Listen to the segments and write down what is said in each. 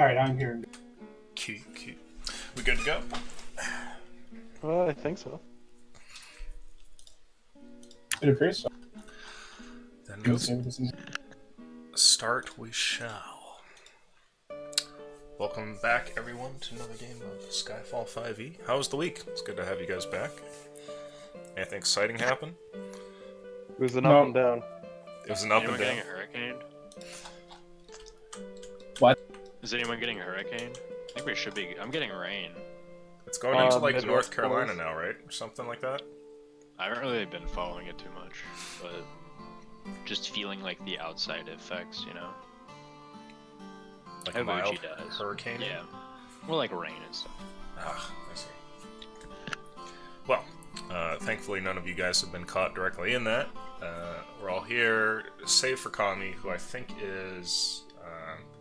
Alright, I'm here. Cute. We good to go? I think so. It appears so. Then Let's see what this is. start we shall. Welcome back, everyone, to another game of Skyfall 5e. How was the week? It's good to have you guys back. Anything exciting happen? It was an up and down. It was an up Anyone and down. getting a hurricane? What? Is anyone getting a hurricane? I think we should be. I'm getting rain. It's going into like Midwest North Carolina Falls. now, right? Or something like that? I haven't really been following it too much, but just feeling like the outside effects, you know? Like How a mild Luigi does. hurricane? Yeah. More like rain and stuff. Ah, I see. Well, thankfully none of you guys have been caught directly in that. We're all here, save for Kami, who I think is...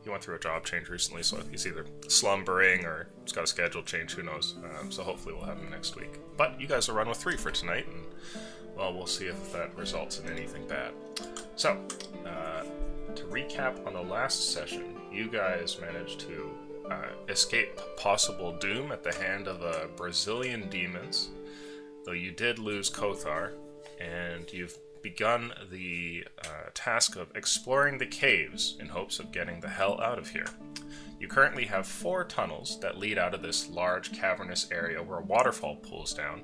he went through a job change recently, so he's either slumbering or he's got a schedule change, who knows. So hopefully we'll have him next week. But you guys will run with 3 for tonight, and, well, we'll see if that results in anything bad. So, to recap on the last session, you guys managed to escape possible doom at the hand of Brazilian demons, though you did lose Kothar, and you've begun the task of exploring the caves in hopes of getting the hell out of here. You currently have 4 tunnels that lead out of this large cavernous area where a waterfall pools down,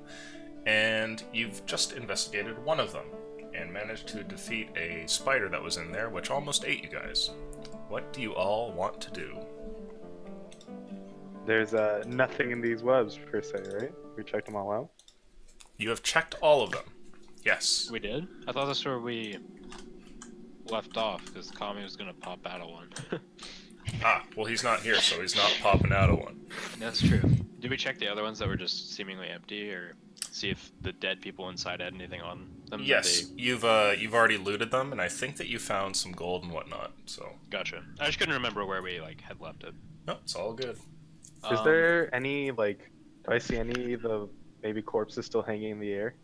and you've just investigated one of them and managed to defeat a spider that was in there, which almost ate you guys. What do you all want to do? There's nothing in these webs per se, right? We checked them all out. You have checked all of them. Yes. We did? I thought that's where we left off, because Kami was gonna pop out of one. Ah, well, he's not here, so he's not popping out of one. That's true. Did we check the other ones that were just seemingly empty, or see if the dead people inside had anything on them? Yes, you've already looted them, and I think that you found some gold and whatnot. So Gotcha. I just couldn't remember where we had left it. no, it's all good. Is there any, like, do I see any of the maybe corpses still hanging in the air?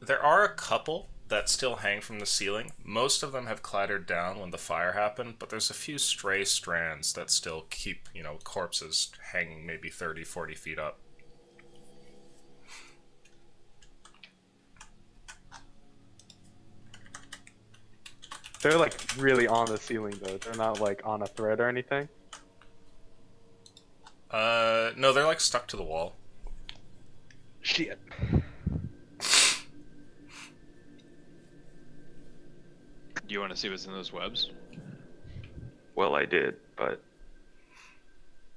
There are a couple that still hang from the ceiling. Most of them have clattered down when the fire happened, but there's a few stray strands that still keep, corpses hanging maybe 30, 40 feet up. They're like really on the ceiling though. They're not like on a thread or anything. No, they're like stuck to the wall. Shit. Do you want to see what's in those webs? Well, I did, but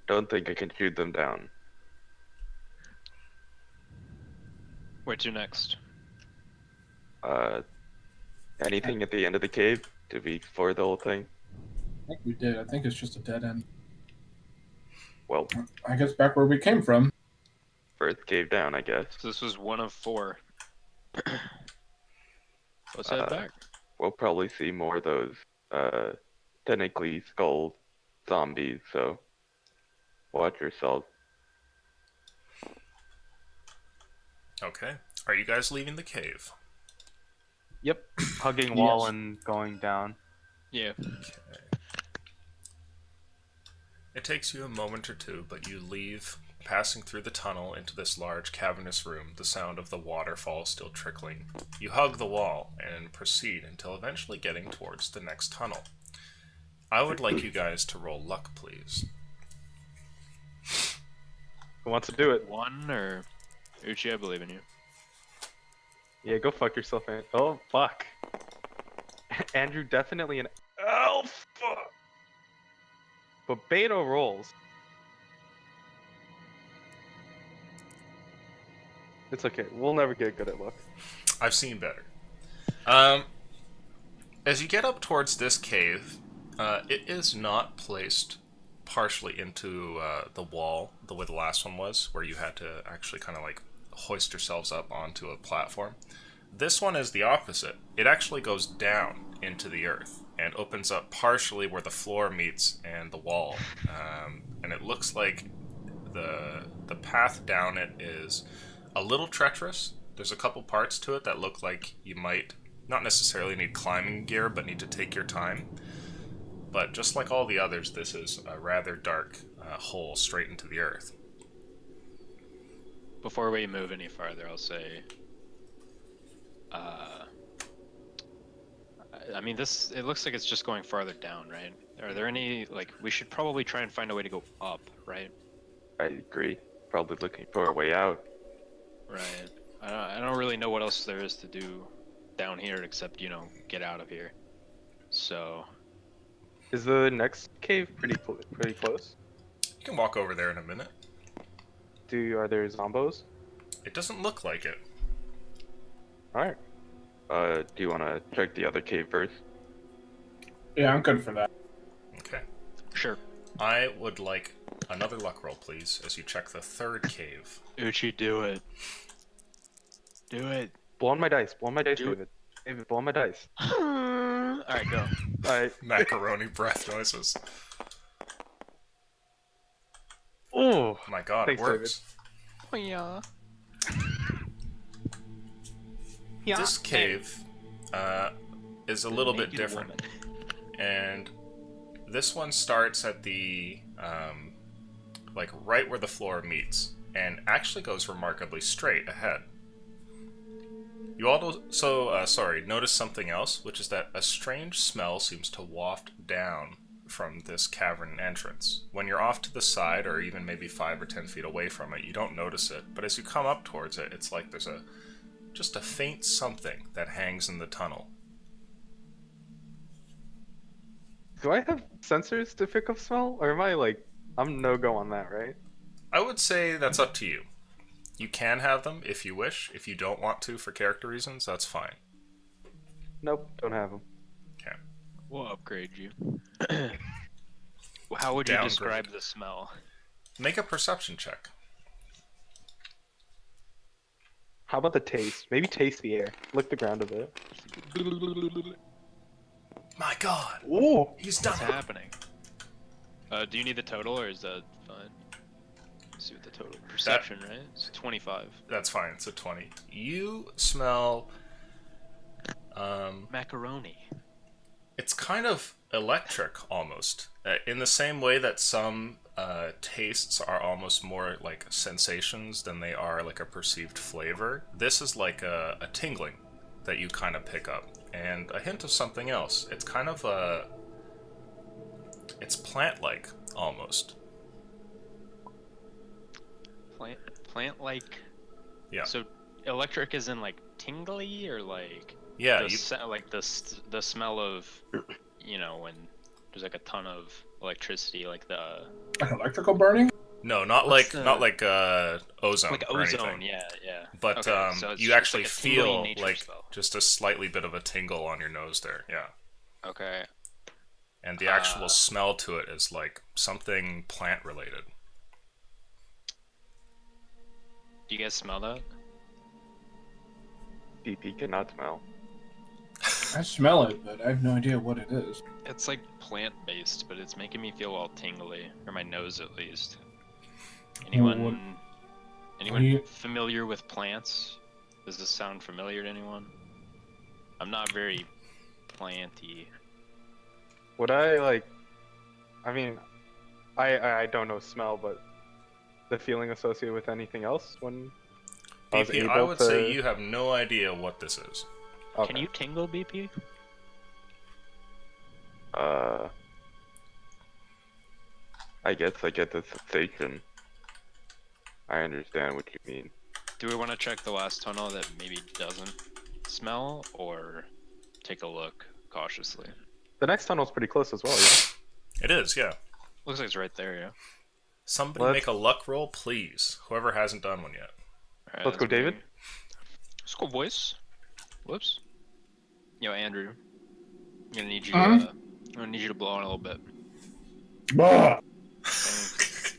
don't think I can shoot them down. Where to next? Anything at the end of the cave to be for the whole thing? I think we did. I think it's just a dead end. Well, I guess back where we came from. first cave down, I guess. So this was one of 4. Let's head back. We'll probably see more of those, technically skull zombies, so watch yourself. Okay. Are you guys leaving the cave? Yep. Hugging wall Yes. and going down. Yeah. Okay. It takes you a moment or two, but you leave, passing through the tunnel into this large cavernous room, the sound of the waterfall still trickling. You hug the wall and proceed until eventually getting towards the next tunnel. I would like you guys to roll luck, please. Who wants to do it? 1 or Uchi, I believe in you. Yeah, go fuck yourself, man. Oh fuck. Andrew definitely an elf. But Beto rolls. It's okay. We'll never get good at luck. I've seen better. As you get up towards this cave, it is not placed partially into the wall the way the last one was, where you had to actually kind of like hoist yourselves up onto a platform. This one is the opposite. It actually goes down into the earth and opens up partially where the floor meets and the wall. And it looks like the path down it is a little treacherous. There's a couple parts to it that look like you might not necessarily need climbing gear, but need to take your time. but just like all the others, this is a rather dark hole straight into the earth. Before we move any farther, I'll say, I mean, it looks like it's just going farther down, right? Are there any, like, we should probably try and find a way to go up, right? I agree. Probably looking for a way out. Right. I don't really know what else there is to do down here except, you know, get out of here. So, Is the next cave pretty close? You can walk over there in a minute. Are there zombos? It doesn't look like it. Alright. Do you want to check the other cave first? Yeah, I'm good for that. Okay. sure. I would like another luck roll, please, as you check the third cave. Uchi, do it. Do it. Blow on my dice. Blow on my dice, Do it. David. David, blow on my dice. Alright, go. Alright. Macaroni breath noises. Oh! My god, Thanks, it works. Oh, yeah. This cave is a little bit Naked different. woman. And this one starts at the, like right where the floor meets, and actually goes remarkably straight ahead. You also, notice something else, which is that a strange smell seems to waft down from this cavern entrance. When you're off to the side, or even maybe 5 or 10 feet away from it, you don't notice it, but as you come up towards it, it's like there's just a faint something that hangs in the tunnel. Do I have sensors to pick up smell? Or am I like, I'm no-go on that, right? I would say that's up to you. You can have them if you wish. If you don't want to for character reasons, that's fine. Nope, don't have them. Okay. We'll upgrade you. How would you Downgrade. describe the smell? Make a perception check. How about the taste? Maybe taste the air. Lick the ground a bit. My god! Ooh! He's done What's it! happening? Do you need the total, or is that fine? Let's see what the total perception, right? It's 25. That's fine, it's a 20. You smell... Macaroni. It's kind of electric, almost. In the same way that some tastes are almost more like sensations than they are like a perceived flavor. This is like a tingling that you kind of pick up. And a hint of something else. It's kind of a... It's plant-like, almost. Plant-like? Yeah. So, electric is in, like, tingly, or, like... Yeah, like, the smell of, you know, when there's, like, a ton of electricity, like the... Like electrical burning? No, not What's like ozone. Like or ozone, anything. yeah. But Okay, so it's you just actually like a tingling feel nature like spell. just a slightly bit of a tingle on your nose there. Yeah. Okay. And the actual smell to it is like something plant related. Do you guys smell that? DP cannot smell. I smell it, but I have no idea what it is. It's like plant-based, but it's making me feel all tingly, or my nose at least. Anyone you- familiar with plants? Does this sound familiar to anyone? I'm not very planty. Would I like? I mean, I don't know smell, but the feeling associated with anything else when I was BP, able I would to. say you have no idea what this is. Okay. Can you tingle, BP? I guess I get the sensation. I understand what you mean. Do we want to check the last tunnel that maybe doesn't smell, or take a look cautiously? The next tunnel's pretty close as well. Yeah. It is, yeah. Looks like it's right there, yeah. Somebody Let's- make a luck roll, please. Whoever hasn't done one yet. Alright, Let's go, that's me. David. Let's go, boys. Whoops. Yo, Andrew. I'm gonna need you. Huh? I'm gonna need you to blow on a little bit. Bah!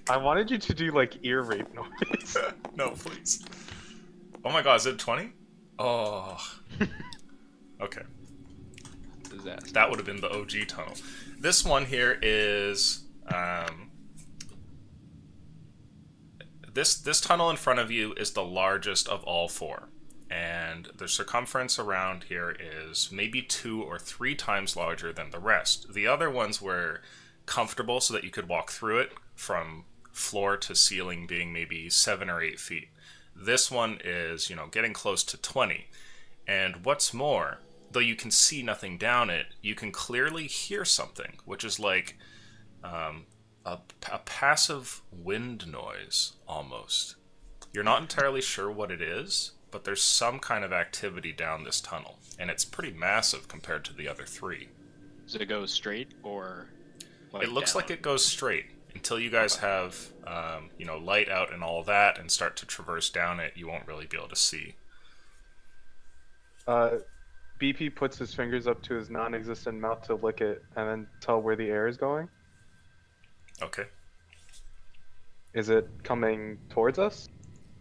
I wanted you to do like ear rape noise. No, please. Oh my god, is it 20? Oh. Okay. Disaster. That would have been the OG tunnel. This one here is this tunnel in front of you is the largest of all four, and the circumference around here is maybe 2 or 3 times larger than the rest. The other ones were comfortable so that you could walk through it, from floor to ceiling being maybe 7 or 8 feet. This one is, getting close to 20. And what's more, though you can see nothing down it, you can clearly hear something, which is like a passive wind noise, almost. You're not entirely sure what it is, but there's some kind of activity down this tunnel, and it's pretty massive compared to the other 3. Does it go straight or It looks down? like it goes straight. Until you guys have, light out and all that and start to traverse down it, you won't really be able to see. BP puts his fingers up to his non-existent mouth to lick it and then tell where the air is going. Okay. Is it coming towards us?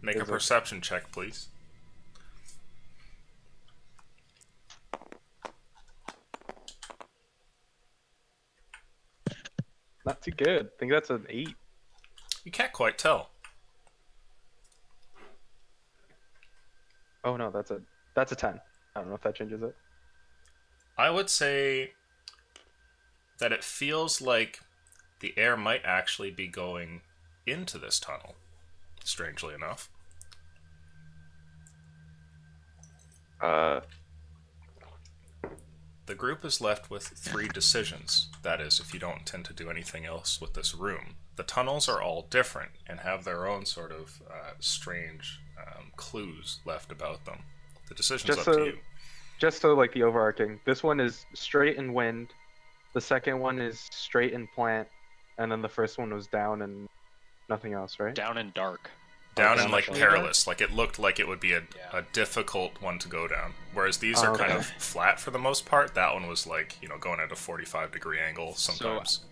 Make a Is it- perception check, please. Not too good. I think that's an 8. You can't quite tell. Oh no, that's a 10. I don't know if that changes it. I would say that it feels like the air might actually be going into this tunnel, strangely enough. The group is left with 3 decisions. That is, if you don't intend to do anything else with this room. The tunnels are all different and have their own sort of strange clues left about them. The decision's up to you. Just so like the overarching, this one is straight in wind, the second one is straight in plant, and then the first one was down and nothing else, right? Down and dark. Down Okay. and like Down. perilous, like it looked like it would be a Yeah. difficult one to go down. Whereas these are kind Okay. of flat for the most part. That one was like, going at a 45-degree angle sometimes.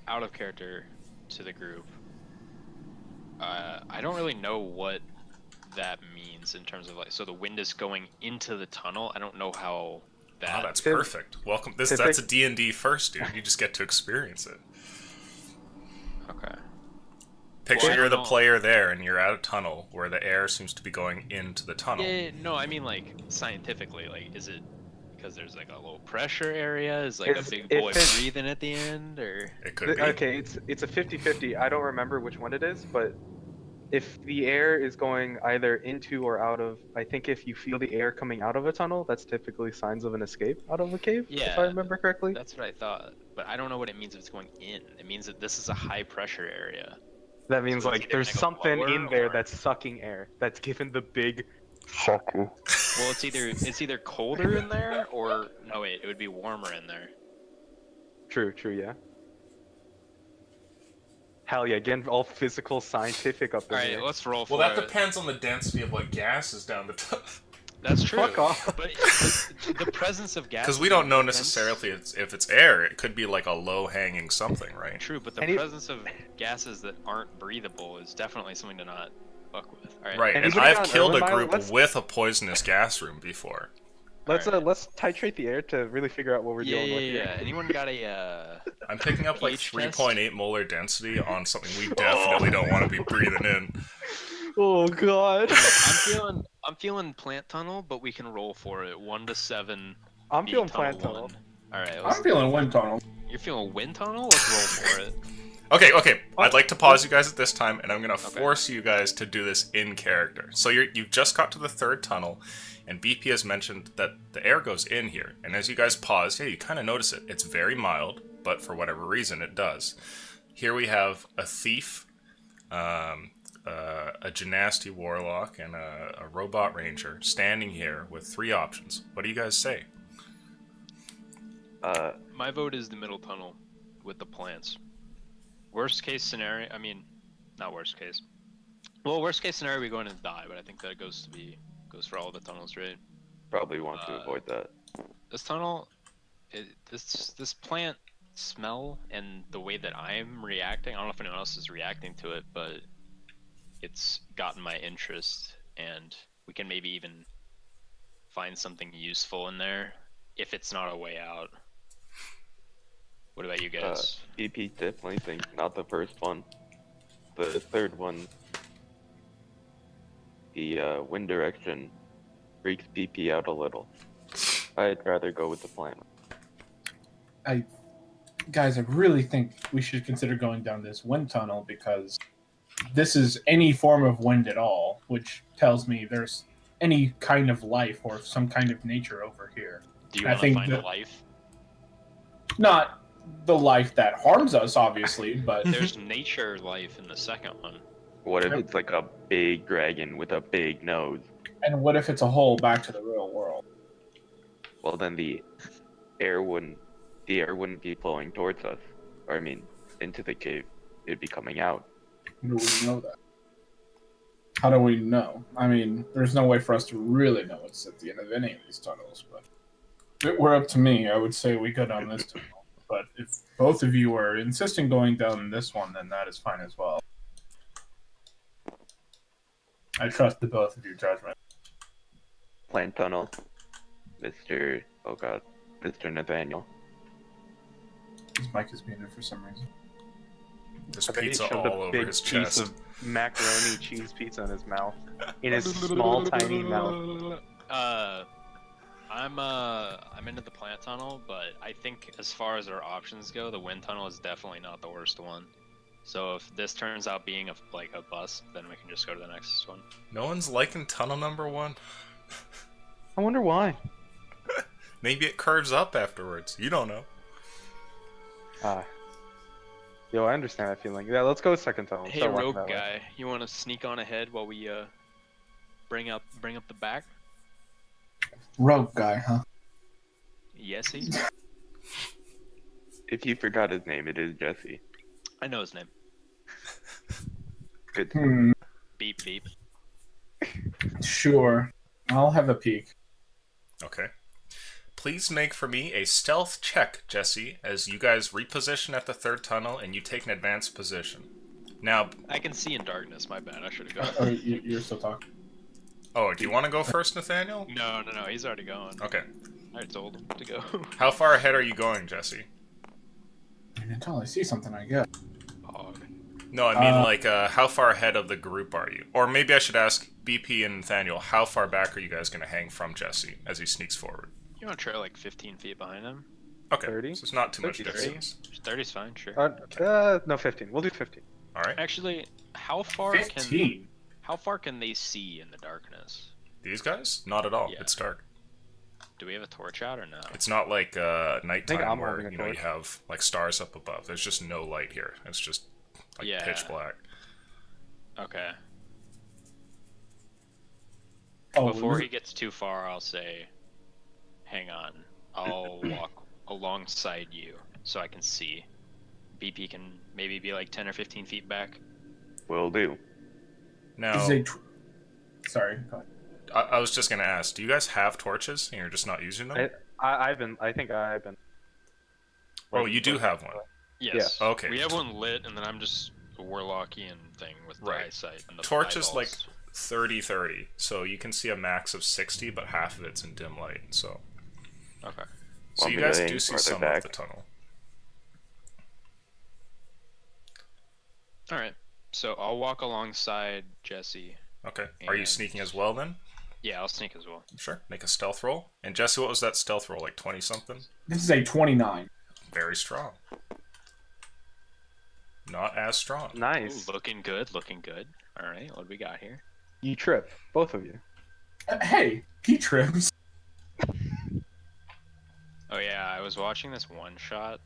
Out of character to the group. I don't really know what that means in terms of so the wind is going into the tunnel. I don't know how that. Oh, that's Tim- perfect. Welcome. That's a D&D first, dude. You just get to experience it. Okay. Picture Well, I you're the don't know. player there, and you're at a tunnel where the air seems to be going into the tunnel. Yeah, no, I mean scientifically, is it because there's a low pressure area? Is a If- big if boy it's- breathing at the end, or It could be. Okay, it's a 50-50. I don't remember which one it is, but if the air is going either into or out of, I think if you feel the air coming out of a tunnel, that's typically signs of an escape out of a cave, if Yeah, I remember correctly. that's what I thought. But I don't know what it means if it's going in. It means that this is a high pressure area. That means So it's like either there's gonna go something lower in there or- that's sucking air, that's given the big sucker. Well, it's either colder in there or no wait, it would be warmer in there. True, yeah. Hell yeah, getting all physical, scientific up in All right, here. let's roll for Well, that it. depends on the density of what gases down the tunnel. That's true. Fuck off. But the presence of gas. Because we don't know necessarily if it's air. It could be like a low-hanging something, right? True, but the Any- presence of gases that aren't breathable is definitely something to not fuck with. All right. Right, and Anybody I've on killed a Erlenmeyer? group Let's- with a poisonous gas room before. Let's Alright. let's titrate the air to really figure out what we're Yeah, dealing yeah, with yeah. here. Anyone got a? I'm picking up like pH test? 3.8 molar density on something we definitely don't want to be breathing in. Oh god. I'm feeling plant tunnel, but we can roll for it. 1 to 7. I'm be feeling plant tunnel. 1. All right. I'm feeling wind tunnel. You're feeling wind tunnel? Let's roll for it. Okay. I'd like to pause you guys at this time, and I'm gonna Okay. force you guys to do this in character. So you've just got to the 3rd tunnel, and BP has mentioned that the air goes in here. And as you guys pause, you kind of notice it. It's very mild, but for whatever reason, it does. Here we have a thief, a Genasti warlock, and a robot ranger standing here with 3 options. What do you guys say? My vote is the middle tunnel with the plants. Worst case scenario, I mean, not worst case. Well, worst case scenario, we go in and die, but I think that goes for all the tunnels, right? Probably want to avoid that. This tunnel, this plant smell and the way that I'm reacting, I don't know if anyone else is reacting to it, but it's gotten my interest, and we can maybe even find something useful in there if it's not a way out. What about you guys? BP definitely thinks not the first one. The 3rd one, the wind direction freaks PP out a little. I'd rather go with the plan. Guys, I really think we should consider going down this wind tunnel because this is any form of wind at all, which tells me there's any kind of life or some kind of nature over here. Do you I want to think find that- a life? Not the life that harms us, obviously, but There's nature life in the second one. What if it's like a big dragon with a big nose? and what if it's a hole back to the real world? Well, then the air wouldn't be flowing towards us. Or I mean, into the cave. It'd be coming out. How do we know that? How do we know? I mean, there's no way for us to really know what's at the end of any of these tunnels, but if it were up to me, I would say we go down this tunnel. But if both of you are insisting going down this one, then that is fine as well. I trust the both of your judgment. Plan tunnel. Mr. Oh god. Mr. Nathaniel. His mic is muted for some reason. There's I bet he pizza shoved all a over big his piece chest. of macaroni cheese pizza in his mouth. In his small, tiny mouth. I'm into the plant tunnel, but I think as far as our options go, the wind tunnel is definitely not the worst one. So if this turns out being a bust, then we can just go to the next one. No one's liking tunnel number 1. I wonder why. Maybe it curves up afterwards. You don't know. Yo, I understand that feeling. Yeah, let's go with second tunnel. Hey, Start walking rogue that way. guy, you want to sneak on ahead while we bring up the back? Rogue guy, huh? Yes, he. If you forgot his name, it is Jesse. I know his name. Good. Beep beep. Sure. I'll have a peek. Okay. Please make for me a stealth check, Jesse, as you guys reposition at the third tunnel and you take an advanced position. Now, I can see in darkness. My bad. I should have Oh, gone. you're still talking. oh, do you want to go first, Nathaniel? No. He's already going. Okay. I told him to go. How far ahead are you going, Jesse? Until I see something, I guess. Hog. No, I mean, like, how far ahead of the group are you? Or maybe I should ask BP and Nathaniel, how far back are you guys going to hang from Jesse as he sneaks forward? You want to try like 15 feet behind him? Okay, 30? so it's not too much 30. distance. 30's fine, sure. No, 15. We'll do 15. Alright, Actually, how far 15. can they see in the darkness? these guys? Not at all. Yeah. It's dark. Do we have a torch out or no? It's not like nighttime I'm where, holding a you torch. have, like, stars up above. There's just no light here. It's just, like, Yeah. pitch black. Okay. Oh, Before he gets too far, I'll say, hang on. I'll walk alongside you so I can see. BP can maybe be like 10 or 15 feet back. Will do. Now, Is a sorry. Go ahead. I was just going to ask, do you guys have torches and you're just not using them? I think I've been. Oh, you do have one. Yes. Yeah. Okay. We have one lit, and then I'm just a Warlockian thing with the Right. eyesight and the Torch is like eyeballs. 30-30, so you can see a max of 60, but half of it's in dim light, so... Okay. So Want you me to guys aim do see farther some back? of the tunnel. Alright. So I'll walk alongside Jesse. Okay. Are you And- sneaking as well, then? Yeah, I'll sneak as well. Sure. Make a stealth roll. And Jesse, what was that stealth roll? Like 20-something? This is a 29. Very strong. Not as strong. Nice. Ooh, looking good. Alright, what do we got here? You trip, both of you. Hey, he trips. Oh yeah, I was watching this one-shot,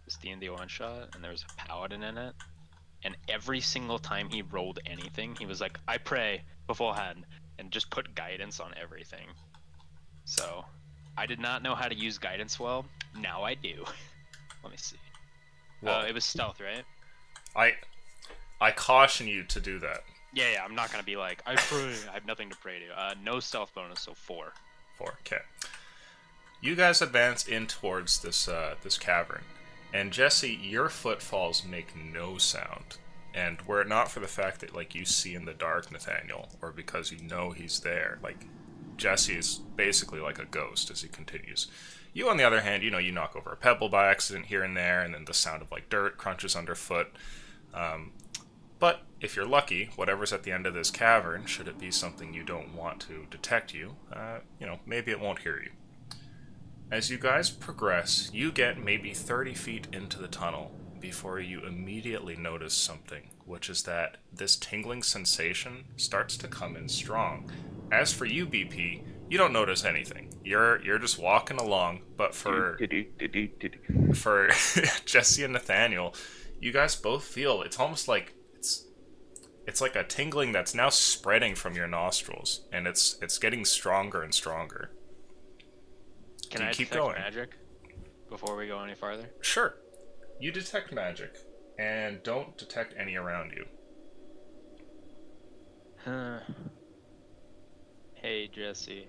this D&D one-shot, and there was a paladin in it. And every single time he rolled anything, he was like, I pray beforehand, and just put guidance on everything. So, I did not know how to use guidance well. Now I do. Let me see. Well, It was stealth, right? I caution you to do that. Yeah, I'm not gonna be like, I pray. I have nothing to pray to. No stealth bonus, so 4. 4. Okay. You guys advance in towards this this cavern, and Jesse, your footfalls make no sound. And were it not for the fact that like you see in the dark, Nathaniel, or because you know he's there, like Jesse is basically like a ghost as he continues. You, on the other hand, you know, you knock over a pebble by accident here and there, and then the sound of like dirt crunches underfoot. But if you're lucky, whatever's at the end of this cavern, should it be something you don't want to detect you, maybe it won't hear you. As you guys progress, you get maybe 30 feet into the tunnel before you immediately notice something, which is that this tingling sensation starts to come in strong. As for you, BP, you don't notice anything. You're just walking along, but for Jesse and Nathaniel, you guys both feel it's almost like it's like a tingling that's now spreading from your nostrils, and it's getting stronger and stronger. Can I keep detect going? magic before we go any farther? Sure. You detect magic, and don't detect any around you. Hey, Jesse.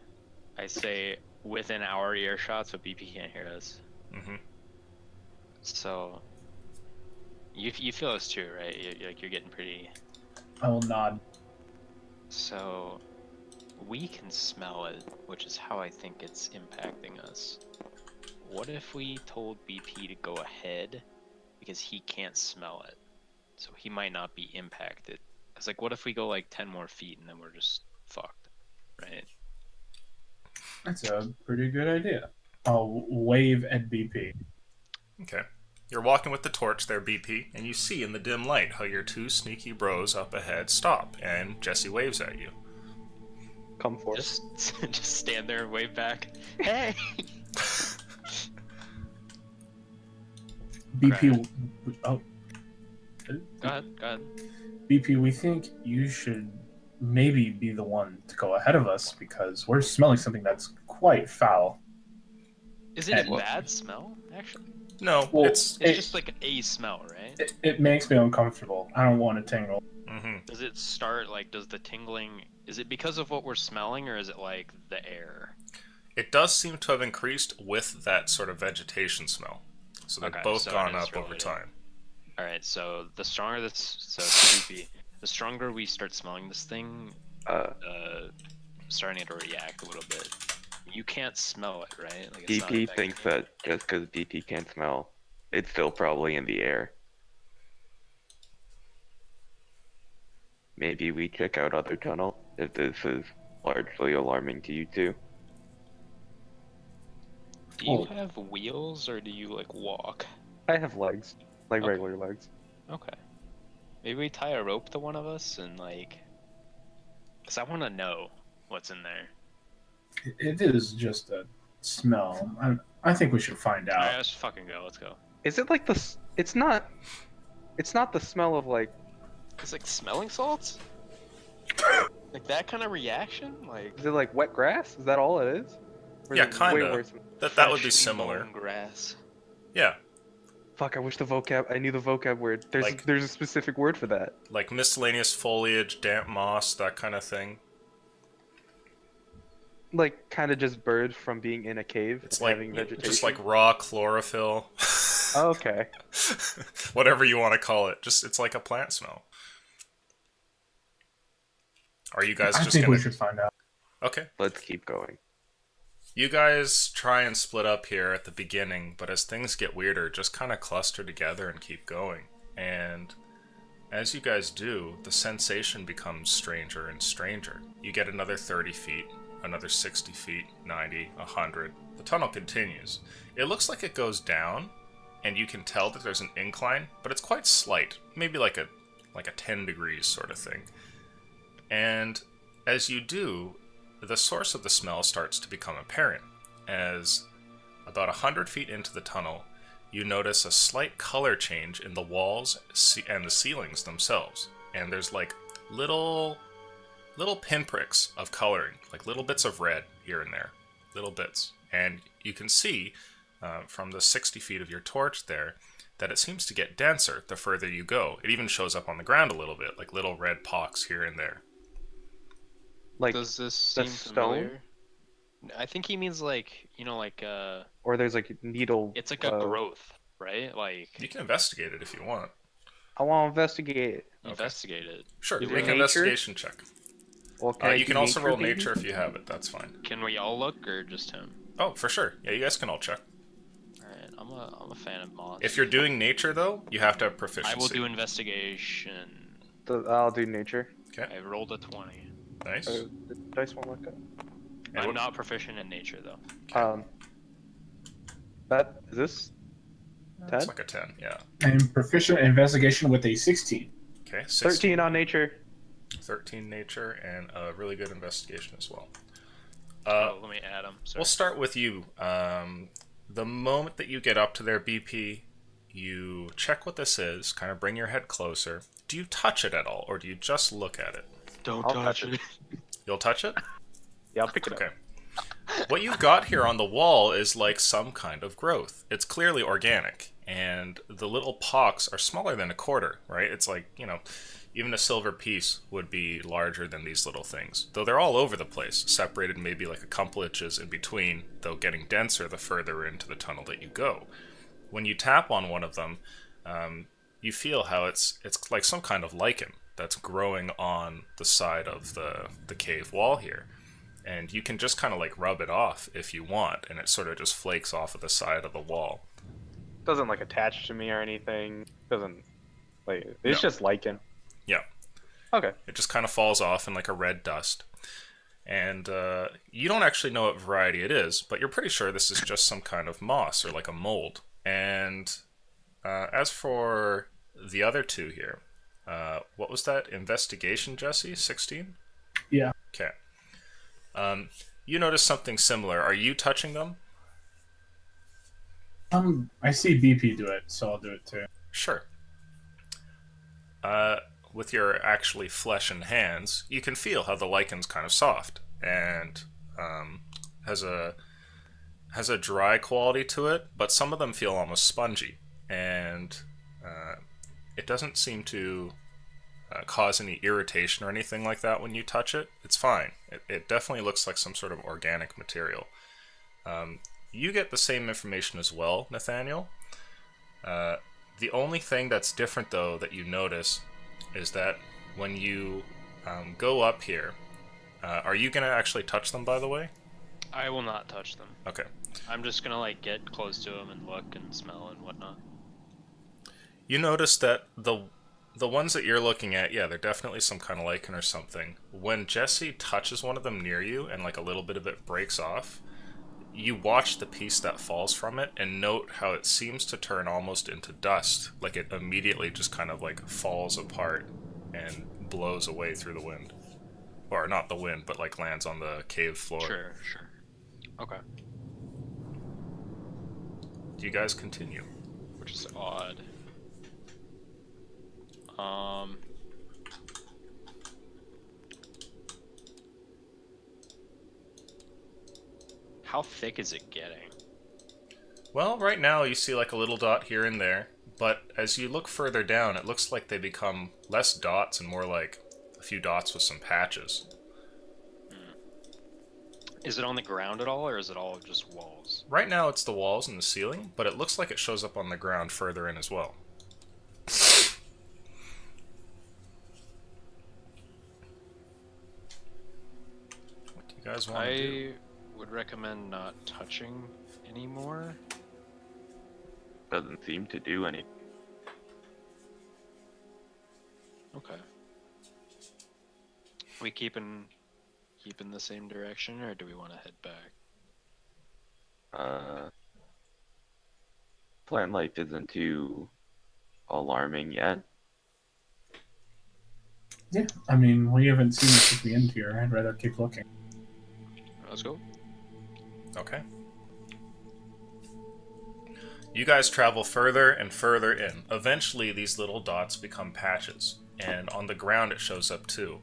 I say within our earshot so BP can't hear us. Mm-hmm. So, you feel this too, right? You're getting pretty... I will nod. So, we can smell it, which is how I think it's impacting us. What if we told BP to go ahead because he can't smell it? So he might not be impacted. Cause like, what if we go like 10 more feet and then we're just fucked, right? That's a pretty good idea. I'll wave at BP. Okay. You're walking with the torch there, BP, and you see in the dim light how your two sneaky bros up ahead stop, and Jesse waves at you. Come forth. Just stand there and wave back. Hey! BP. Oh, Go ahead. BP. We think you should maybe be the one to go ahead of us because we're smelling something that's quite foul. Is it a bad smell, actually? No, Well, it's... It's just like a smell, right? It makes me uncomfortable. I don't want to tingle. Mm-hmm. Does it start, like, does the tingling... Is it because of what we're smelling, or is it, like, the air? It does seem to have increased with that sort of vegetation smell. So they've both so gone it is up over related. time. Alright, so the stronger this... So, CBP, the stronger we start smelling this thing, starting to react a little bit. You can't smell it, right? Like, it's not DP affecting thinks you. that just because DP can't smell, it's still probably in the air. Maybe we check out other tunnel if this is largely alarming to you two. Do you have wheels, or do you, like, walk? I have legs, like Okay. regular legs. Okay. Maybe we tie a rope to one of us and, like... Because I want to know what's in there. It is just a smell. I think we should find Alright, out. let's fucking go. Let's go. Is it like the? It's not the smell of like. It's like smelling salts? Like that kind of reaction? Like... Is it like wet grass? Is that all it is? Or is Yeah, it way kinda. worse? That would be freshly similar. mown grass. Yeah, Fuck! I wish I knew the vocab word. Like- There's a specific word for that. like miscellaneous foliage, damp moss, that kind of thing. Like kind of just birds from being in a cave. It's and like having vegetation. just like raw chlorophyll. Oh, okay. Whatever you want to call it. Just it's like a plant smell. Are you guys I just think gonna... we should find out. Okay. Let's keep going. You guys try and split up here at the beginning, but as things get weirder, just kind of cluster together and keep going. And as you guys do, the sensation becomes stranger and stranger. You get another 30 feet, another 60 feet, 90, 100. The tunnel continues. It looks like it goes down, and you can tell that there's an incline, but it's quite slight. Maybe like a 10 degrees sort of thing. And as you do, the source of the smell starts to become apparent. As about 100 feet into the tunnel, you notice a slight color change in the walls and the ceilings themselves. And there's like little pinpricks of coloring, like little bits of red here and there, little bits. And you can see from the 60 feet of your torch there that it seems to get denser the further you go. It even shows up on the ground a little bit, like little red pocks here and there. Like Does this the seem stone? familiar? I think he means like, like or there's like needle. it's like a growth, right? Like You can investigate it if you want. I want to investigate. investigate it. Sure, Is it make an nature? investigation check. Well, can I You do can also roll maybe? nature if you have it, that's fine. Can we all look or just him? Oh, for sure. Yeah, you guys can all check. Alright, I'm a fan of mods. If you're doing nature, though, you have to have proficiency. I will do investigation. I'll do nature. Okay, I rolled a 20. nice. The dice won't look up. And I'm what- not proficient in nature though. That is this It's 10? like a 10, yeah. And proficient in investigation with a 16. Okay, 16, 13 on nature. 13 nature, and a really good investigation as well. Let me add them. We'll start with you. The moment that you get up to their BP, you check what this is, kind of bring your head closer. Do you touch it at all, or do you just look at it? Don't I'll touch touch it. You'll touch it? Yeah, I'll pick it Okay. up. What you've got here on the wall is like some kind of growth. It's clearly organic, and the little pocks are smaller than a quarter, right? It's like, you know, even a silver piece would be larger than these little things. Though they're all over the place, separated maybe like a couple inches in between, though getting denser the further into the tunnel that you go. When you tap on one of them, you feel how it's like some kind of lichen that's growing on the side of the cave wall here. And you can just kind of like rub it off if you want, and it sort of just flakes off of the side of the wall. Doesn't like attach to me or anything. Doesn't like it's No. just lichen. Yeah. Okay. It just kind of falls off in like a red dust. And you don't actually know what variety it is, but you're pretty sure this is just some kind of moss or like a mold. And as for the other two here, what was that? Investigation, Jesse? 16? Yeah. Okay. You notice something similar. Are you touching them? I see BP do it, so I'll do it too. Sure. With your actually flesh and hands, you can feel how the lichen's kind of soft and has a dry quality to it, but some of them feel almost spongy, and it doesn't seem to cause any irritation or anything like that when you touch it. It's fine. It definitely looks like some sort of organic material. You get the same information as well, Nathaniel. The only thing that's different, though, that you notice is that when you go up here, are you going to actually touch them, by the way? I will not touch them. Okay. I'm just gonna like get close to them and look and smell and whatnot. You notice that the ones that you're looking at, yeah, they're definitely some kind of lichen or something. When Jesse touches one of them near you and like a little bit of it breaks off, you watch the piece that falls from it and note how it seems to turn almost into dust. Like it immediately just kind of like falls apart and blows away through the wind. Or not the wind, but like lands on the cave floor. Sure. Okay. Do you guys continue? Which is odd. How thick is it getting? Well, right now you see like a little dot here and there, but as you look further down, it looks like they become less dots and more like a few dots with some patches. Is it on the ground at all, or is it all just walls? Right now it's the walls and the ceiling, but it looks like it shows up on the ground further in as well. What do you guys want to do? I would recommend not touching anymore. Doesn't seem to do any. Okay. We keeping the same direction, or do we want to head back? Plant life isn't too alarming yet. Yeah, I mean, we haven't seen much at the end here. I'd rather keep looking. Let's go. Okay. You guys travel further and further in. Eventually, these little dots become patches, and on the ground it shows up too.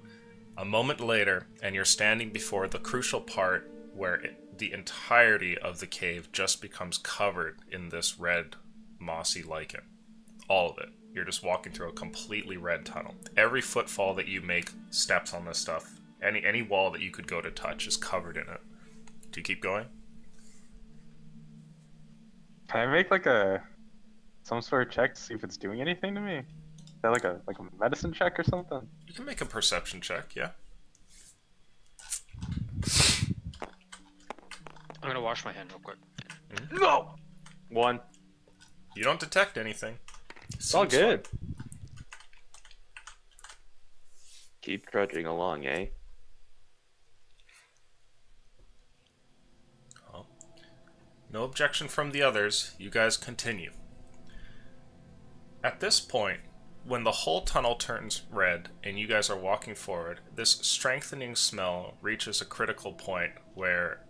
A moment later, and you're standing before the crucial part where the entirety of the cave just becomes covered in this red, mossy lichen. All of it. You're just walking through a completely red tunnel. Every footfall that you make steps on this stuff. Any wall that you could go to touch is covered in it. Do you keep going? Can I make like some sort of check to see if it's doing anything to me? Is that like a medicine check or something? You can make a perception check, yeah. I'm gonna wash my hand real quick. No. 1. You don't detect anything. It's all good. keep trudging along, eh? Well, no objection from the others. You guys continue. At this point, when the whole tunnel turns red and you guys are walking forward, this strengthening smell reaches a critical point where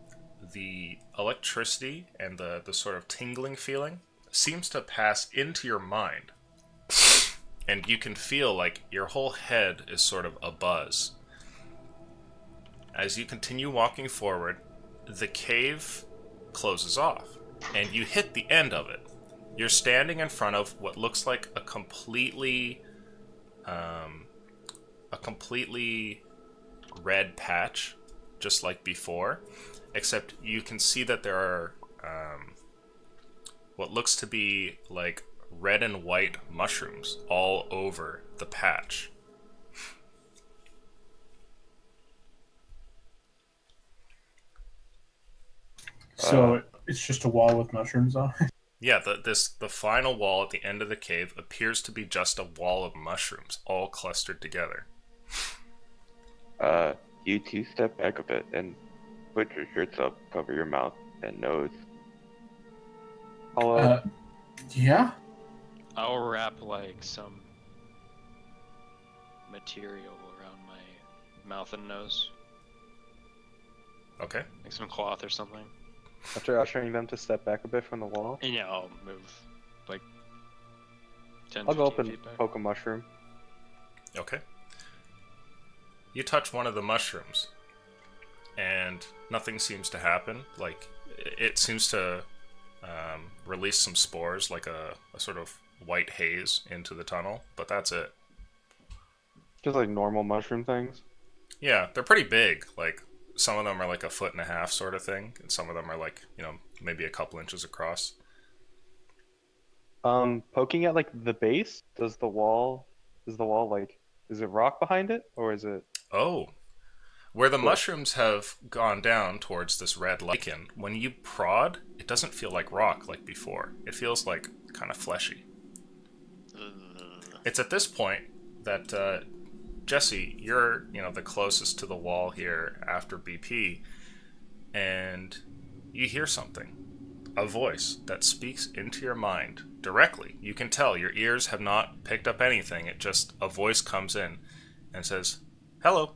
the electricity and the sort of tingling feeling seems to pass into your mind. And you can feel like your whole head is sort of abuzz. As you continue walking forward, the cave closes off, and you hit the end of it. You're standing in front of what looks like a completely red patch, just like before, except you can see that there are what looks to be like red and white mushrooms all over the patch. So it's just a wall with mushrooms on it. Yeah, the final wall at the end of the cave appears to be just a wall of mushrooms, all clustered together. You two step back a bit and put your shirts up, cover your mouth and nose. I'll, Yeah? I'll wrap like some material around my mouth and nose, Okay. like some cloth or something. after ushering them to step back a bit from the wall, And yeah, I'll move like 10, I'll go up 15 and feet back. poke a mushroom. Okay. You touch one of the mushrooms, and nothing seems to happen. Like, it seems to release some spores, like a sort of white haze into the tunnel, but that's it. Just like normal mushroom things. Yeah, they're pretty big. Like, some of them are like 1.5 feet sort of thing, and some of them are like, maybe a couple inches across. Poking at like the base, is the wall like, is it rock behind it, or is it? Oh. Where the Cool. mushrooms have gone down towards this red lichen, when you prod, it doesn't feel like rock like before. It feels like kind of fleshy. It's at this point that Jesse, you're the closest to the wall here after BP, and you hear something, a voice that speaks into your mind directly. You can tell your ears have not picked up anything. It just a voice comes in and says, "Hello."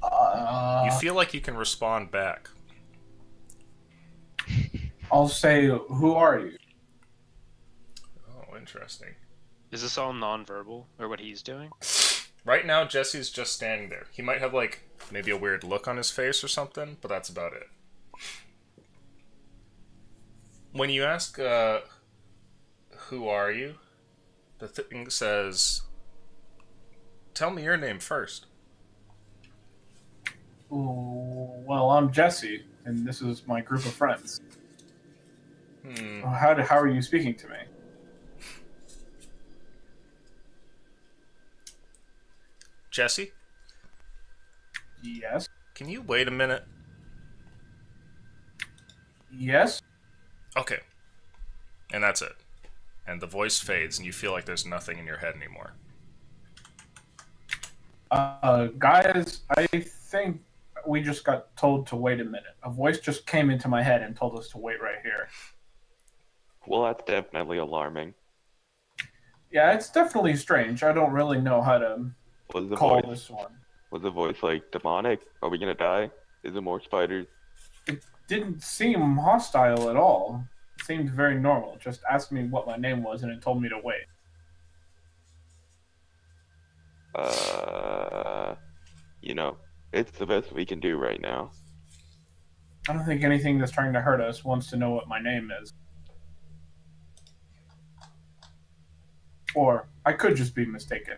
You feel like you can respond back. I'll say, who are you? Oh, interesting. Is this all non-verbal, or what he's doing? Right now, Jesse's just standing there. He might have, like, maybe a weird look on his face or something, but that's about it. When you ask, who are you? The thing says, tell me your name first. Ooh, well, I'm Jesse, and this is my group of friends. How are you speaking to me? Jesse, Yes. can you wait a minute? Yes. Okay. And that's it. And the voice fades, and you feel like there's nothing in your head anymore. Guys, I think we just got told to wait a minute. A voice just came into my head and told us to wait right here. Well, that's definitely alarming. Yeah, it's definitely strange. I don't really know how to Was the call voice this one. was the voice like demonic? Are we gonna die? Is it more spiders? It didn't seem hostile at all. It seemed very normal. Just asked me what my name was and it told me to wait. It's the best we can do right now. I don't think anything that's trying to hurt us wants to know what my name is. Or I could just be mistaken.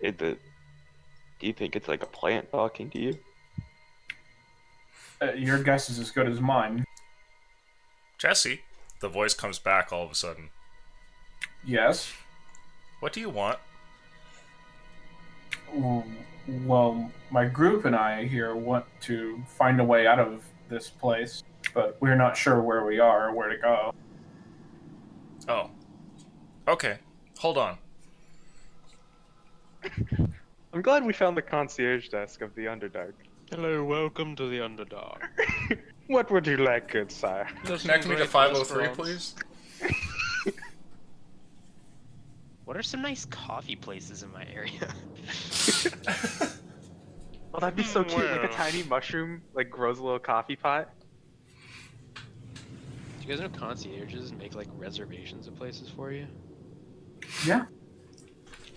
Do you think it's like a plant talking to you? Your guess is as good as mine. Jesse, the voice comes back all of a sudden. Yes. What do you want? Well, my group and I here want to find a way out of this place, but we're not sure where we are or where to go. Oh. Okay. Hold on. I'm glad we found the concierge desk of the Underdark. Hello, welcome to the Underdog. What would you like, good sire? Connect me to 503, please. What are some nice coffee places in my area? Well, that'd be so cute. Like a Well. tiny mushroom, like grows a little coffee pot. Do you guys know concierges make like reservations of places for you? Yeah.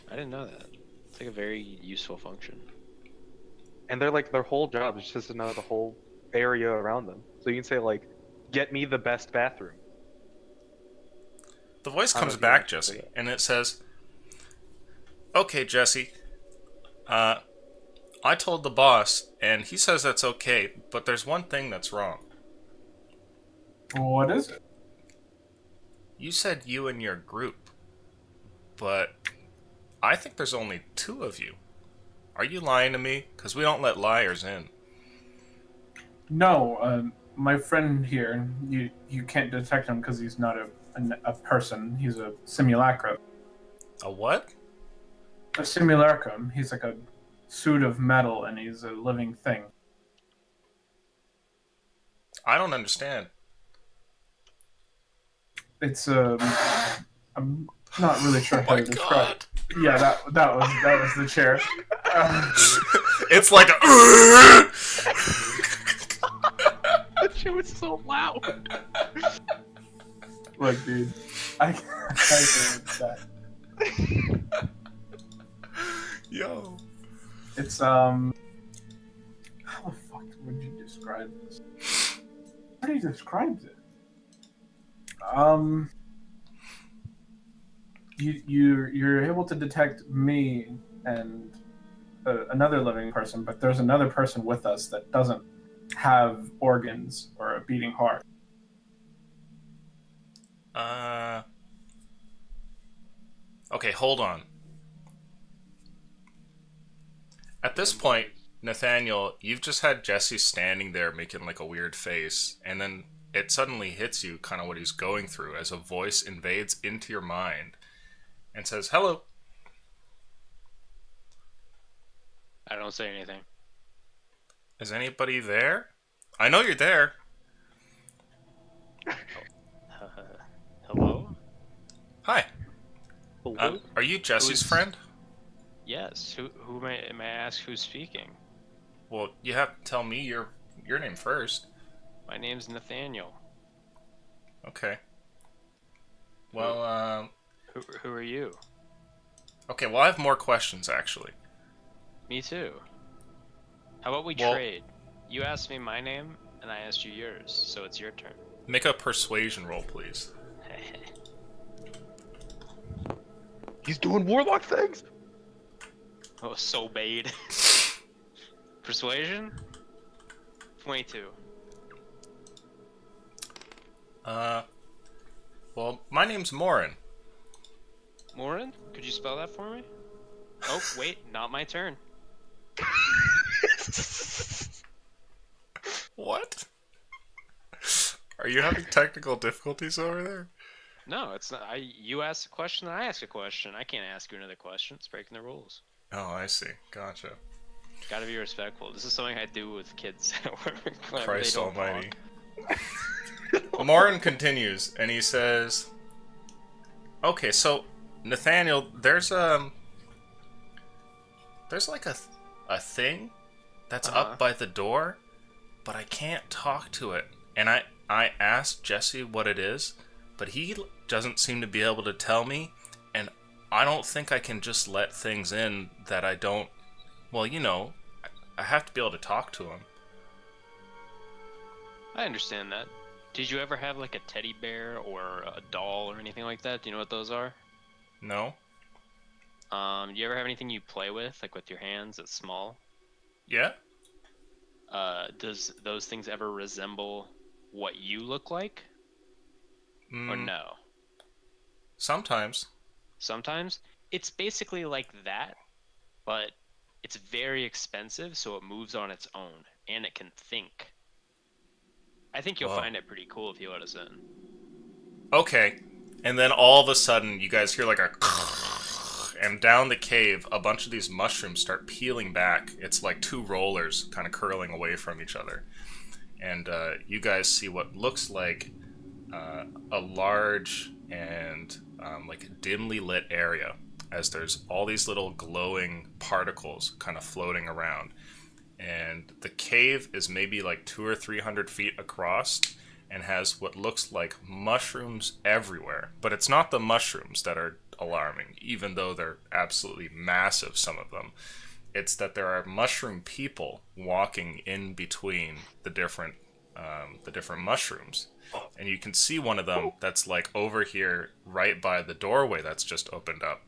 I didn't know that. It's like a very useful function. And they're like, their whole job is just to know the whole area around them. So you can say like, get me the best bathroom. The voice I don't comes know if you back, want to say Jesse, that. and it says, "Okay, Jesse. I told the boss, and he says that's okay, but there's one thing that's wrong. What is it? You said you and your group, but I think there's only 2 of you. Are you lying to me? Because we don't let liars in." No, my friend here, you can't detect him because he's not a person. He's a simulacrum. A what? A simulacrum. He's like a suit of metal, and he's a living thing. I don't understand. It's I'm not really sure Oh how my to describe god. it. Yeah, that was the chair. It's like a... That shit was so loud. Look, dude, I can't that. Yo. It's how the fuck would you describe this? How do you describe it? You're able to detect me and another living person, but there's another person with us that doesn't have organs or a beating heart. Okay, hold on. At this point, Nathaniel, you've just had Jesse standing there making like a weird face, and then it suddenly hits you kind of what he's going through as a voice invades into your mind and says, "Hello." I don't say anything. Is anybody there? I know you're there. Hello? Hi. Hello? Are you Jesse's Who's- friend? Yes. Who may I ask who's speaking? Well, you have to tell me your name first. My name's Nathaniel. Okay. Well, Who are you? okay, well, I have more questions, actually. Me too. How about we Well- trade? You asked me my name, and I asked you yours, so it's your turn. Make a persuasion roll, please. He's doing warlock things. Oh, so bad. Persuasion? 22. Well, my name's Morin. Morin? Could you spell that for me? Oh, wait, not my turn. What? Are you having technical difficulties over there? No, it's not. You asked a question, and I asked a question. I can't ask you another question. It's breaking the rules. Oh, I see. Gotcha. Gotta be respectful. This is something I do with kids at work. whenever Christ they don't almighty. talk. Morin continues, and he says, "Okay, so, Nathaniel, there's like a thing that's Uh-huh. up by the door, but I can't talk to it. And I asked Jesse what it is, but he doesn't seem to be able to tell me, and I don't think I can just let things in that I don't... Well, you know, I have to be able to talk to him." I understand that. Did you ever have like a teddy bear or a doll or anything like that? Do you know what those are? No? Do you ever have anything you play with, like with your hands, that's small? Yeah? Does those things ever resemble what you look like? Or Mm, no? Sometimes. Sometimes? It's basically like that, but it's very expensive, so it moves on its own, and it can think. I think you'll Whoa. find it pretty cool if you let us in. Okay. And then all of a sudden, you guys hear like a and down the cave, a bunch of these mushrooms start peeling back. It's like two rollers kind of curling away from each other. And you guys see what looks like a large and like dimly lit area, as there's all these little glowing particles kind of floating around. And the cave is maybe like 200 or 300 feet across and has what looks like mushrooms everywhere. But it's not the mushrooms that are alarming, even though they're absolutely massive, some of them. It's that there are mushroom people walking in between the different mushrooms. And you can see one of them that's like over here right by the doorway that's just opened up.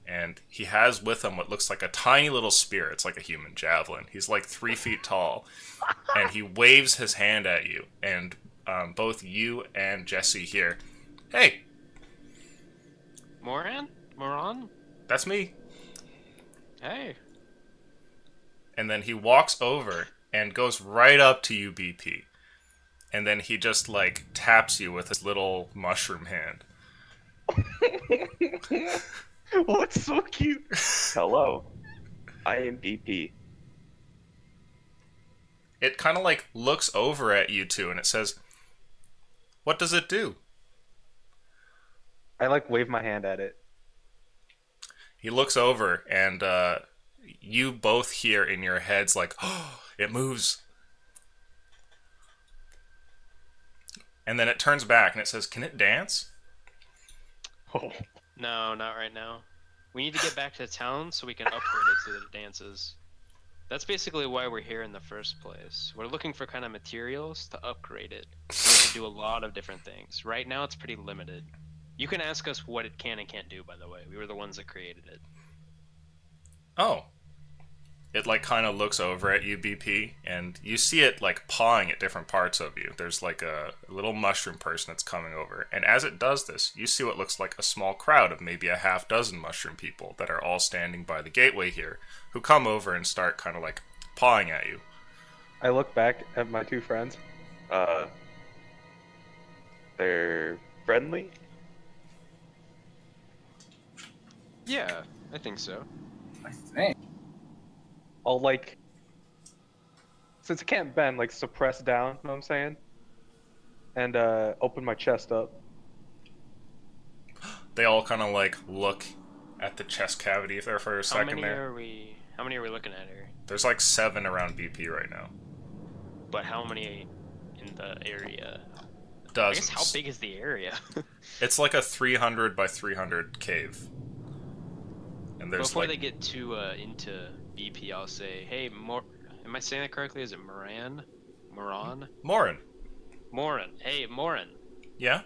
And he has with him what looks like a tiny little spear. It's like a human javelin. He's like 3 feet tall. And he waves his hand at you. And both you and Jesse hear, "Hey, Moran? that's me." Hey. And then he walks over and goes right up to you, BP. And then he just like taps you with his little mushroom hand. What's so cute? Hello, I am BP. It kind of like looks over at you two and it says, "What does it do?" I like wave my hand at it. He looks over and you both hear in your heads like, "Oh, it moves." And then it turns back and it says, "Can it dance?" Oh. No, not right now. We need to get back to town so we can upgrade it so that it dances. That's basically why we're here in the first place. We're looking for kind of materials to upgrade it. We can do a lot of different things. Right now it's pretty limited. You can ask us what it can and can't do, by the way. We were the ones that created it. Oh. It like kind of looks over at you, BP, and you see it like pawing at different parts of you. There's like a little mushroom person that's coming over, and as it does this, you see what looks like a small crowd of maybe a half dozen mushroom people that are all standing by the gateway here, who come over and start kind of like pawing at you. I look back at my two friends. They're friendly. Yeah, I think so. I think. I'll like, since I can't bend, like suppress down, you know what I'm saying? And open my chest up. They all kind of like look at the chest cavity there for a How second many there. are we looking at here? There's like 7 around BP right now. But how many in the area? I Dozens. guess how big is the area? It's like a 300 by 300 cave. And there's Before like they get too into BP, I'll say, hey, am I saying that correctly? Is it Moran? Morin. Moran. Hey, Moran. Yeah?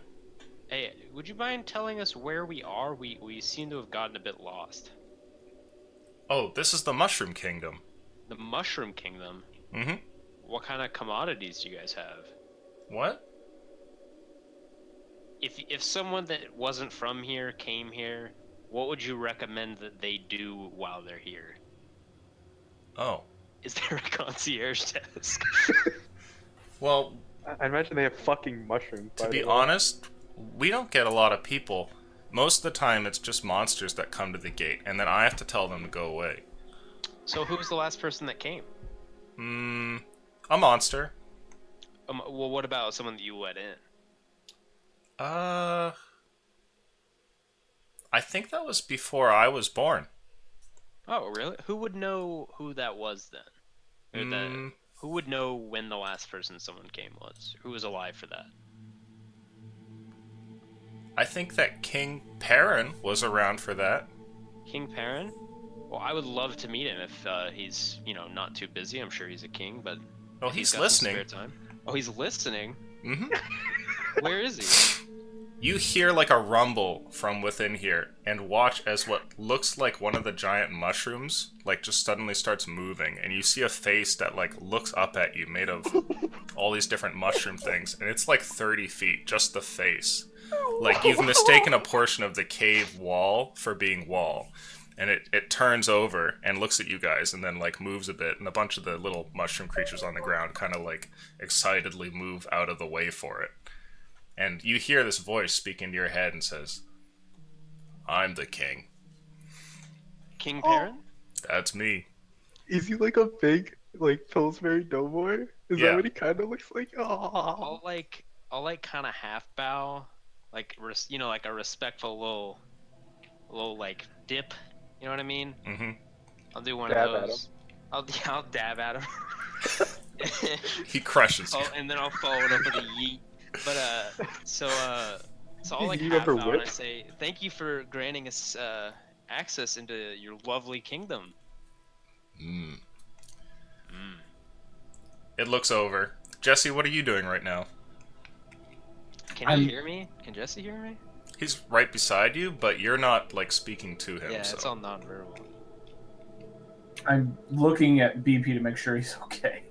Hey, would you mind telling us where we are? We seem to have gotten a bit lost. Oh, this is the Mushroom Kingdom. The Mushroom Kingdom? Mm-hmm. What kind of commodities do you guys have? What? If someone that wasn't from here came here, what would you recommend that they do while they're here? Oh. Is there a concierge desk? Well, I imagine they have fucking mushrooms. to by be the way. honest, we don't get a lot of people. Most of the time, it's just monsters that come to the gate, and then I have to tell them to go away. So who was the last person that came? A monster. Well, what about someone that you let in? I think that was before I was born. Oh, really? Who would know who that was then? Or who would know when the last person someone came was? Who was alive for that? I think that King Perrin was around for that. King Perrin? Well, I would love to meet him if he's, not too busy. I'm sure he's a king, but Well, if he's got some listening. spare time. Oh, he's listening? Mm-hmm. Where is he? You hear like a rumble from within here, and watch as what looks like one of the giant mushrooms like just suddenly starts moving, and you see a face that like looks up at you, made of all these different mushroom things, and it's like 30 feet, just the face. Like you've mistaken a portion of the cave wall for being wall. And it turns over and looks at you guys and then like moves a bit, and a bunch of the little mushroom creatures on the ground kind of like excitedly move out of the way for it. And you hear this voice speak into your head and says, "I'm the king." King Oh. Perrin? That's me. Is he like a big like Pillsbury Doughboy? Is Yeah. that what he kind of looks like? Oh. I'll like kind of half bow, like like a respectful little like dip. You know what I mean? Hmm. I'll do one Dab of at those. I'll dab at him. He crushes you. Oh, and then I'll follow it up with a yeet. But so I'll like You half ever bow and I whip? say, "Thank you for granting us access into your lovely kingdom." Mm. Mm. It looks over. Jesse, what are you doing right now? Can I'm- you hear me? Can Jesse hear me? He's right beside you, but you're not like speaking to him. Yeah, so. it's all nonverbal. I'm looking at BP to make sure he's okay.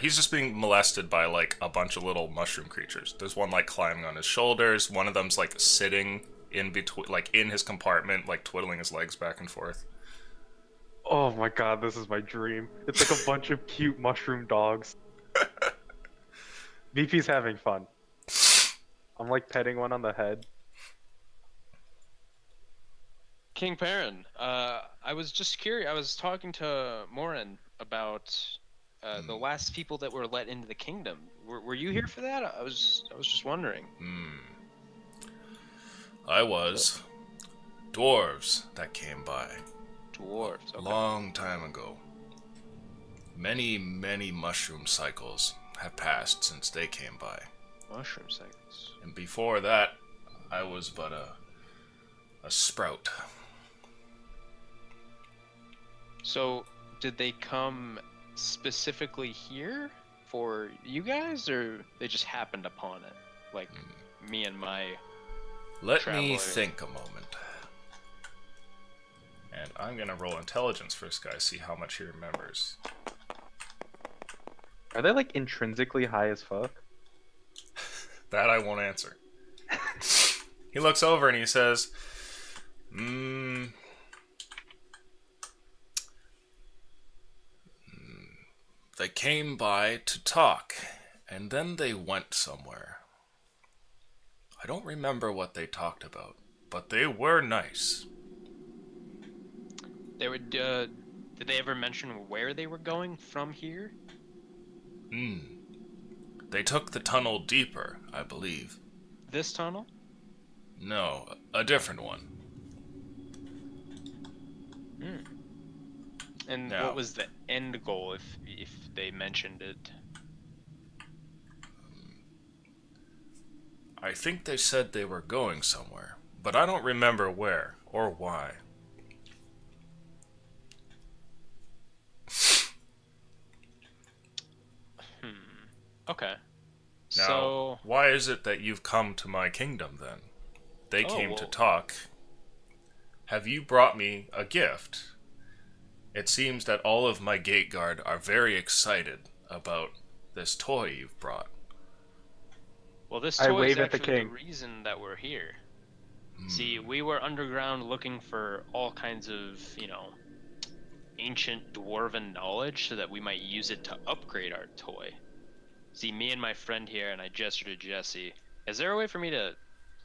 He's just being molested by like a bunch of little mushroom creatures. There's one like climbing on his shoulders. One of them's like sitting in between, like in his compartment, like twiddling his legs back and forth. Oh my god, this is my dream. It's like a bunch of cute mushroom dogs. VP's having fun. I'm like petting one on the head. King Perrin, I was just curious. I was talking to Morin about the last people that were let into the kingdom. Were you here for that? I was just wondering. I was. Dwarves that came by. Dwarves. Okay. Long time ago. Many, many mushroom cycles have passed since they came by. Mushroom cycles. And before that, I was but a sprout. So, did they come specifically here for you guys, or they just happened upon it? Like me and my. Let Traveler. me think a moment. And I'm gonna roll intelligence for this guy, see how much he remembers. Are they like intrinsically high as fuck? That I won't answer. He looks over and he says, they came by to talk, and then they went somewhere. I don't remember what they talked about, but they were nice. They would. Did they ever mention where they were going from here? They took the tunnel deeper, I believe. This tunnel? No, a different one. And No. what was the end goal, if they mentioned it? I think they said they were going somewhere, but I don't remember where or why. Okay. Now, So why is it that you've come to my kingdom then? They Oh, came to well- talk. Have you brought me a gift? It seems that all of my gate guard are very excited about this toy you've brought. well, this I toy is wave at the actually the king. reason that we're here. See, we were underground looking for all kinds of, ancient dwarven knowledge so that we might use it to upgrade our toy. See, me and my friend here, and I gesture to Jesse. Is there a way for me to?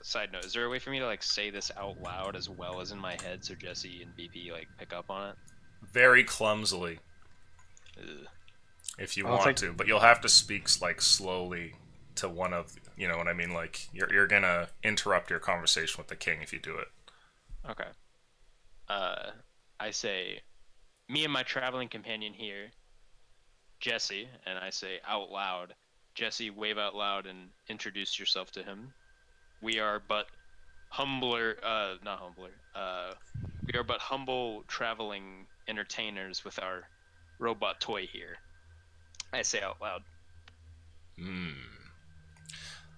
Side note: is there a way for me to like say this out loud as well as in my head, so Jesse and BP like pick up on it? Very clumsily, Ugh. if you Oh, it's want like- to, but you'll have to speak like slowly to one of, you know what I mean? Like you're gonna interrupt your conversation with the king if you do it. Okay. I say, me and my traveling companion here, Jesse, and I say out loud, Jesse, wave out loud and introduce yourself to him. We are but not humbler. We are but humble traveling entertainers with our robot toy here. I say out loud.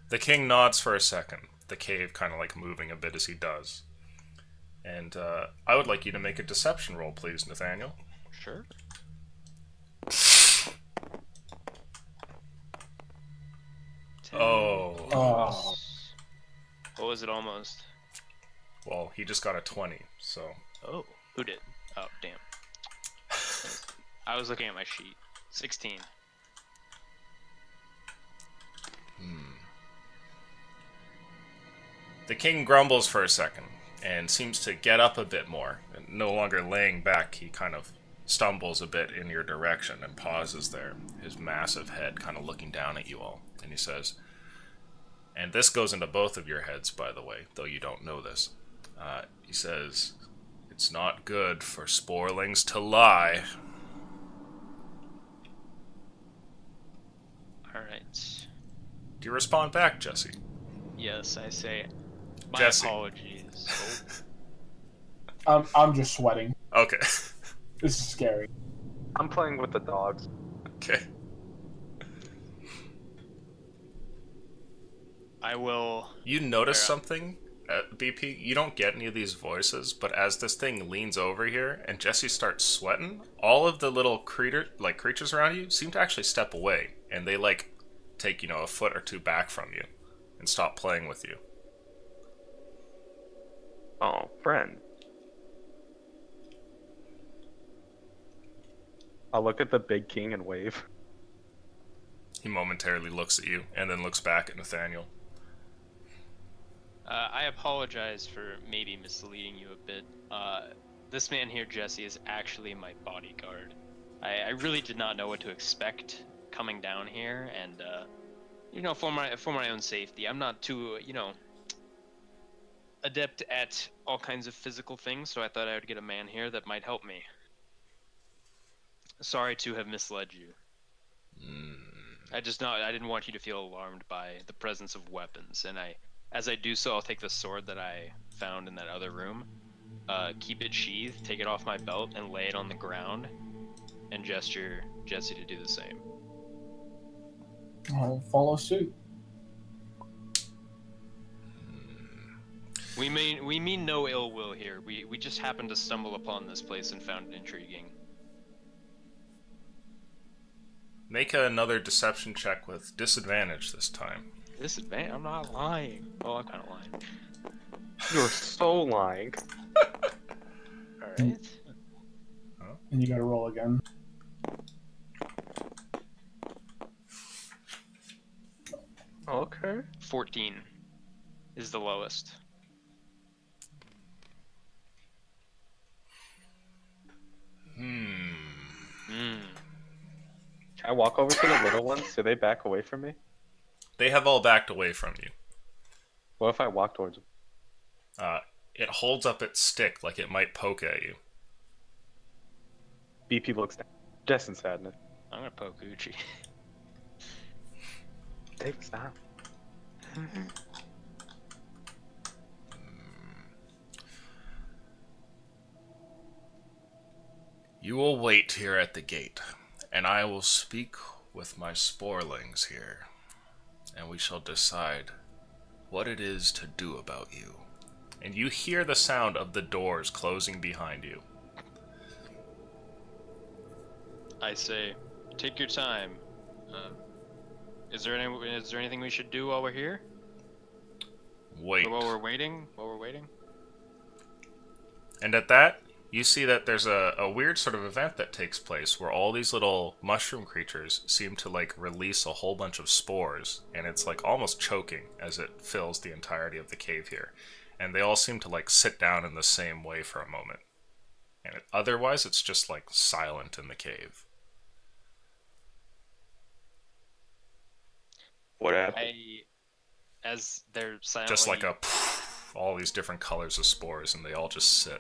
The king nods for a second, the cave kind of like moving a bit as he does. And I would like you to make a deception roll, please, Nathaniel. Sure. Oh. Oh. What was it almost? Well, he just got a 20, so... Oh, who did? Oh, damn. I was looking at my sheet. 16. The king grumbles for a second, and seems to get up a bit more. And no longer laying back, he kind of stumbles a bit in your direction and pauses there, his massive head kind of looking down at you all. And he says, and this goes into both of your heads, by the way, though you don't know this. He says, it's not good for sporelings to lie. Alright. Do you respond back, Jesse? Yes, I say, my Jesse. apologies. I'm just sweating. Okay. This is scary. I'm playing with the dogs. Okay. I will... You notice Fair. something, BP? You don't get any of these voices, but as this thing leans over here and Jesse starts sweating, all of the little creatures around you seem to actually step away, and they take a foot or two back from you and stop playing with you. Oh, friend. I'll look at the big king and wave. He momentarily looks at you and then looks back at Nathaniel. I apologize for maybe misleading you a bit. This man here, Jesse, is actually my bodyguard. I really did not know what to expect coming down here, and for my own safety, I'm not too adept at all kinds of physical things, so I thought I would get a man here that might help me. Sorry to have misled you. I didn't want you to feel alarmed by the presence of weapons, and as I do so, I'll take the sword that I found in that other room, keep it sheathed, take it off my belt, and lay it on the ground, and gesture Jesse to do the same. I'll follow suit. We mean no ill will here. We just happened to stumble upon this place and found it intriguing. Make another deception check with disadvantage this time. Disadvantage? I'm not lying. Oh, I'm kind of lying. You're so lying. Alright. And you gotta roll again. Okay. 14 is the lowest. Can I walk over to the little ones? Do they back away from me? They have all backed away from you. What if I walk towards them? It holds up its stick like it might poke at you. BP looks down. Just in sadness. I'm gonna poke Uchi. Take stop. You will wait here at the gate, and I will speak with my sporelings here, and we shall decide what it is to do about you. And you hear the sound of the doors closing behind you. I say, take your time. Is there anything we should do while we're here? Wait. Or while we're waiting? And at that, you see that there's a weird sort of event that takes place where all these little mushroom creatures seem to release a whole bunch of spores, and it's almost choking as it fills the entirety of the cave here. And they all seem to sit down in the same way for a moment. And otherwise it's just silent in the cave. What happened? As they're silently... Just all these different colors of spores, and they all just sit.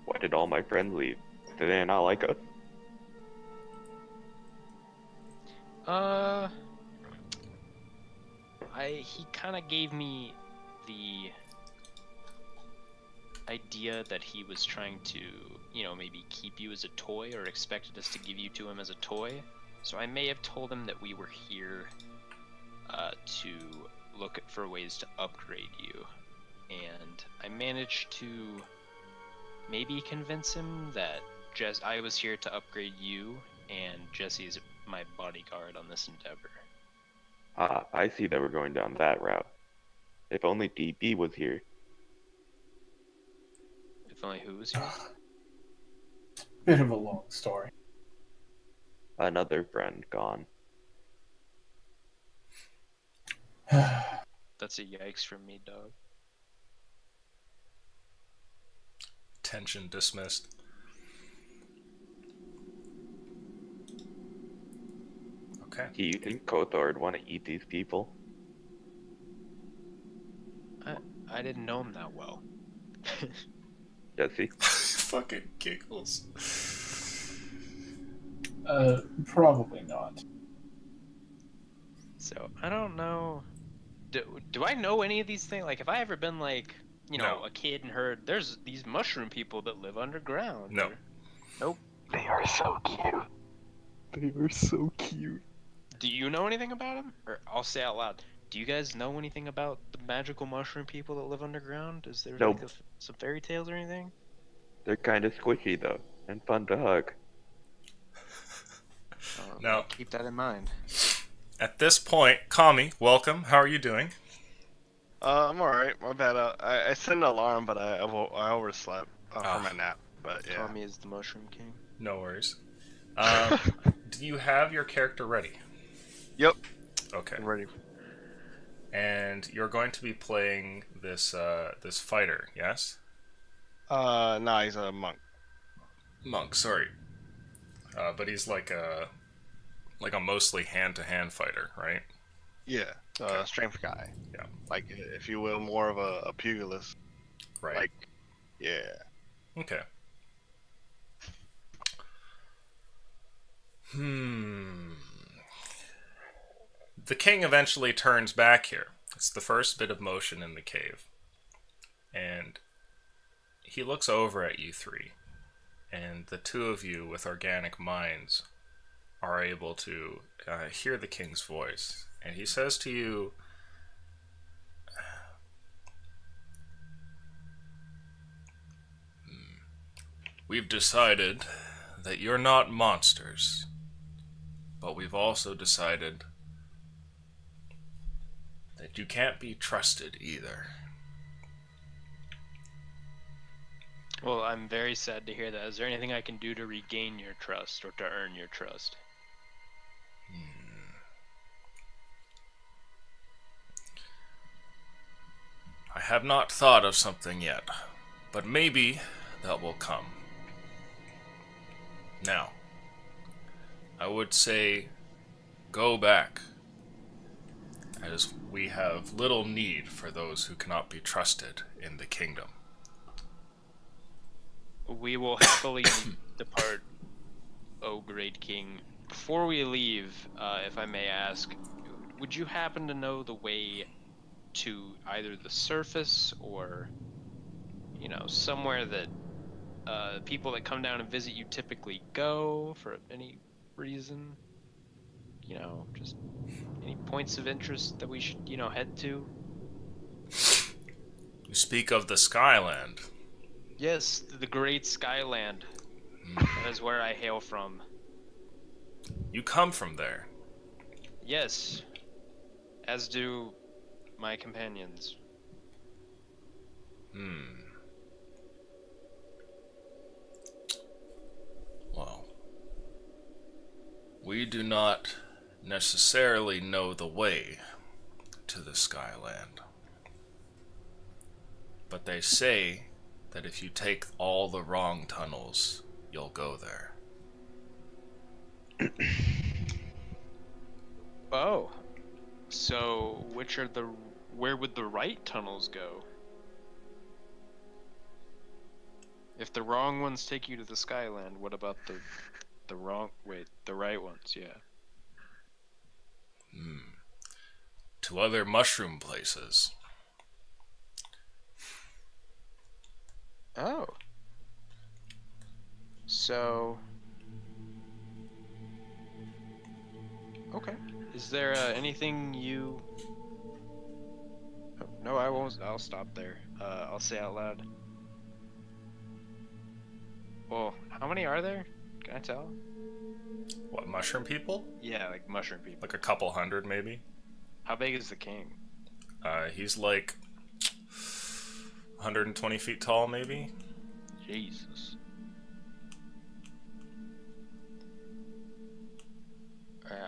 Why did all my friends leave? Did they not like us? He kind of gave me the idea that he was trying to, maybe keep you as a toy, or expected us to give you to him as a toy. So I may have told him that we were here to look for ways to upgrade you. And I managed to maybe convince him that I was here to upgrade you, and Jesse's my bodyguard on this endeavor. Ah, I see that we're going down that route. If only DB was here. If only who was here? Bit of a long story. Another friend gone. That's a yikes from me, dog. Attention dismissed. Okay. Do you think Kothor would want to eat these people? I didn't know him that well. Jesse? Fucking giggles. Probably not. So I don't know. Do I know any of these things? Like, have I ever been like, you know, No. a kid and heard there's these mushroom people that live underground? No. or- Nope. They are so cute. They are so cute. Do you know anything about them? Or I'll say out loud. Do you guys know anything about the magical mushroom people that live underground? Is there Nope. like some fairy tales or anything? They're kind of squishy though, and fun to hug. Oh, No. keep that in mind. At this point, Kami, welcome. How are you doing? I'm alright. My bad. I set an alarm, but I overslept for Ah. my nap. But yeah. Tommy is the mushroom king. No worries. Do you have your character ready? Yep. Okay. I'm ready. And you're going to be playing this this fighter, yes? Nah, he's a monk. Monk, sorry. But he's like a mostly hand-to-hand fighter, right? Yeah. Okay. Strength guy. Yeah. Like, if you will, more of a pugilist. Right. Like, yeah. Okay. The king eventually turns back here. It's the first bit of motion in the cave. And he looks over at you three. And the two of you with organic minds are able to hear the king's voice. And he says to you, "We've decided that you're not monsters, but we've also decided that you can't be trusted either." Well, I'm very sad to hear that. Is there anything I can do to regain your trust or to earn your trust? I have not thought of something yet, but maybe that will come. Now, I would say go back, as we have little need for those who cannot be trusted in the kingdom. We will happily depart, O great king. Before we leave, if I may ask, would you happen to know the way to either the surface or, you know, somewhere that people that come down and visit you typically go for any reason? You know, just any points of interest that we should, you know, head to? You speak of the Skyland. Yes, the great Skyland. That is where I hail from. You come from there. Yes, as do my companions. Well, we do not necessarily know the way to the Skyland. But they say that if you take all the wrong tunnels, you'll go there. Oh, so where would the right tunnels go? If the wrong ones take you to the Skyland, what about the right ones? Yeah. To other mushroom places. Oh. So. Okay. Is there anything you? Oh, no, I won't. I'll stop there. I'll say out loud. Well, how many are there? Can I tell? What, mushroom people? Yeah, like mushroom people. Like a couple hundred, maybe? How big is the king? He's like 120 feet tall, maybe? Jesus.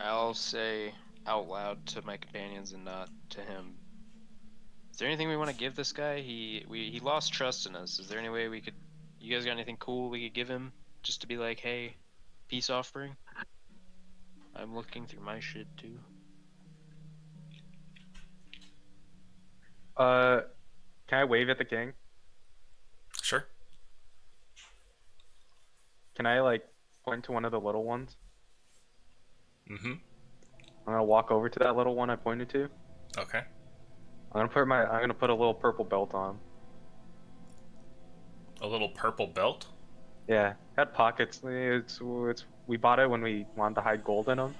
I'll say out loud to my companions and not to him. Is there anything we want to give this guy? He lost trust in us. Is there any way we could, You guys got anything cool we could give him, just to be like, hey, peace offering? I'm looking through my shit too. Can I wave at the king? Sure. Can I like point to one of the little ones? Mm-hmm. I'm gonna walk over to that little one I pointed to. Okay. I'm gonna put a little purple belt on. A little purple belt? Yeah, had pockets. We bought it when we wanted to hide gold in them.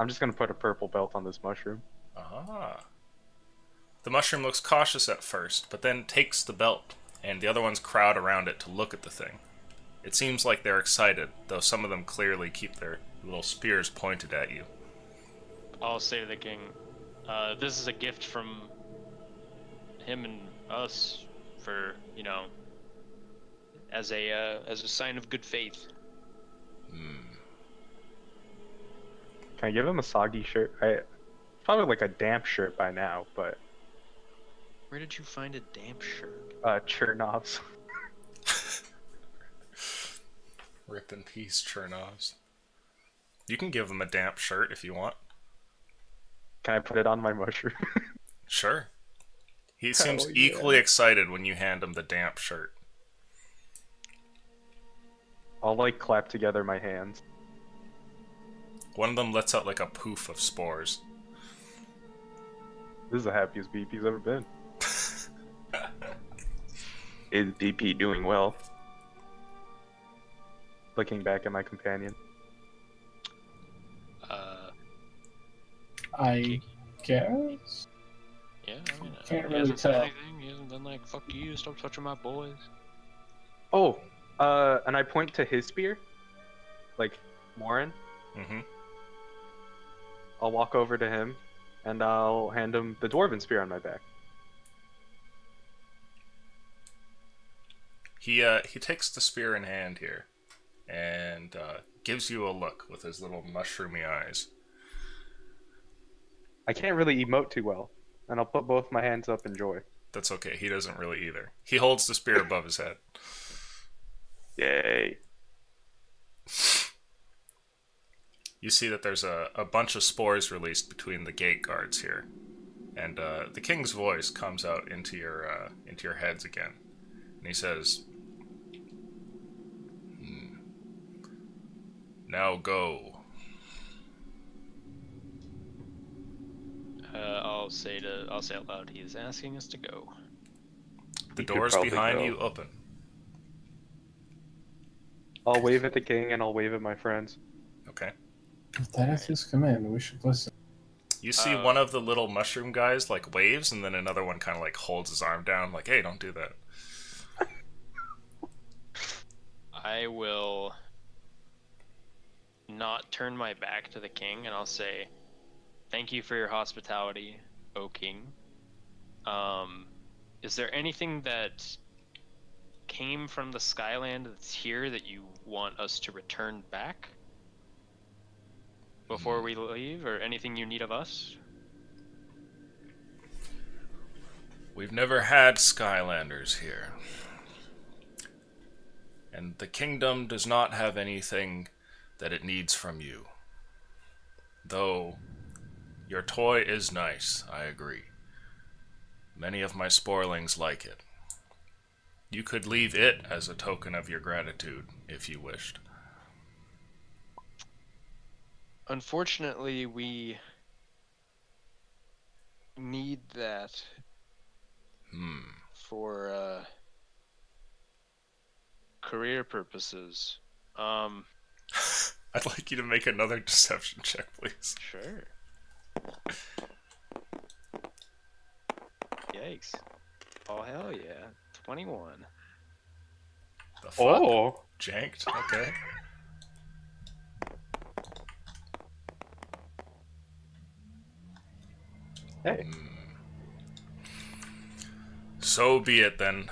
I'm just gonna put a purple belt on this mushroom. Ah. The mushroom looks cautious at first, but then takes the belt, and the other ones crowd around it to look at the thing. It seems like they're excited, though some of them clearly keep their little spears pointed at you. I'll say to the king, this is a gift from him and us for, you know, as a sign of good faith. Can I give him a soggy shirt? Probably like a damp shirt by now, but Where did you find a damp shirt? Chernov's. Rip in peace, Chernovs. You can give them a damp shirt if you want. Can I put it on my mushroom? Sure. He seems Hell yeah. equally excited when you hand him the damp shirt. I'll like clap together my hands. One of them lets out like a poof of spores. This is the happiest BP's ever been. Is BP doing well? Looking back at my companion. I guess. Yeah, I mean, Can't he really hasn't said tell. anything. He hasn't been like, fuck you, stop touching my boys. Oh, and I point to his spear, like Morin. Mm-hmm. I'll walk over to him, and I'll hand him the dwarven spear on my back. He takes the spear in hand here, and gives you a look with his little mushroomy eyes. I can't really emote too well, and I'll put both my hands up in joy. That's okay, he doesn't really either. He holds the spear above his head. Yay. You see that there's a bunch of spores released between the gate guards here, and the king's voice comes out into your heads again, and he says, "Now go." I'll say out loud, he is asking us to go. The You could doors probably behind go. you open. I'll wave at the king, and I'll wave at my friends. Okay. If that is his command, we should listen. You see one of the little mushroom guys like waves, and then another one kind of like holds his arm down, like, "Hey, don't do that." I will not turn my back to the king, and I'll say, thank you for your hospitality, O king. Is there anything that came from the Skyland that's here that you want us to return back before we leave, or anything you need of us? We've never had Skylanders here. And the kingdom does not have anything that it needs from you. Though, your toy is nice, I agree. Many of my sporelings like it. You could leave it as a token of your gratitude, if you wished. Unfortunately, we need that for career purposes. I'd like you to make another deception check, please. Sure. Yikes. Oh, hell yeah. 21. The fuck? Oh! Janked? Okay. Hey. So be it then.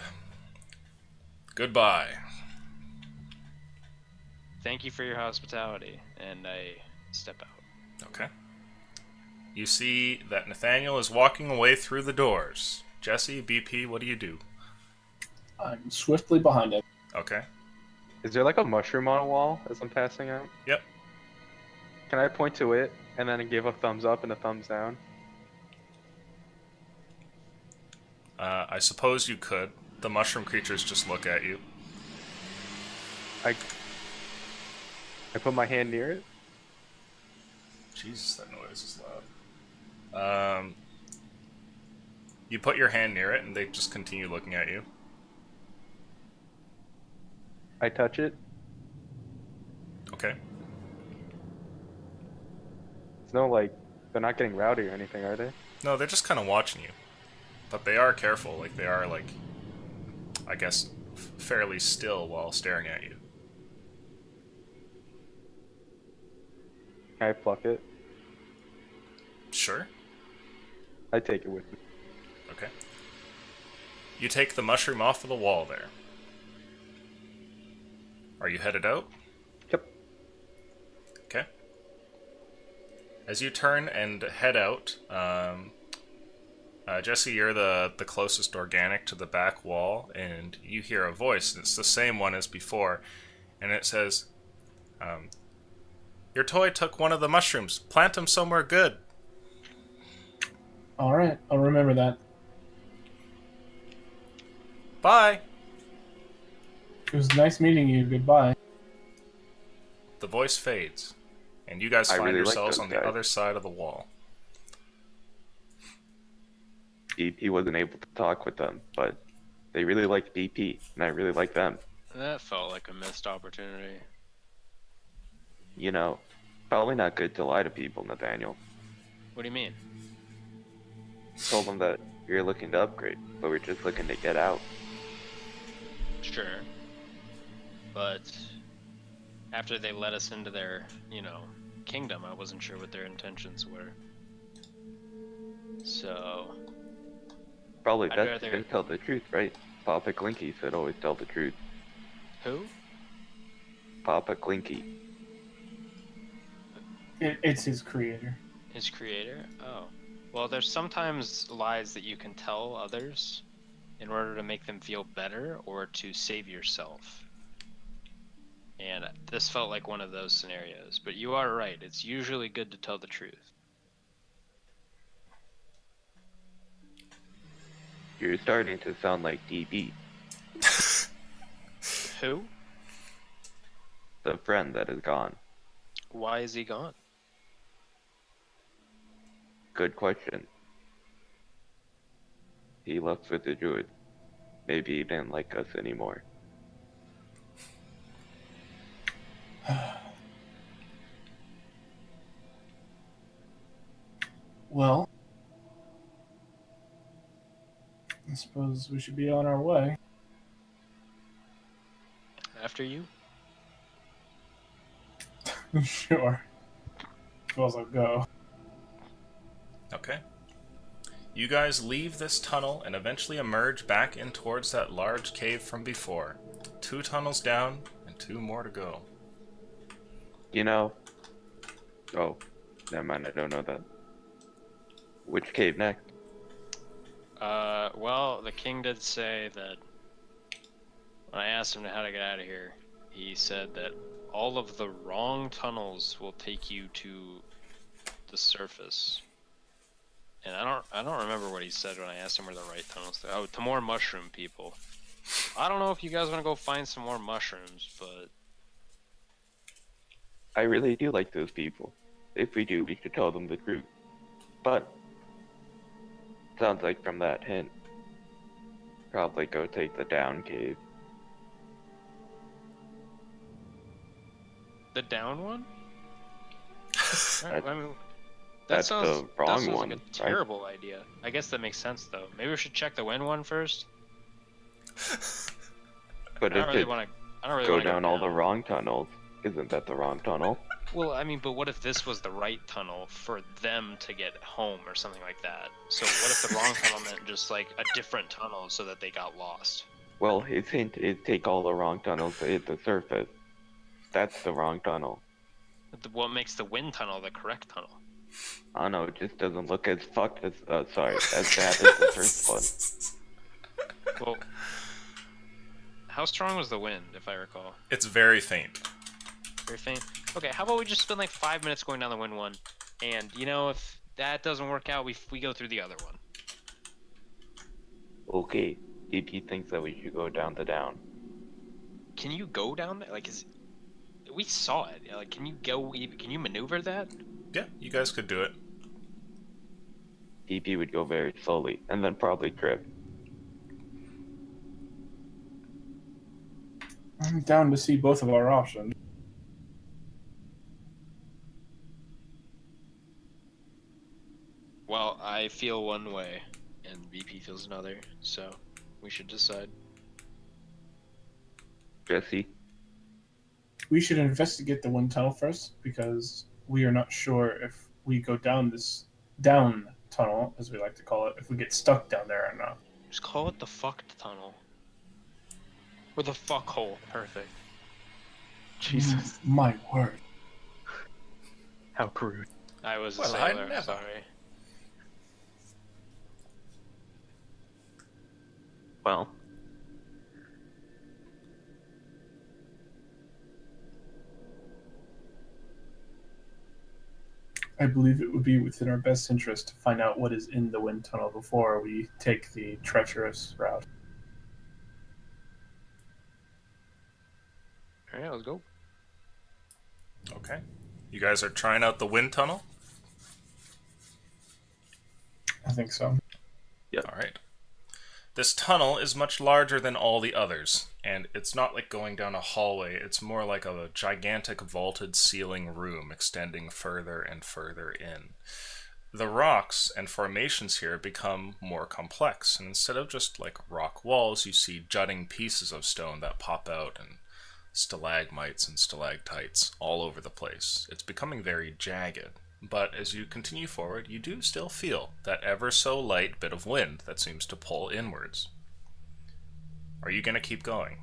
Goodbye. Thank you for your hospitality, and I step out. Okay. You see that Nathaniel is walking away through the doors. Jesse, BP, what do you do? I'm swiftly behind him. Okay. Is there like a mushroom on a wall as I'm passing out? Yep. Can I point to it and then give a thumbs up and a thumbs down? I suppose you could. The mushroom creatures just look at you. I put my hand near it. Jesus, that noise is loud. You put your hand near it, and they just continue looking at you. I touch it. Okay. It's no like they're not getting rowdy or anything, are they? No, they're just kind of watching you. But they are careful. Like, they are, like, I guess, fairly still while staring at you. Can I pluck it? Sure. I take it with me. Okay. You take the mushroom off of the wall there. Are you headed out? Yep. Okay. As you turn and head out, Jesse, you're the closest organic to the back wall, and you hear a voice. It's the same one as before, and it says, your toy took one of the mushrooms. Plant him somewhere good. All right, I'll remember that. Bye. It was nice meeting you. Goodbye. The voice fades, and you guys I find really like yourselves those on the guys. other side of the wall. BP wasn't able to talk with them, but they really liked BP, and I really like them. That felt like a missed opportunity. You know, probably not good to lie to people, Nathaniel. What do you mean? Told them that you're looking to upgrade, but we're just looking to get out. Sure. But after they let us into their, kingdom, I wasn't sure what their intentions were. So, Probably I'd best rather- to tell the truth, right? Papa Clinky said always tell the truth. who? Papa Clinky. It's his creator. His creator? Oh. Well, there's sometimes lies that you can tell others in order to make them feel better or to save yourself. And this felt like one of those scenarios. But you are right. It's usually good to tell the truth. You're starting to sound like DB, Who? the friend that is gone. Why is he gone? Good question. He left with the druid. Maybe he didn't like us anymore. Well, I suppose we should be on our way. After you? Sure. Suppose I'll go. Okay. You guys leave this tunnel and eventually emerge back in towards that large cave from before. 2 tunnels down and 2 more to go. You know... Oh, never mind, I don't know that. Which cave next? Well, the king did say that when I asked him how to get out of here, he said that all of the wrong tunnels will take you to the surface. And I don't remember what he said when I asked him where the right tunnels. Oh, to more mushroom people. I don't know if you guys want to go find some more mushrooms, but I really do like those people. If we do, we should tell them the truth. But, sounds like from that hint, probably go take the down cave. the down one? That's- I mean, that's the wrong that sounds one, like a right? terrible idea. I guess that makes sense though. Maybe we should check the wind one first. But I don't if really it want to. I don't really go want to down all the wrong tunnels, isn't that the wrong tunnel? Well, I mean, but what if this was the right tunnel for them to get home or something like that? So what if the wrong tunnel meant just like a different tunnel so that they got lost? Well, his hint is take all the wrong tunnels to hit the surface. That's the wrong tunnel. What makes the wind tunnel the correct tunnel? I don't know, it just doesn't look as fucked as, sorry, as bad as the first one. Well, How strong was the wind, if I recall? It's very faint. Very faint. Okay, how about we just spend like 5 minutes going down the wind one, and you know, if that doesn't work out, we go through the other one. Okay, DP thinks that we should go down the down. Can you go down there? Like, we saw it. Like, can you go? Can you maneuver that? Yeah, you guys could do it. DP would go very slowly, and then probably trip. I'm down to see both of our options. Well, I feel one way, and BP feels another. So, we should decide. Jesse? We should investigate the wind tunnel first, because we are not sure if we go down this down tunnel, as we like to call it, if we get stuck down there or not. Just call it the fucked tunnel. Or the fuck hole. Perfect. Jesus, My word. how crude. I was a Well, I sailor. never- Sorry. Well, I believe it would be within our best interest to find out what is in the wind tunnel before we take the treacherous route. All right, let's go. Okay. You guys are trying out the wind tunnel? I think so. Alright. This tunnel is much larger than all the others, and it's not like going down a hallway, it's more like a gigantic vaulted ceiling room extending further and further in. The rocks and formations here become more complex, and instead of just like rock walls, you see jutting pieces of stone that pop out, and stalagmites and stalactites all over the place. It's becoming very jagged. But as you continue forward, you do still feel that ever so light bit of wind that seems to pull inwards. Are you going to keep going?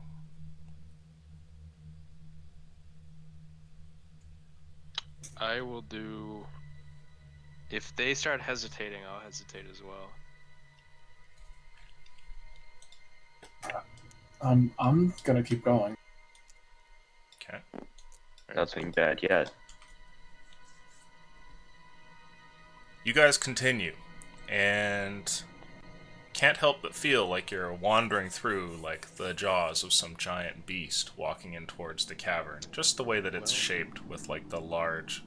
I will do. If they start hesitating, I'll hesitate as well. I'm gonna keep going. Okay. nothing bad yet. You guys continue, and can't help but feel like you're wandering through like the jaws of some giant beast walking in towards the cavern. Just the way that it's shaped with like the large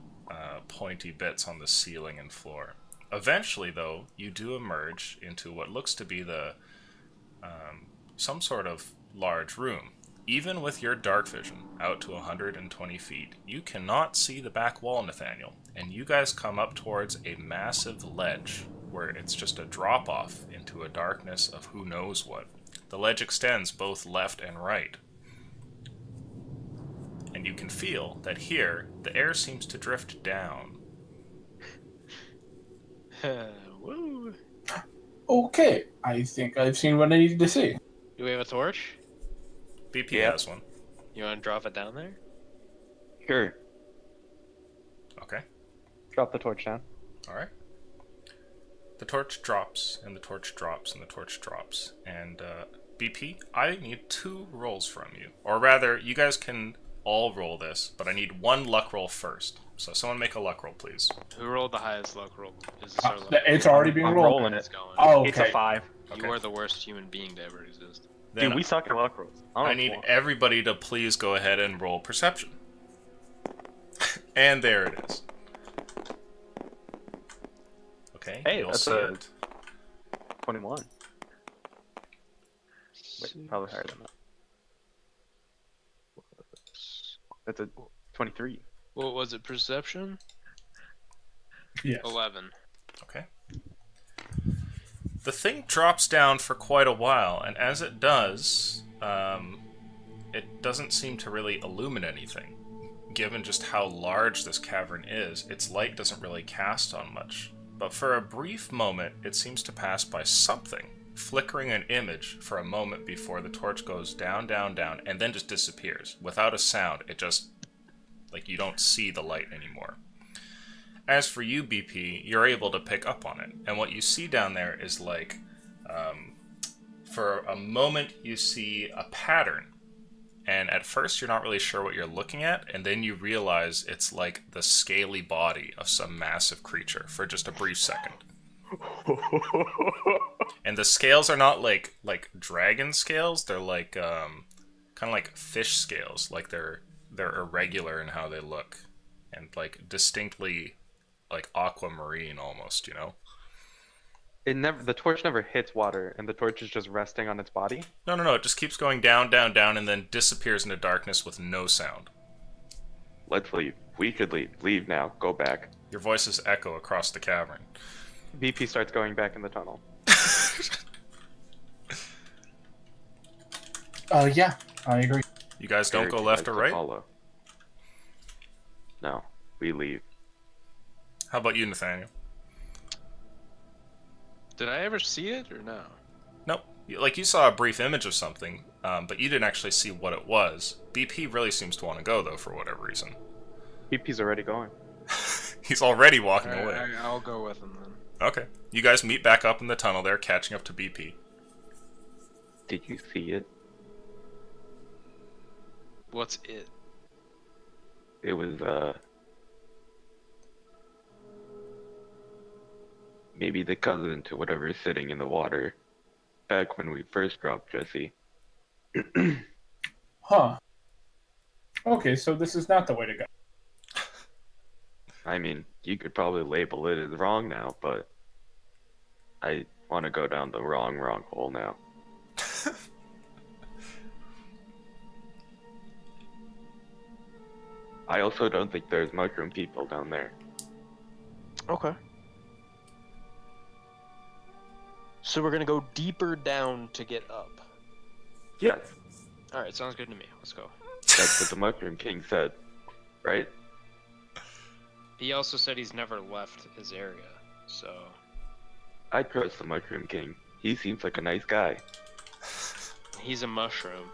pointy bits on the ceiling and floor. Eventually, though, you do emerge into what looks to be the some sort of large room. Even with your dark vision out to 120 feet, you cannot see the back wall, Nathaniel, and you guys come up towards a massive ledge where it's just a drop-off into a darkness of who knows what. The ledge extends both left and right. And you can feel that here, the air seems to drift down. Woo! Okay, I think I've seen what I needed to see. Do we have a torch? BP Yeah. has one. You want to drop it down there? Sure. Okay. Drop the torch down. Alright. The torch drops, and the torch drops, and the torch drops. And, BP, I need 2 rolls from you. Or rather, you guys can all roll this, but I need 1 luck roll first. So someone make a luck roll, please. Who rolled the highest luck roll? Is this our luck It's roll? already being I'm rolled. rolling It's it. going. Oh, It's a okay. 5. Okay. You are the worst human being to ever exist. Then Dude, we suck at luck rolls. I need everybody to please go ahead and roll perception. And there it is. Okay, Hey, you'll that's see a- it. 21. Wait, probably higher than that. That's a 23. What was it? Perception? Yes. 11. Okay. The thing drops down for quite a while, and as it does, it doesn't seem to really illuminate anything. Given just how large this cavern is, its light doesn't really cast on much. But for a brief moment, it seems to pass by something, flickering an image for a moment before the torch goes down, down, down, and then just disappears. Without a sound, it just, like, you don't see the light anymore. As for you, BP, you're able to pick up on it, and what you see down there is like For a moment, you see a pattern. And at first, you're not really sure what you're looking at, and then you realize it's like the scaly body of some massive creature for just a brief second. And the scales are not like dragon scales; they're like kind of like fish scales. Like they're irregular in how they look, and like distinctly like aquamarine almost. You know. The torch never hits water, and the torch is just resting on its body. No. It just keeps going down, down, down, and then disappears into darkness with no sound. Let's leave. We should leave. Leave now. Go back. Your voices echo across the cavern. BP starts going back in the tunnel. Yeah, I agree. You guys don't Eric go left or tries to right? follow. No, we leave. How about you, Nathaniel? Did I ever see it or no? Nope. Like, you saw a brief image of something, but you didn't actually see what it was. BP really seems to want to go, though, for whatever reason. BP's already going. He's already walking away. I'll go with him then. Okay. You guys meet back up in the tunnel there, catching up to BP. Did you see it? What's it? It was, maybe the cousin to whatever's sitting in the water back when we first dropped Jesse. Huh. Okay, so this is not the way to go. I mean, you could probably label it as wrong now, but I want to go down the wrong hole now. I also don't think there's mushroom people down there. Okay. So we're gonna go deeper down to get up. Yes, Alright, sounds good to me. Let's go. that's what the Mushroom King said, right? He also said he's never left his area, so... I trust the Mushroom King. He seems like a nice guy. He's a mushroom.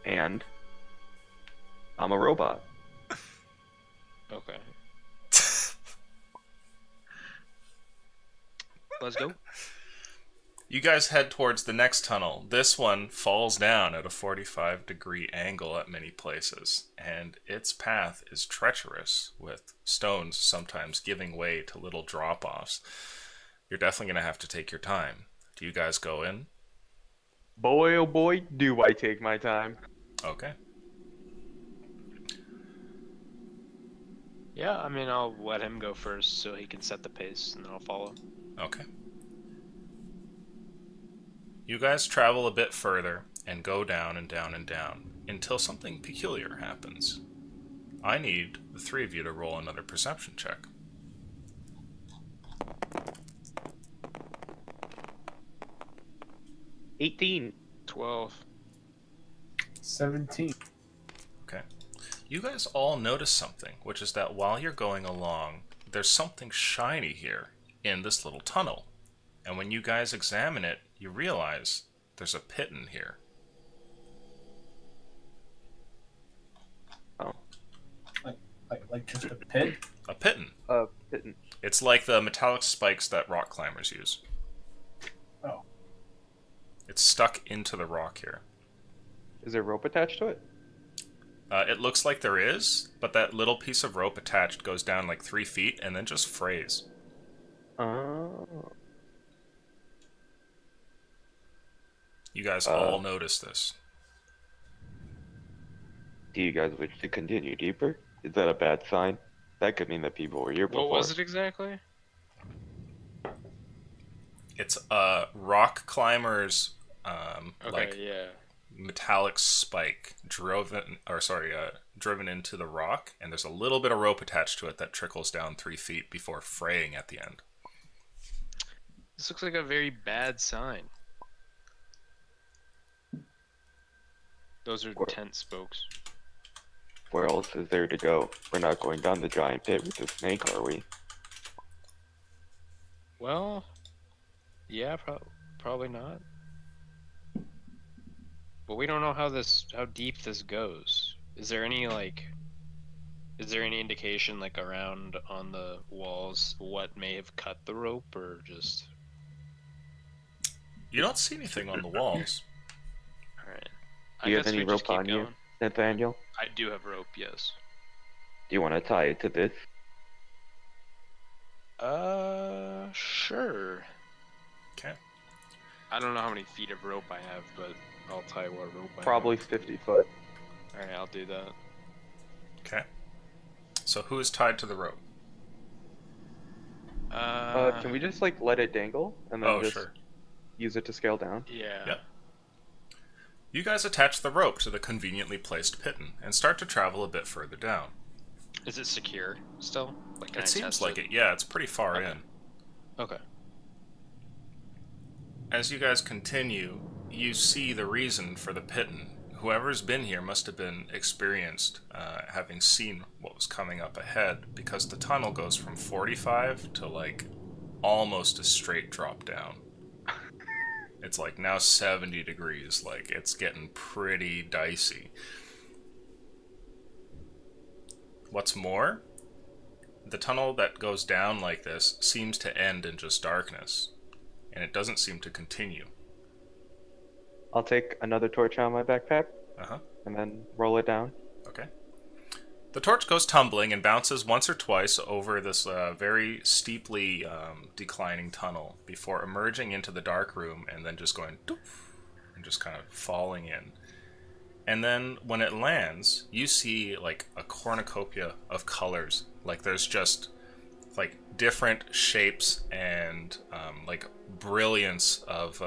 And I'm a robot. Okay. Let's go. You guys head towards the next tunnel. This one falls down at a 45-degree angle at many places, and its path is treacherous, with stones sometimes giving way to little drop-offs. You're definitely going to have to take your time. Do you guys go in? Boy, oh boy, do I take my time. Okay. Yeah, I mean, I'll let him go first so he can set the pace, and then I'll follow. Okay. You guys travel a bit further and go down and down and down until something peculiar happens. I need the three of you to roll another perception check. 18. 12. 17. Okay. You guys all notice something, which is that while you're going along, there's something shiny here in this little tunnel. And when you guys examine it, you realize there's a pit in here. Oh, Like just a pit? A piton. Pittance. It's like the metallic spikes that rock climbers use. Oh. It's stuck into the rock here. Is there rope attached to it? It looks like there is, but that little piece of rope attached goes down like 3 feet and then just frays. Oh. You guys all notice this. do you guys wish to continue deeper? Is that a bad sign? That could mean that people were here before. What was it exactly? It's a rock climber's Okay, like yeah. metallic spike driven into the rock, and there's a little bit of rope attached to it that trickles down 3 feet before fraying at the end. This looks like a very bad sign. Those are What? tent spokes. Where else is there to go? We're not going down the giant pit with the snake, are we? Well, yeah, probably not. But we don't know how deep this goes. Is there any indication like around on the walls what may have cut the rope, or just? You don't see anything on the walls. All right. Do you I have guess any we just rope keep on you, going. Nathaniel? I do have rope, yes. Do you want to tie it to this? Sure. Okay. I don't know how many feet of rope I have, but I'll tell you what rope I Probably have. 50 foot. Alright, I'll do that. Okay. So who is tied to the rope? Can we just like let it dangle and then Oh, just sure. use it to scale down? Yeah. Yep. You guys attach the rope to the conveniently placed piton and start to travel a bit further down. Is it secure still? Like, can I It seems test like it. Yeah, it's pretty far Okay. in. Okay. As you guys continue, you see the reason for the piton. Whoever's been here must have been experienced, having seen what was coming up ahead, because the tunnel goes from 45 to like almost a straight drop down. It's like now 70 degrees, like it's getting pretty dicey. What's more, the tunnel that goes down like this seems to end in just darkness, and it doesn't seem to continue. I'll take another torch out of my backpack Uh-huh. and then roll it down. Okay. The torch goes tumbling and bounces once or twice over this very steeply declining tunnel before emerging into the dark room and then just going doof, and just kind of falling in. And then when it lands, you see like a cornucopia of colors. Like there's just like different shapes and like brilliance of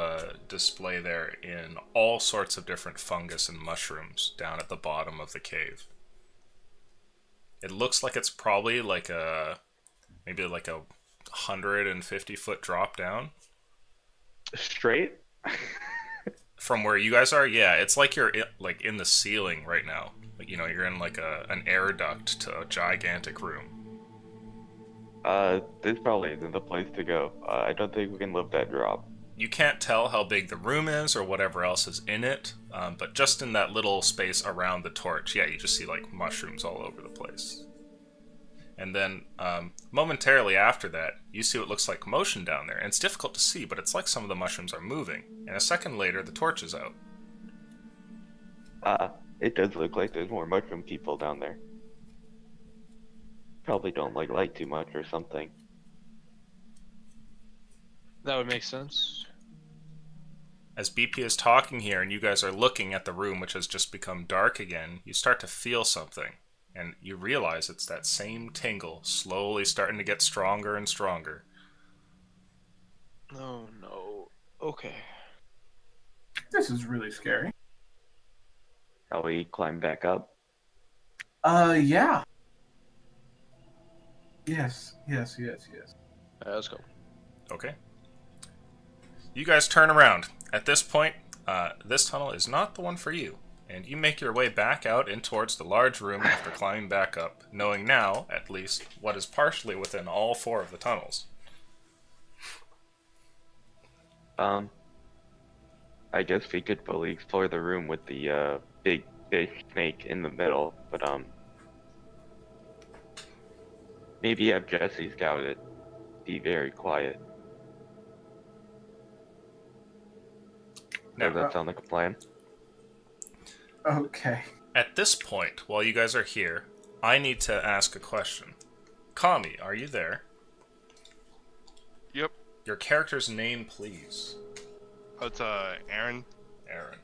display there in all sorts of different fungus and mushrooms down at the bottom of the cave. It looks like it's probably like maybe like a 150-foot drop down Straight? from where you guys are. Yeah, it's like you're in the ceiling right now. Like, you know, you're in like an air duct to a gigantic room. This probably isn't the place to go. I don't think we can live that drop. You can't tell how big the room is or whatever else is in it, but just in that little space around the torch, yeah, you just see like mushrooms all over the place. And then momentarily after that, you see what looks like motion down there, and it's difficult to see, but it's like some of the mushrooms are moving. And a second later, the torch is out. It does look like there's more mushroom people down there. Probably don't like light too much or something. That would make sense. As BP is talking here and you guys are looking at the room, which has just become dark again, you start to feel something. And you realize it's that same tingle, slowly starting to get stronger and stronger. No, no. Okay. This is really scary. Shall we climb back up? Yeah. Yes. Alright, let's go. Okay. You guys turn around. At this point, this tunnel is not the one for you, and you make your way back out in towards the large room after climbing back up, knowing now, at least, what is partially within all four of the tunnels. I guess we could fully explore the room with the big fish snake in the middle, but maybe have Jesse scout it. Be very quiet. Now, Does that sound like a plan? Okay. at this point, while you guys are here, I need to ask a question. Kami, are you there? Yep. Your character's name, please. Oh, it's Aaron. Aaron.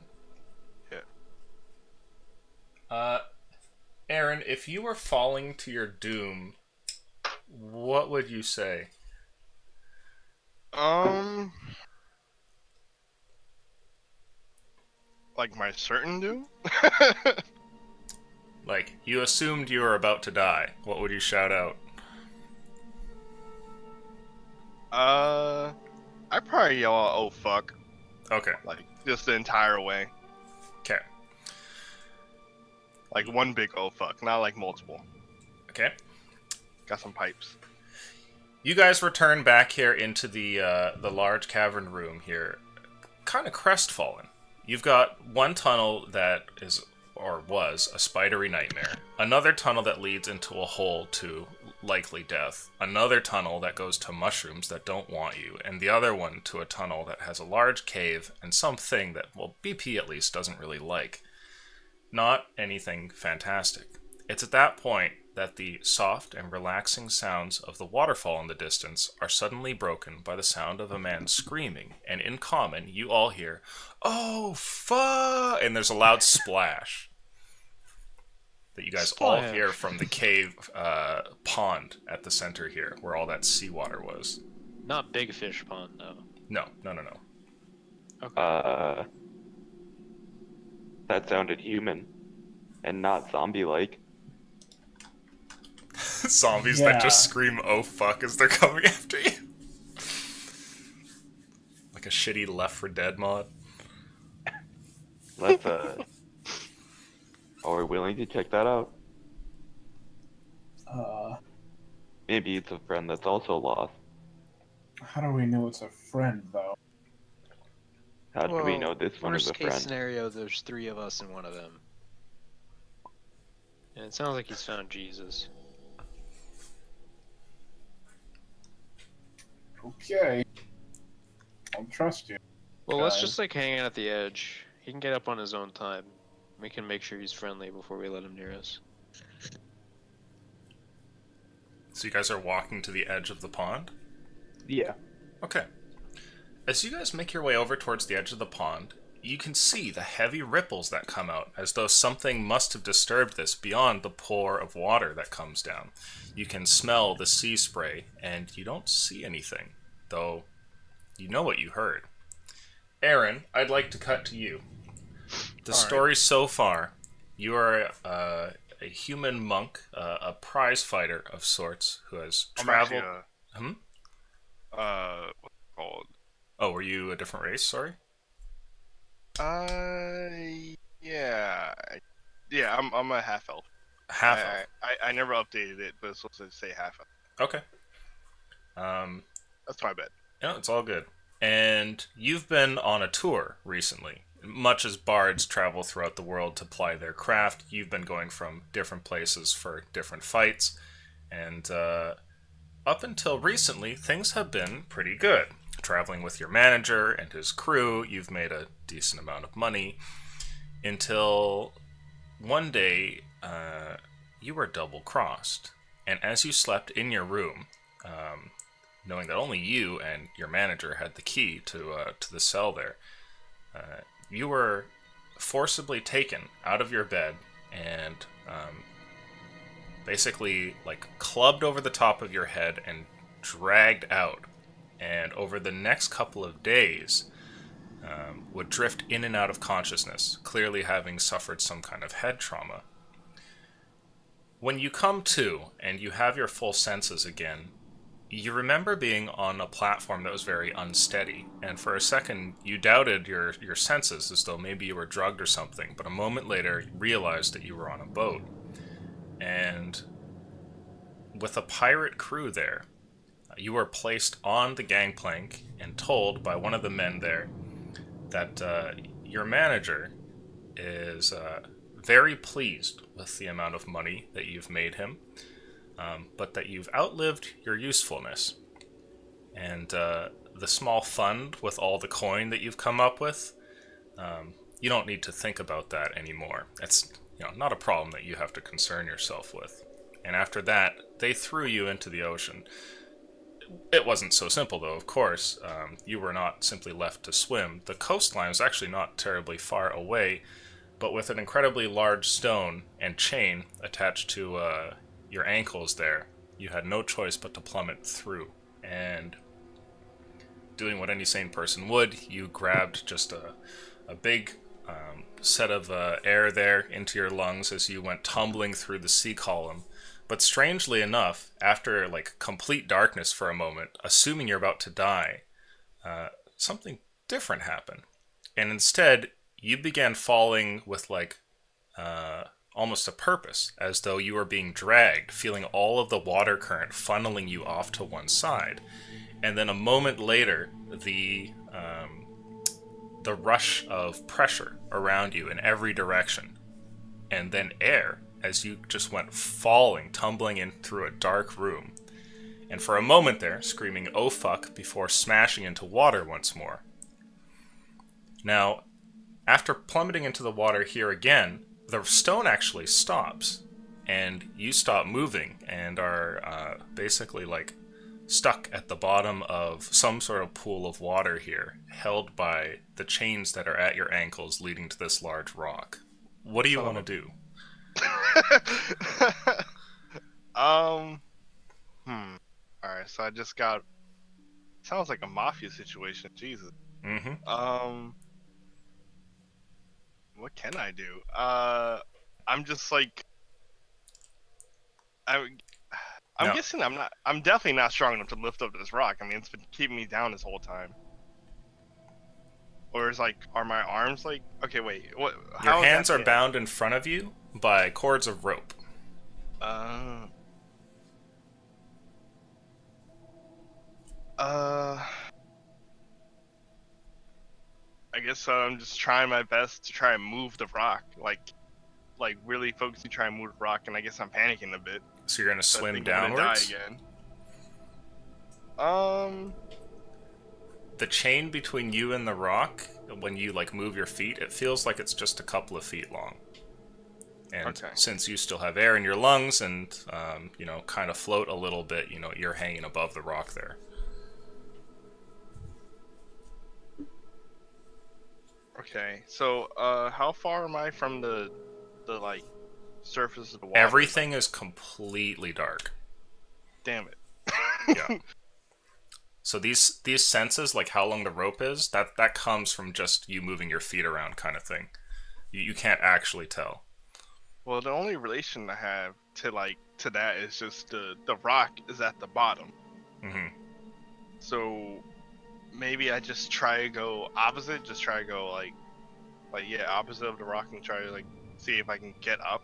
Yeah. Aaron, if you were falling to your doom, what would you say? Like my certain doom? Like, you assumed you were about to die. What would you shout out? I'd probably yell out, "Oh fuck!" Okay. Like just the entire way. Okay. Like one big "oh fuck," not like multiple. Okay. Got some pipes. You guys return back here into the large cavern room here, kind of crestfallen. You've got one tunnel that is, or was, a spidery nightmare. Another tunnel that leads into a hole to likely death, another tunnel that goes to mushrooms that don't want you, and the other one to a tunnel that has a large cave and something that, well, BP at least doesn't really like. Not anything fantastic. It's at that point that the soft and relaxing sounds of the waterfall in the distance are suddenly broken by the sound of a man screaming, and in common, you all hear, "Oh, fuck!" and there's a loud splash that you guys all hear from the cave pond at the center here, where all that seawater was. Not Big Fish Pond, though. No. Okay. That sounded human, and not zombie-like. Zombies Yeah. that just scream, "Oh fuck," as they're coming after you. Like a shitty Left 4 Dead mod. Let's, are we willing to check that out? Maybe it's a friend that's also lost. How do we know it's a friend, though? How do we know this one is a Worst case friend? scenario, there's 3 of us and one of them. And it sounds like he's found Jesus. Okay. I'll trust you. Well, let's Guys. just like hang out at the edge. He can get up on his own time. We can make sure he's friendly before we let him near us. So you guys are walking to the edge of the pond? Yeah. Okay. As you guys make your way over towards the edge of the pond, you can see the heavy ripples that come out, as though something must have disturbed this beyond the pour of water that comes down. You can smell the sea spray, and you don't see anything, though you know what you heard. Aaron, I'd like to cut to you. The story so far, you are a human monk, a prize fighter of sorts, who has I'm traveled... actually what's it called? Oh, were you a different race? Sorry? Yeah. Yeah, I'm a half elf. Half elf. I never updated it, but it's supposed to say half elf. Okay. That's my bad. Yeah, it's all good. And you've been on a tour recently. Much as bards travel throughout the world to ply their craft, you've been going from different places for different fights. And up until recently, things have been pretty good. Traveling with your manager and his crew, you've made a decent amount of money. Until one day, you were double-crossed. And as you slept in your room, knowing that only you and your manager had the key to the cell there, you were forcibly taken out of your bed and basically like clubbed over the top of your head and dragged out. And over the next couple of days, would drift in and out of consciousness, clearly having suffered some kind of head trauma. When you come to and you have your full senses again, you remember being on a platform that was very unsteady, and for a second you doubted your senses, as though maybe you were drugged or something, but a moment later you realized that you were on a boat. And with a pirate crew there, you were placed on the gangplank and told by one of the men there that your manager is very pleased with the amount of money that you've made him, but that you've outlived your usefulness. And the small fund with all the coin that you've come up with, you don't need to think about that anymore. It's not a problem that you have to concern yourself with. And after that, they threw you into the ocean. It wasn't so simple, though, of course. You were not simply left to swim. The coastline was actually not terribly far away, but with an incredibly large stone and chain attached to your ankles there, you had no choice but to plummet through. And doing what any sane person would, you grabbed just a big set of air there into your lungs as you went tumbling through the sea column. But strangely enough, after complete darkness for a moment, assuming you're about to die, something different happened. And instead, you began falling with almost a purpose, as though you were being dragged, feeling all of the water current funneling you off to one side. And then a moment later, the rush of pressure around you in every direction, and then air as you just went falling, tumbling in through a dark room. And for a moment there, screaming, "Oh fuck," before smashing into water once more. Now, after plummeting into the water here again, the stone actually stops, and you stop moving and are basically like stuck at the bottom of some sort of pool of water here, held by the chains that are at your ankles leading to this large rock. What do you want to do? Alright, so I just got... Sounds like a mafia situation, Jesus. Mm-hmm. What can I do? I'm just like... I'm No. guessing I'm definitely not strong enough to lift up this rock. I mean, it's been keeping me down this whole time. Or is like, are my arms like... Okay, wait, what? Your how is hands that are fair? bound in front of you by cords of rope. I guess I'm just trying my best to try and move the rock, like really focusing, try and move the rock, and I guess I'm panicking a bit. So you're going to So I swim think I'm gonna die downwards? again. The chain between you and the rock, when you like move your feet, it feels like it's just a couple of feet long. And Okay. since you still have air in your lungs and, kind of float a little bit, you're hanging above the rock there. Okay, so how far am I from the like surface of the water? Everything is completely dark. Damn it. Yeah. So these senses, like how long the rope is, that comes from just you moving your feet around kind of thing. You can't actually tell. Well, the only relation I have to that is just the rock is at the bottom. Mm-hmm. So maybe I just try to go opposite, just try to go opposite of the rock and try to like see if I can get up.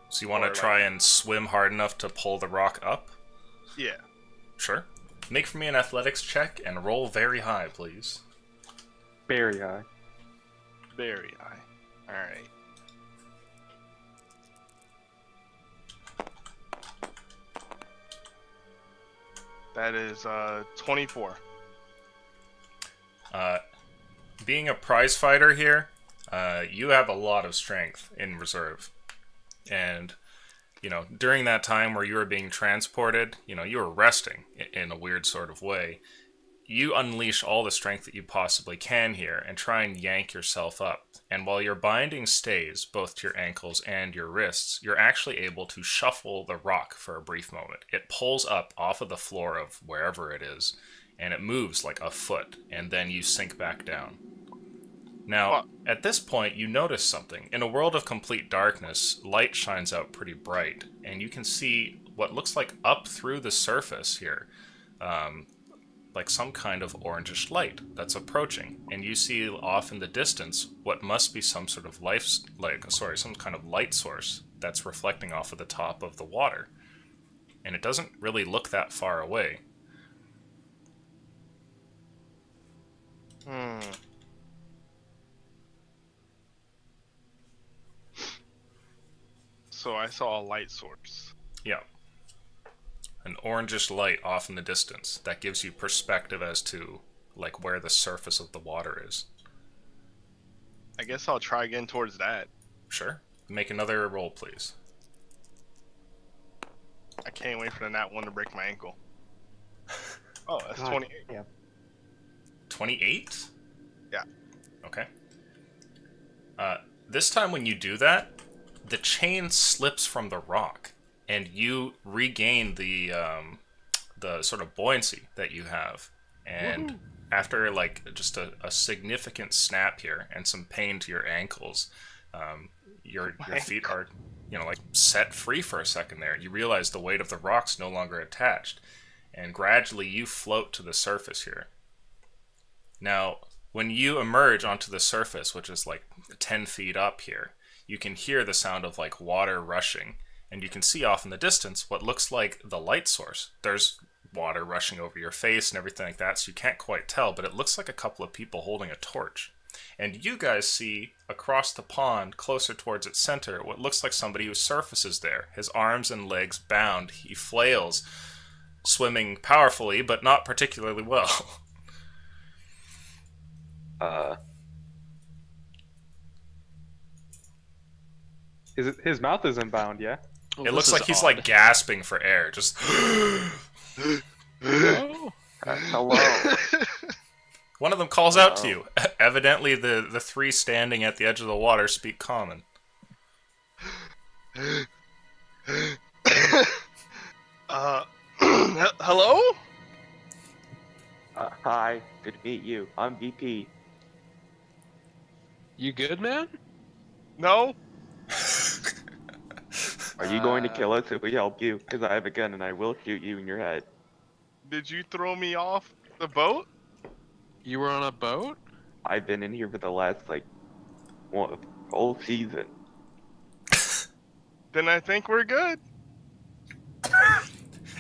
So you want Or, to try and swim hard enough to pull the rock up? Yeah. Sure. Make for me an athletics check and roll very high, please. Very high. Very high. Alright. That is 24. Being a prize fighter here, you have a lot of strength in reserve. And, during that time where you were being transported, you were resting in a weird sort of way. You unleash all the strength that you possibly can here and try and yank yourself up. And while your binding stays both to your ankles and your wrists, you're actually able to shuffle the rock for a brief moment. It pulls up off of the floor of wherever it is, and it moves like a foot, and then you sink back down. Now, at this point, you notice something. In a world of complete darkness, light shines out pretty bright, and you can see what looks like up through the surface here, like some kind of orangish light that's approaching. And you see off in the distance what must be some sort of some kind of light source that's reflecting off of the top of the water. And it doesn't really look that far away. So I saw a light source. Yeah. An orangish light off in the distance that gives you perspective as to like where the surface of the water is. I guess I'll try again towards that. Sure. Make another roll, please. I can't wait for the nat one to break my ankle. Oh, that's 28. Yeah. 28? Yeah. Okay. This time when you do that, the chain slips from the rock, and you regain the sort of buoyancy that you have. And after like just a significant snap here and some pain to your ankles, your feet are set free for a second there. You realize the weight of the rock's no longer attached, and gradually you float to the surface here. Now, when you emerge onto the surface, which is like 10 feet up here, you can hear the sound of like water rushing, and you can see off in the distance what looks like the light source. There's water rushing over your face and everything like that, so you can't quite tell, but it looks like a couple of people holding a torch. And you guys see across the pond, closer towards its center, what looks like somebody who surfaces there. His arms and legs bound. He flails, swimming powerfully, but not particularly well. His mouth isn't bound, yeah? Well, It this looks is like he's odd. like gasping for air, just. Oh. Hello. One of them calls out to you. Evidently, the three standing at the edge of the water speak common. Hello? Hi, good to meet you. I'm VP. You good, man? No? Are you going to kill us if we help you? Because I have a gun and I will shoot you in your head. Did you throw me off the boat? You were on a boat? I've been in here for the last, whole season. Then I think we're good.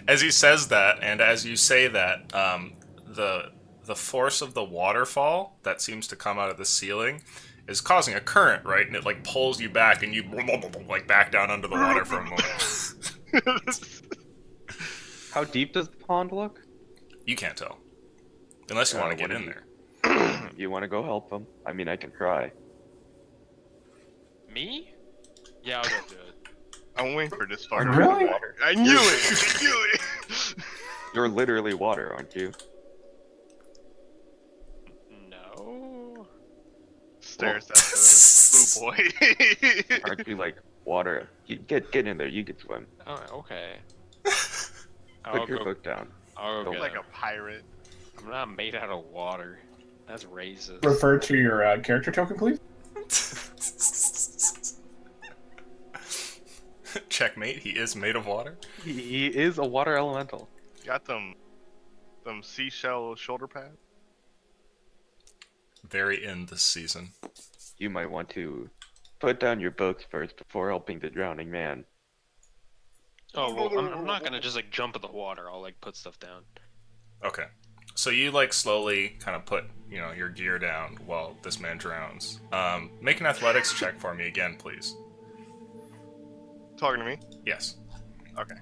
As he says that, and as you say that, the force of the waterfall that seems to come out of the ceiling is causing a current, right? And it like pulls you back, and you like back down under the water for a moment. How deep does the pond look? You can't tell, unless you want to get what in is there. You want to go help them? I mean, I can try. Me? Yeah, I'll go do it. I'm waiting for this fucker. Really? I knew it! I knew it! You're literally water, aren't you? No. Stares at the blue boy. Aren't you like water? Get in there. You can swim. Oh, okay. Put I'll your go. hook down. I'll go Don't get like him. a pirate. I'm not made out of water. That's racist. Refer to your character token, please. Checkmate. He is made of water. He is a water elemental. Got them seashell shoulder pads. Very in this season. You might want to put down your books first before helping the drowning man. Oh, well, I'm not gonna just like jump in the water. I'll like put stuff down. Okay. So you like slowly kind of put, your gear down while this man drowns. Make an athletics check for me again, please. Talking to me? Yes. Okay.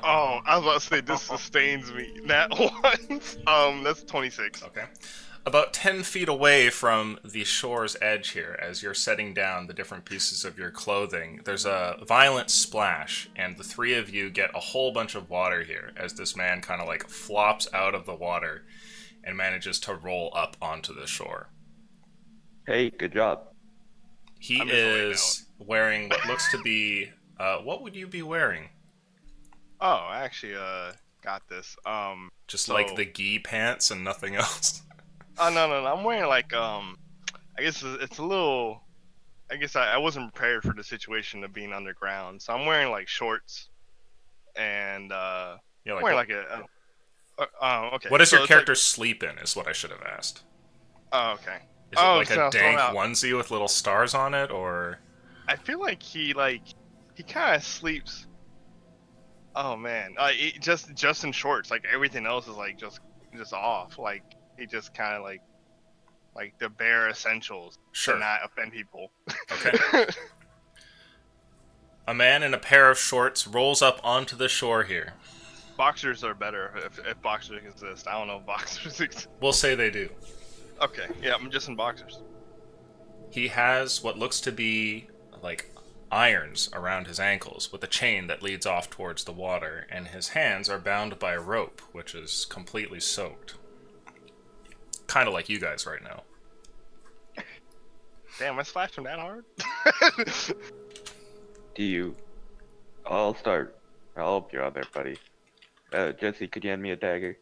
Oh, I was about to say this sustains me. That once. That's 26. Okay. About 10 feet away from the shore's edge here, as you're setting down the different pieces of your clothing, there's a violent splash, and the three of you get a whole bunch of water here, as this man kind of like flops out of the water and manages to roll up onto the shore. Hey, good job. He I'm just laying is wearing what looks to be... what would you be wearing? Oh, I actually got this. Just So- like the gi pants and nothing else? Oh no, I'm wearing like I guess it's a little. I guess I wasn't prepared for the situation of being underground, so I'm wearing like shorts, and Yeah, like wearing what, like a. Okay. what does so your it's character sleep in, is what I should have asked. Like, oh, okay. Is Oh, it like so a dank thrown out. onesie with little stars on it, or... I feel like he kind of sleeps. Oh man, just in shorts. Like everything else is like just off. Like he just kind of like the bare essentials Sure. to not offend people. Okay. A man in a pair of shorts rolls up onto the shore here. Boxers are better if boxers exist. I don't know if boxers exist. We'll say they do. Okay, yeah, I'm just in boxers. He has what looks to be like irons around his ankles with a chain that leads off towards the water, and his hands are bound by a rope, which is completely soaked. Kind of like you guys right now. Damn, I slashed him that hard? I'll start. I'll help you out there, buddy. Jesse, could you hand me a dagger?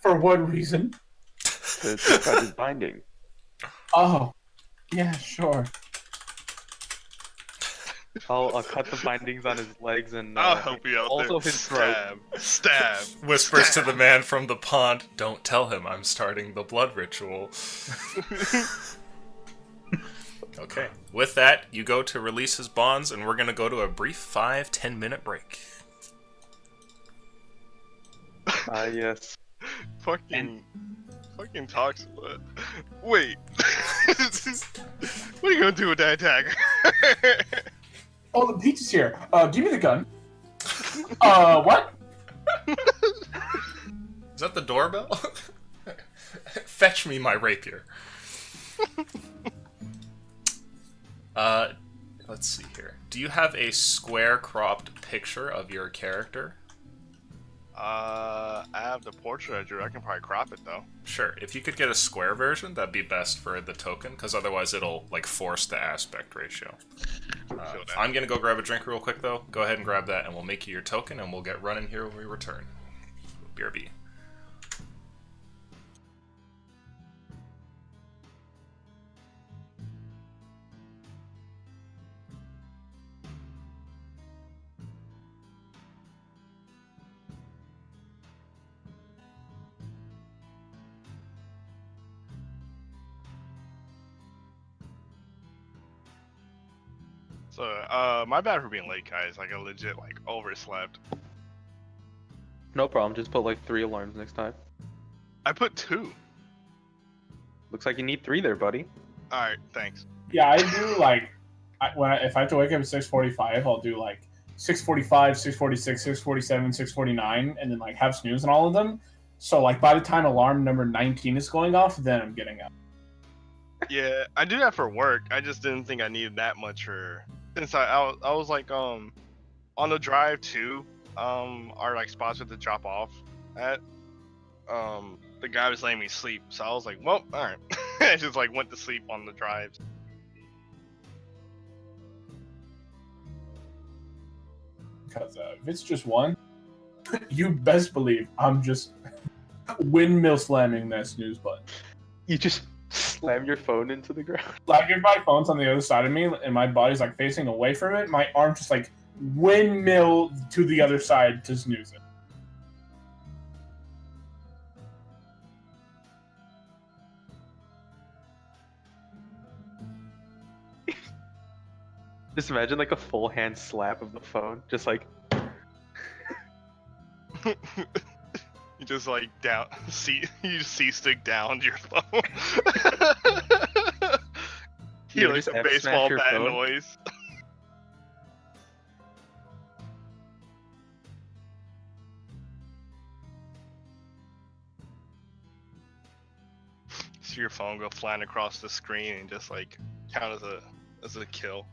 For what reason? To cut his binding. Oh, yeah, sure. I'll cut the bindings on his legs and I'll help you out also there. his throat. Stab. Whispers to the man from the pond, "Don't tell him I'm starting the blood ritual." Okay. With that, you go to release his bonds, and we're going to go to a brief 5-10 minute break. Yes. Fucking talks. Wait. What are you gonna do with that dagger? Oh, the pizza's here. Give me the gun. What? Is that the doorbell? Fetch me my rapier. Let's see here. Do you have a square cropped picture of your character? I have the portrait I drew. I can probably crop it though. Sure. If you could get a square version, that'd be best for the token, because otherwise it'll like force the aspect ratio. Feel that. I'm gonna go grab a drink real quick though. Go ahead and grab that, and we'll make you your token, and we'll get running here when we return. BRB. So, my bad for being late, guys. Like, I legit, like, overslept. No problem. Just put like 3 alarms next time. I put 2. Looks like you need 3 there, buddy. Alright, thanks. Yeah, I do like if I have to wake up at 6:45, I'll do like 6:45, 6:46, 6:47, 6:49, and then like have snooze on all of them. So like by the time alarm number 19 is going off, then I'm getting up. Yeah, I do that for work. I just didn't think I needed that much for... Since I was like, on the drive too, our like spots with to drop off at, the guy was letting me sleep. So I was like, well, alright. I just like went to sleep on the drives. Because if it's just one, you best believe I'm just windmill slamming that snooze button. You just slam your phone into the ground. Like if my phone's on the other side of me and my body's like facing away from it, my arm just like windmill to the other side to snooze it. Just imagine like a full hand slap of the phone, just like. You just like down, you just C-stick down your phone. You You ever like just the F-smash baseball your bat phone? noise. See your phone go flying across the screen and just like count as a kill.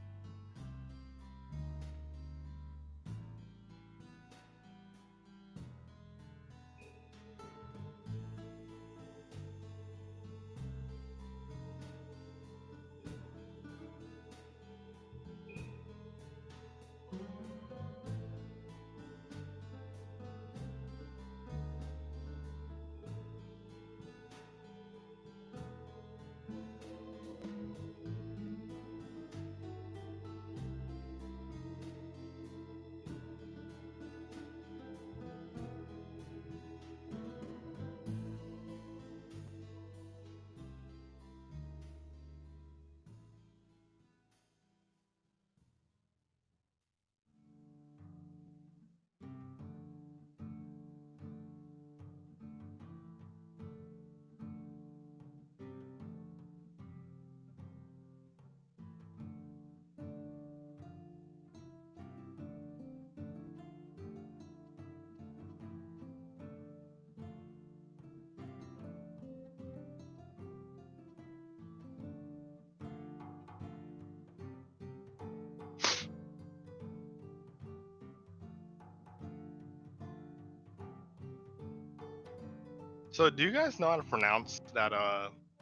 So do you guys know how to pronounce that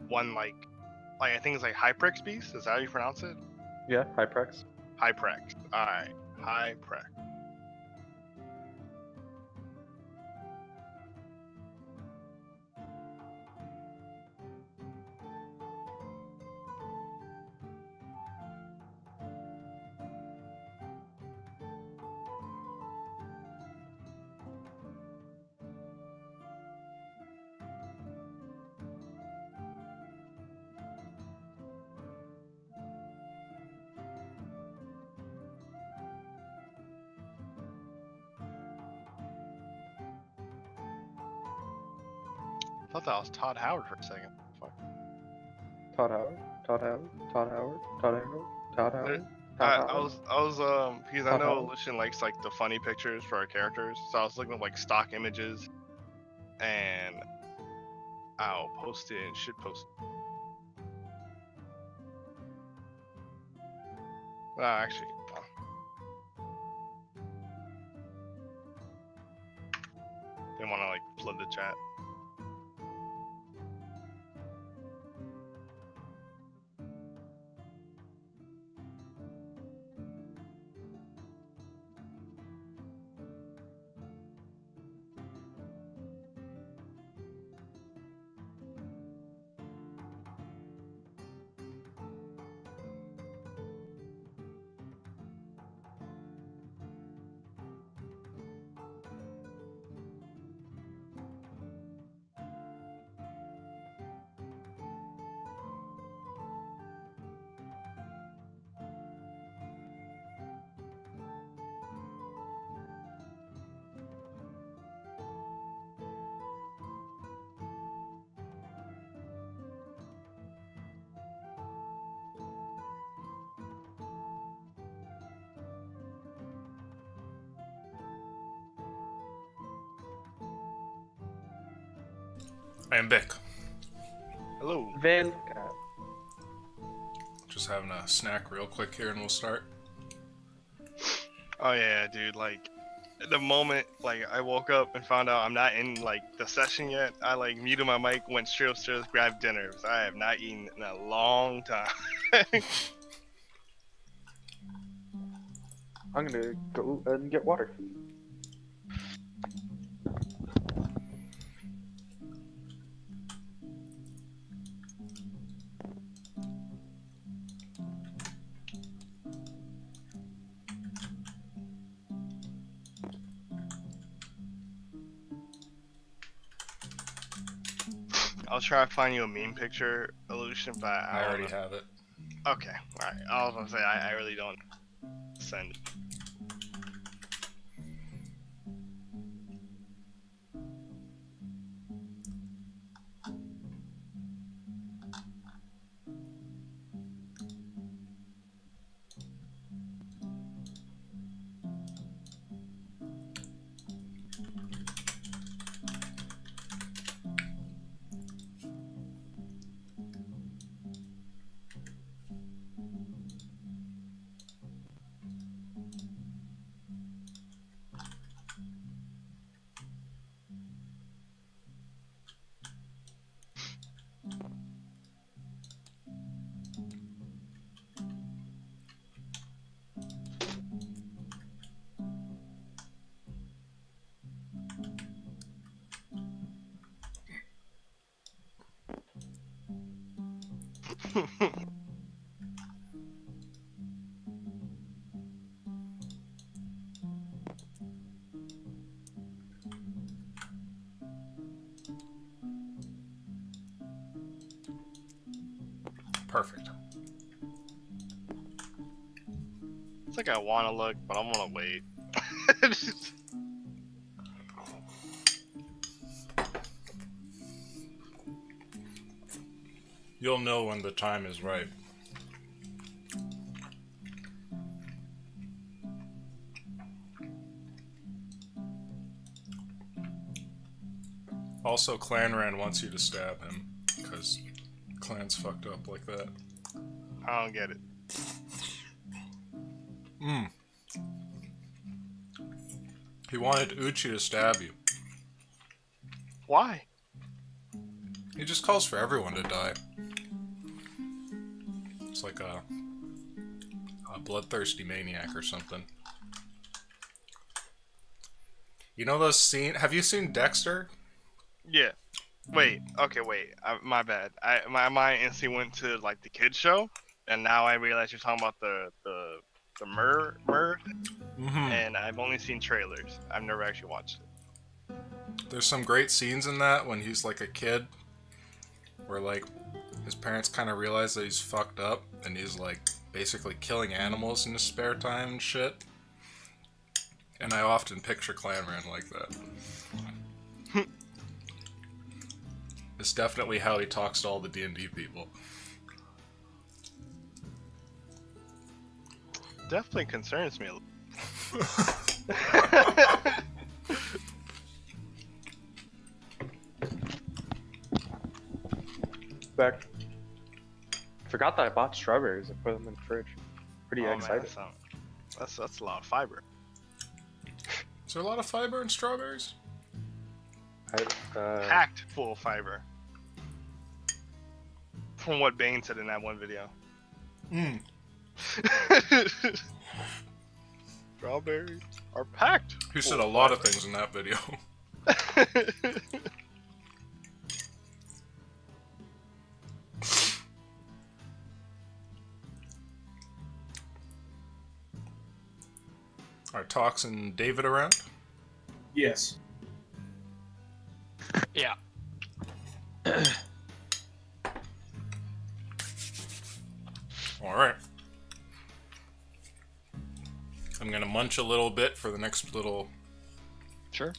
one like I think it's like Hyprex beast? Is that how you pronounce it? Yeah, Hyprex. Hyprex. Alright. Hyprex. thought that was Todd Howard for a second. Fuck. Todd Howard. Todd Howard. Todd Howard. Todd Howard. Todd Howard. I was because I Todd know Howard. Lucian likes like the funny pictures for our characters, so I was looking at like stock images, and I'll post it and should post it. Well, actually, didn't want to like flood the chat. I am Bick. Hello. Van. Just having a snack real quick here and we'll start. Oh yeah, dude. Like, the moment like I woke up and found out I'm not in like the session yet, I like muted my mic, went straight upstairs, grabbed dinner. Because I have not eaten in a long time. I'm gonna go and get water. I'll try to find you a meme picture, Illusion, but I don't already know. have it. Okay, alright. I was gonna say I really don't send. Perfect. It's like I want to look, but I'm gonna wait. You'll know when the time is right. Also, Clanran wants you to stab him, because Clan's fucked up like that. I don't get it. He wanted Uchi to stab you. Why? He just calls for everyone to die. It's like a bloodthirsty maniac or something. You know those scenes? Have you seen Dexter? Yeah. Wait. Okay. Wait. My bad. My mind instantly went to like the kids show, and now I realize you're talking about the murder, and I've only seen trailers. I've never actually watched it. There's some great scenes in that when he's like a kid, where like his parents kind of realize that he's fucked up, and he's like basically killing animals in his spare time and shit. And I often picture Clanran like that. It's definitely how he talks to all the D&D people. Definitely concerns me a little. Back. Forgot that I bought strawberries and put them in the fridge. Pretty Oh, man, excited. that's a lot of fiber. Is there a lot of fiber in strawberries? Packed full of fiber. From what Bane said in that one video. Mm. Strawberries are packed. He full said a lot of things in that video. Are Tox and David around? Yes. Yeah. Alright. I'm gonna munch a little bit for the next little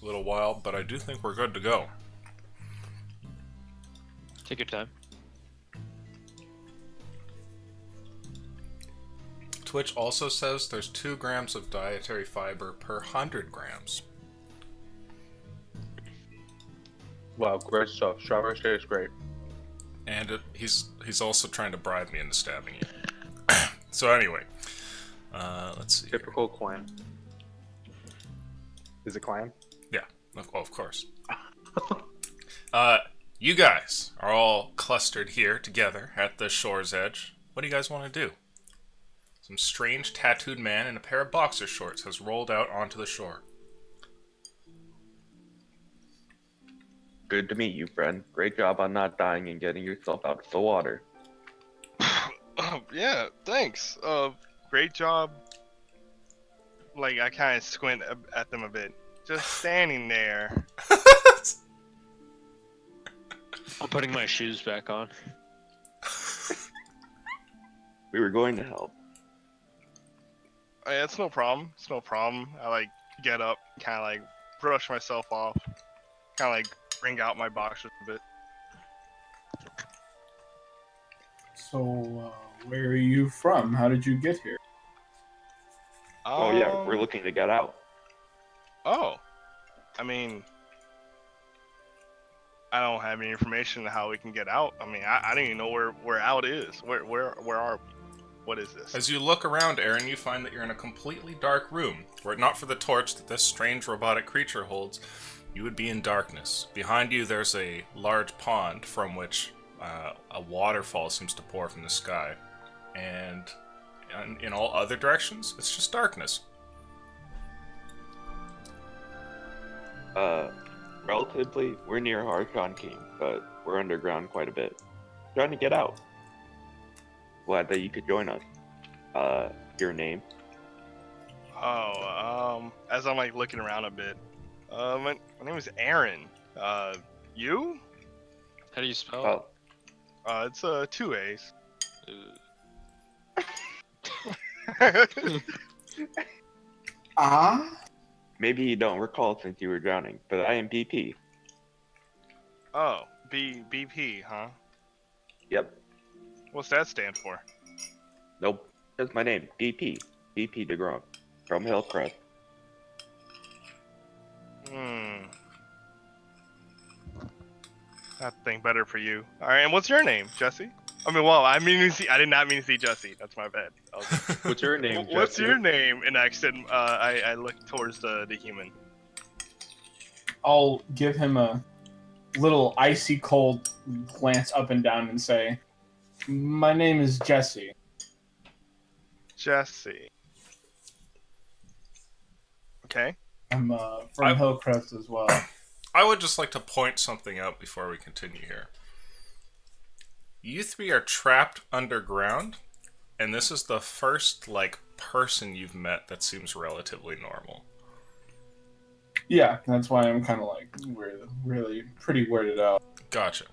while, but I do think we're good to go. Take your time. Twitch also says there's 2 grams of dietary fiber per 100 grams. Wow, great stuff. Strawberry taste great. And he's also trying to bribe me into stabbing you. So anyway, let's see. Typical clan. Is it clan? Yeah, of course. You guys are all clustered here together at the shore's edge. What do you guys want to do? Some strange tattooed man in a pair of boxer shorts has rolled out onto the shore. Good to meet you, friend. Great job on not dying and getting yourself out of the water. Yeah, thanks. Great job. Like, I kind of squint at them a bit. Just standing there. I'm putting my shoes back on. We were going to help. It's no problem. It's no problem. I, like, get up, kind of, like, brush myself off. Kind of, like, bring out my boxers a bit. So, where are you from? How did you get here? Oh yeah, we're looking to get out. Oh. I mean, I don't have any information on how we can get out. I mean, I don't even know where out is. Where are we? What is this? As you look around, Aaron, you find that you're in a completely dark room. Were it not for the torch that this strange robotic creature holds, you would be in darkness. Behind you, there's a large pond from which a waterfall seems to pour from the sky. And in all other directions, it's just darkness. Relatively, we're near Harkon King, but we're underground quite a bit. Trying to get out. Glad that you could join us. Your name? Oh, as I'm like looking around a bit, my name is Aaron. You? How do you spell It's 2 A's. Maybe you don't recall since you were drowning, but I am BP. Oh, BP, huh? Yep. What's that stand for? Nope. That's my name. BP. BP DeGrom. From Hillcrest. I think better for you. Alright, and what's your name, Jesse? I mean, well, I did not mean to see Jesse. That's my bad. What's your name, Jesse? What's your name? And I look towards the human. I'll give him a little icy cold glance up and down and say, "My name is Jesse." Jesse. Okay. I'm from Hillcrest as well. I would just like to point something out before we continue here. You 3 are trapped underground, and this is the first, person you've met that seems relatively normal. Yeah, that's why I'm kind of really pretty weirded out. Gotcha.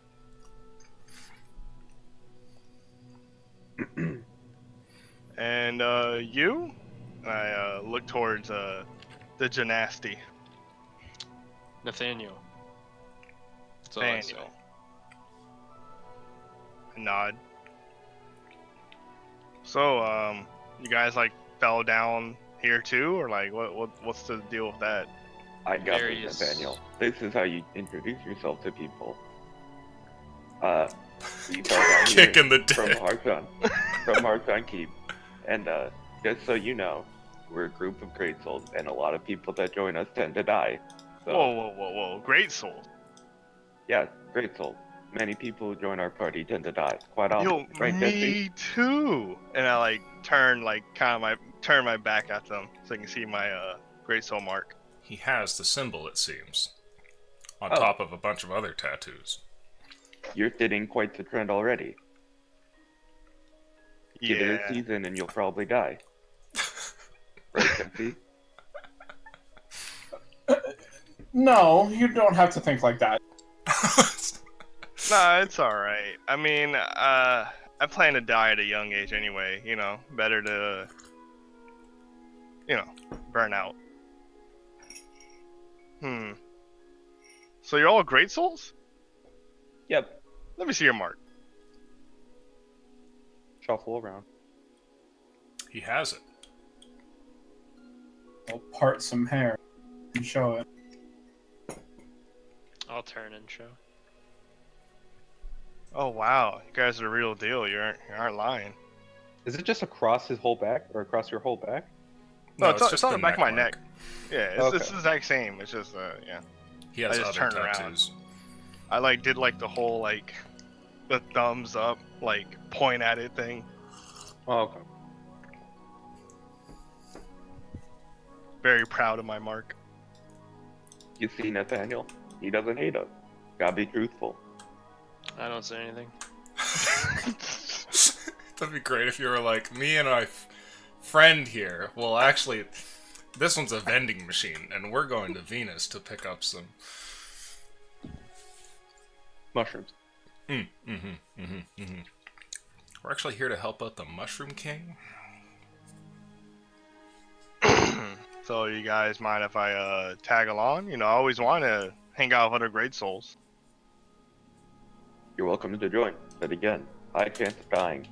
And you? I look towards the Genasti. Nathaniel. That's all I say. Daniel. nod. So, you guys like fell down here too, or like what's the deal with that? I got Various- this, Nathaniel. This is how you introduce yourself to people. We fell down here Kick in the from dick. Harkon Keep, and just so you know, we're a group of great souls, and a lot of people that join us tend to die. So, Whoa! Great soul. yeah, great souls. Many people who join our party tend to die quite often, Yo, right, Jesse? me too. And I like turn my back at them so I can see my great soul mark. He has the symbol, it seems, on Oh. top of a bunch of other tattoos. You're fitting quite the trend already. Give it a Yeah. season and you'll probably die. Right, Jesse? No, you don't have to think like that. Nah, it's alright. I mean, I plan to die at a young age anyway, you know. Better to, burn out. So you're all great souls? Yep. Let me see your mark. Shuffle around. He has it. I'll part some hair and show it. I'll turn and show. Oh wow, you guys are the real deal. You aren't lying. Is it just across his whole back or across your whole back? No, it's just on the back of my mark. neck. Yeah, it's the exact same. It's just yeah. He has I just other turn around. tattoos. I like did like the whole like the thumbs up like point at it thing. Oh, okay. Very proud of my mark. You see, Nathaniel? He doesn't hate us. Gotta be truthful. I don't say anything. That'd be great if you were like, me and my friend here. Well, actually, this one's a vending machine, and we're going to Venus to pick up some. Mushrooms. We're actually here to help out the Mushroom King. So you guys mind if I tag along? You know, I always want to hang out with other great souls. You're welcome to join, but again, high chance of dying.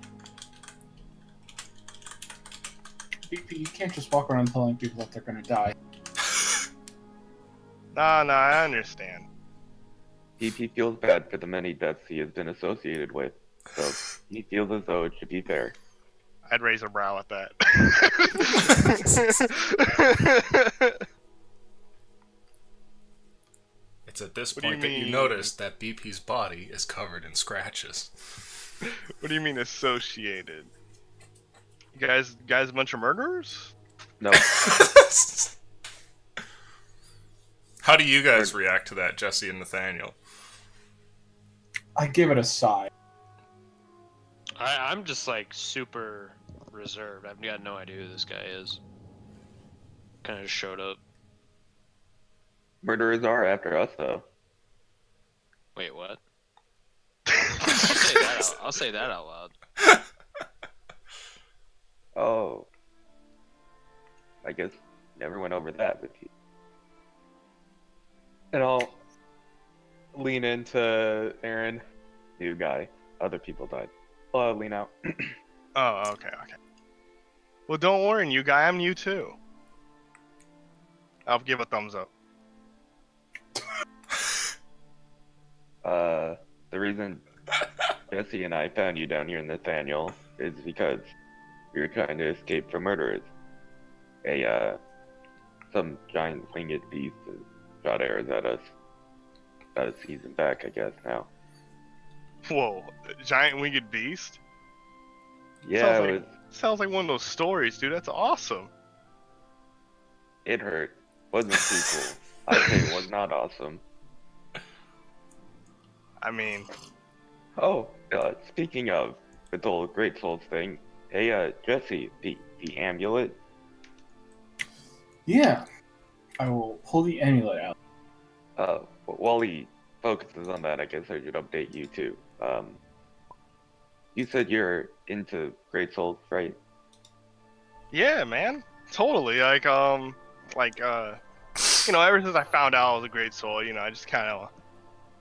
You can't just walk around telling people that they're gonna die. Nah, I understand. PP feels bad for the many deaths he has been associated with, so he feels as though it should be fair. I'd raise a brow at that. It's at this What do you point that you mean? notice that BP's body is covered in scratches. What do you mean associated? You guys a bunch of murderers? No, How do you guys react to that, Jesse and Nathaniel? I give it a sigh. I'm just like super reserved. I've got no idea who this guy is. Kind of just showed up. murderers are after us, though. Wait, what? I'll say that out loud. Oh. I guess never went over that with you. And I'll lean into Aaron. New guy. Other people died. I'll lean out. Oh, okay. Well, don't worry, you guy. I'm new too. I'll give a thumbs up. The reason Jesse and I found you down here in Nathaniel is because we were trying to escape from murderers. Some giant winged beast has shot arrows at us. About a season back, I guess, now. Whoa, giant winged beast? Yeah, it was, Sounds like one of those stories, dude. That's awesome. it hurt. Wasn't too cool. I'd say it was not awesome. I mean, Oh, speaking of with the whole Great Souls thing, hey, Jesse, the amulet, Yeah. I will pull the amulet out. while he focuses on that, I guess I should update you too. You said you're into Great Souls, right? yeah, man. Totally. Ever since I found out I was a great soul, I just kind of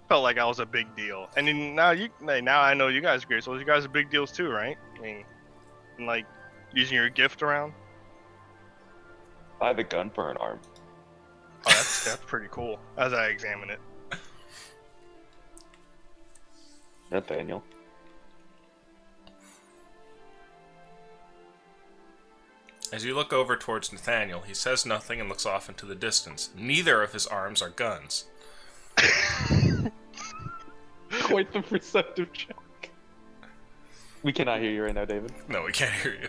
felt like I was a big deal. And then now I know you guys are great, so you guys are big deals too, right? I mean, and like using your gift around. I have a gun for an arm. Oh, that's pretty cool. As I examine it. Nathaniel. As you look over towards Nathaniel, he says nothing and looks off into the distance. Neither of his arms are guns. Quite the perceptive check. We cannot hear you right now, David. No, we can't hear you.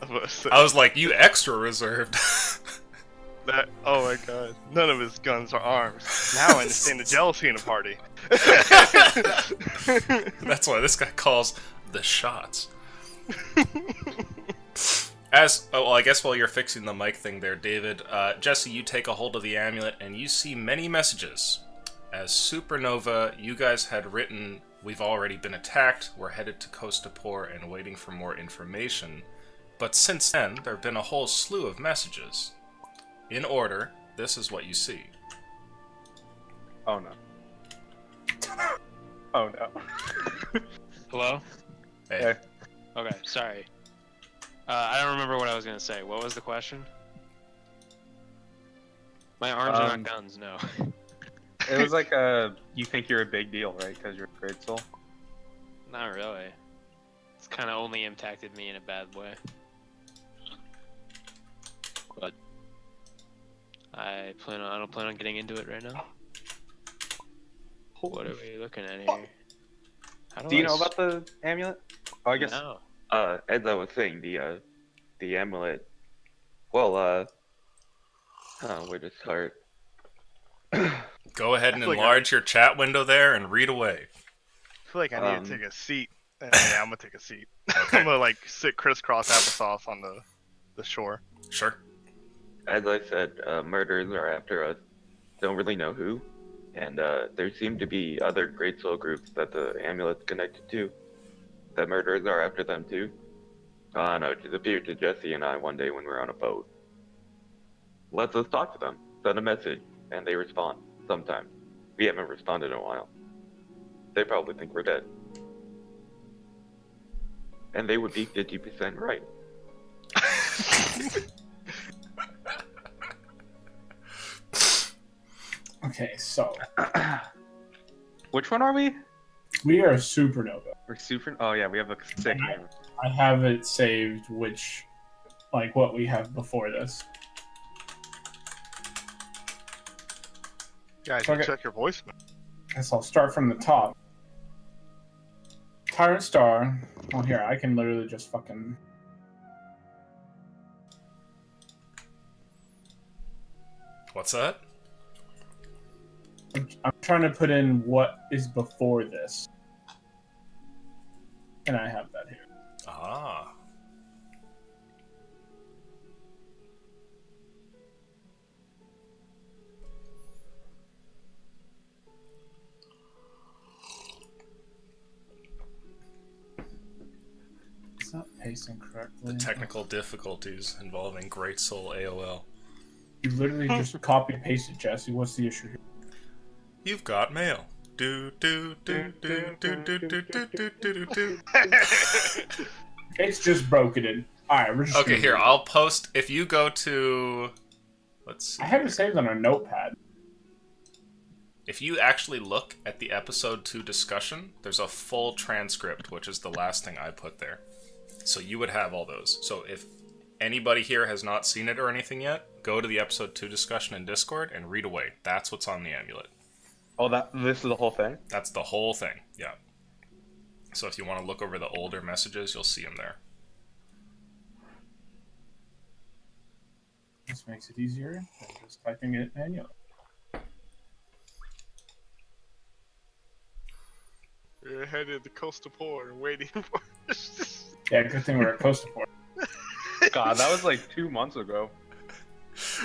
I was about to say I was like, you extra reserved. that. Oh my god. None of his guns are arms. Now I understand the jealousy in the party. That's why this guy calls the shots. I guess while you're fixing the mic thing there, David, Jesse, you take a hold of the amulet and you see many messages. As Supernova, you guys had written, "We've already been attacked, we're headed to Kostapor and waiting for more information." But since then, there have been a whole slew of messages. In order, this is what you see. Oh no. Oh no. Hello? Hey. Okay, sorry. I don't remember what I was gonna say. What was the question? My arms are not guns, no. It was like you think you're a big deal, right? Because you're a great soul. Not really. It's kind of only impacted me in a bad way. But I don't plan on getting into it right now. What are we looking at here? Do you know about the amulet? Oh, I guess. No. As I was saying, the amulet. Well, where to start? Go ahead and I feel like enlarge your chat window there and read away. I feel like I need to take a seat. Yeah, I'm gonna take a seat. I'm gonna like sit crisscross applesauce on the shore. Sure. As I said, murderers are after us. Don't really know who, and there seem to be other Great Soul groups that the amulet's connected to. That murderers are after them too. No, it just appeared to Jesse and I one day when we were on a boat. Let's us talk to them. Send a message, and they respond. Sometimes. We haven't responded in a while. They probably think we're dead. And they would be 50% right. Okay, so Which one are we? we are Supernova. We're super. Oh yeah, we have a sick name. I have it saved, which, like, what we have before this. Guys, Okay. check your voicemail. Guess I'll start from the top. Tyrant Star. Well, here, I can literally just fucking... What's that? I'm trying to put in what is before this. And I have that here. Ah. It's not pacing correctly. The technical difficulties involving Great Soul AOL. You literally just copy pasted, Jesse. What's the issue here? You've got mail. Do do do do do do do do do do do. It's just broken in. Alright, we're just Okay, gonna here, do it. I'll post, if you go to, let's see. I have it saved on a notepad. If you actually look at the episode 2 discussion, there's a full transcript, which is the last thing I put there. So you would have all those. So if anybody here has not seen it or anything yet, go to the episode 2 discussion in Discord and read away. That's what's on the amulet. Oh, this is the whole thing. That's the whole thing, yeah. So if you want to look over the older messages, you'll see them there. This makes it easier than just typing it manually. We're headed to Kostapor and waiting for Yeah, good thing we're at Costa Port. God, that was like 2 months ago.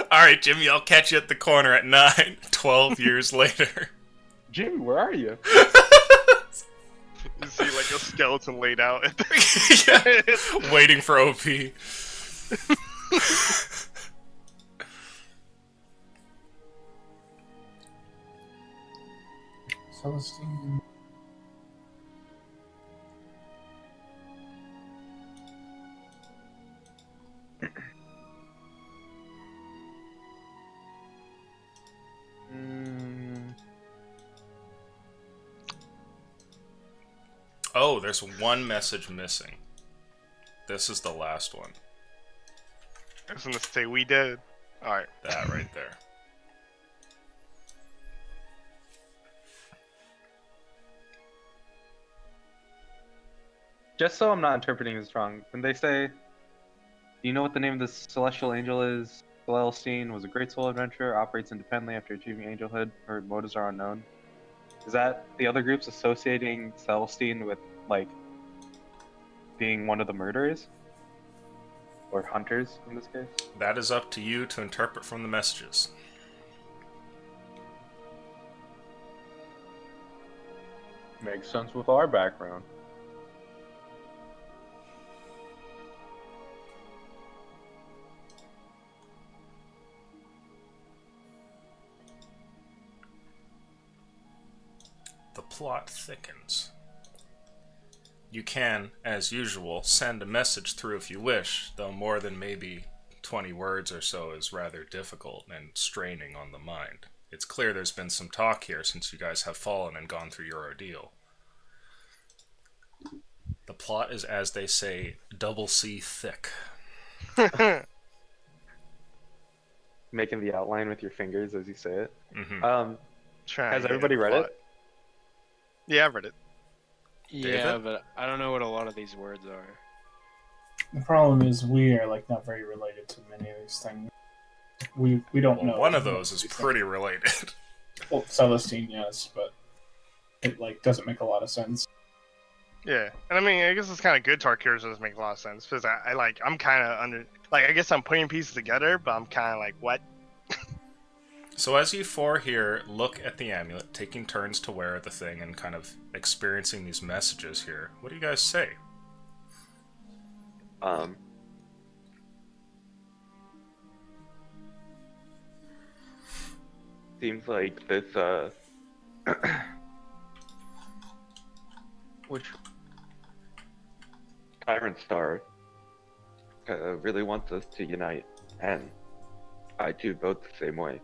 Alright, Jimmy, I'll catch you at the corner at 9, 12 years later. Jimmy, where are you? You see like a skeleton laid out. Yeah, waiting for OP. Celestine. Mm, Oh, there's one message missing. This is the last one. I was gonna say we did. All right. That right there. just so I'm not interpreting this wrong, when they say, "Do you know what the name of this celestial angel is? Celestine was a great soul adventurer, operates independently after achieving angelhood. Her motives are unknown." Is that the other groups associating Celestine with, like, being one of the murderers? Or hunters, in this case? That is up to you to interpret from the messages. Makes sense with our background. The plot thickens. You can, as usual, send a message through if you wish, though more than maybe 20 words or so is rather difficult and straining on the mind. It's clear there's been some talk here since you guys have fallen and gone through your ordeal. The plot is, as they say, double C thick. Making the outline with your fingers as you say it. Mm-hmm. Trying Has to get everybody in read plot. it? Yeah, I've read it. Yeah, David? but I don't know what a lot of these words are. The problem is we are like not very related to many of these things. We don't know. Well, one of those is these pretty related. things. Well, Celestine, yes, but it like doesn't make a lot of sense. Yeah, and I mean, I guess it's kind of good. Tarkir doesn't make a lot of sense because I'm kind of under, like, I guess I'm putting pieces together, but I'm kind of like, what? So as you four here look at the amulet, taking turns to wear the thing and kind of experiencing these messages here, what do you guys say? Seems like this, Which Tyrant Star really wants us to unite, and I too vote the same way.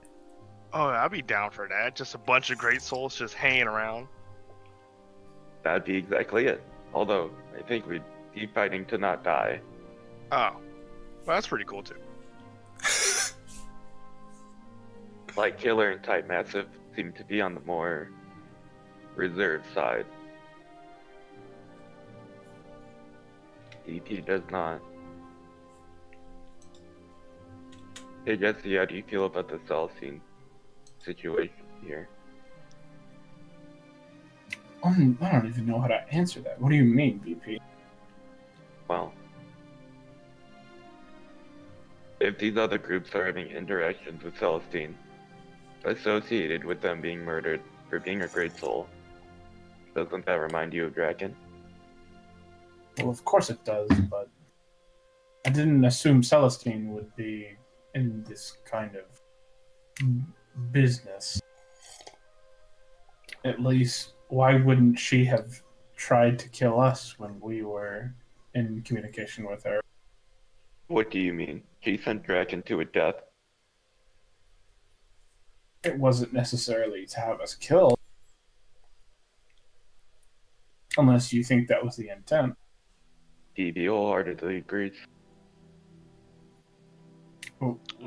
Oh, I'd be down for that. Just a bunch of great souls just hanging around. That'd be exactly it. Although, I think we'd be fighting to not die. Oh, well, that's pretty cool too. Like Killer and Type Massive seem to be on the more reserved side. EP does not. Hey Jesse, how do you feel about the Celestine situation here? I don't even know how to answer that. What do you mean, BP? Well, if these other groups are having interactions with Celestine, associated with them being murdered for being a great soul, doesn't that remind you of Draken? Well, of course it does, but I didn't assume Celestine would be in this kind of business. At least, why wouldn't she have tried to kill us when we were in communication with her? What do you mean? She sent Draken to a death? It wasn't necessarily to have us killed. Unless you think that was the intent. DB wholeheartedly agrees.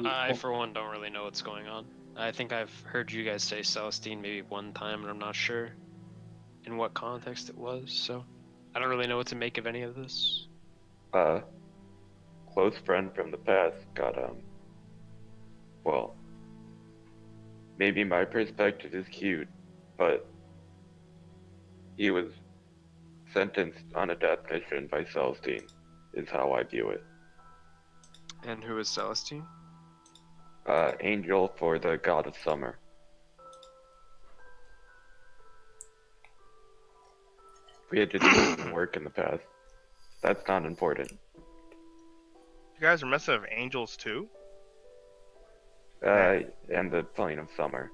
I, for one, don't really know what's going on. I think I've heard you guys say Celestine maybe one time, and I'm not sure in what context it was, so I don't really know what to make of any of this. Close friend from the past got, well, maybe my perspective is cute, but he was sentenced on a death mission by Celestine, is how I view it. And who is Celestine? Angel for the god of summer. We had to do some work in the past. That's not important. You guys are messing with angels too? And the plane of summer.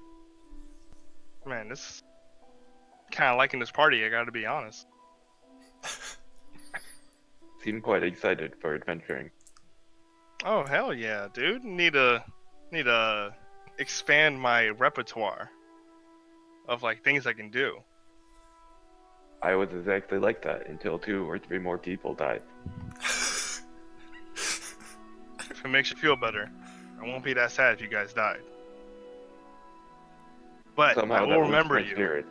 Man, this kind of liking this party. I gotta be honest. Seem quite excited for adventuring. Oh hell yeah, dude! Need to expand my repertoire of like things I can do. I was exactly like that until 2 or 3 more people died. If it makes you feel better, I won't be that sad if you guys died. But Somehow I that will lifts remember my you. spirit.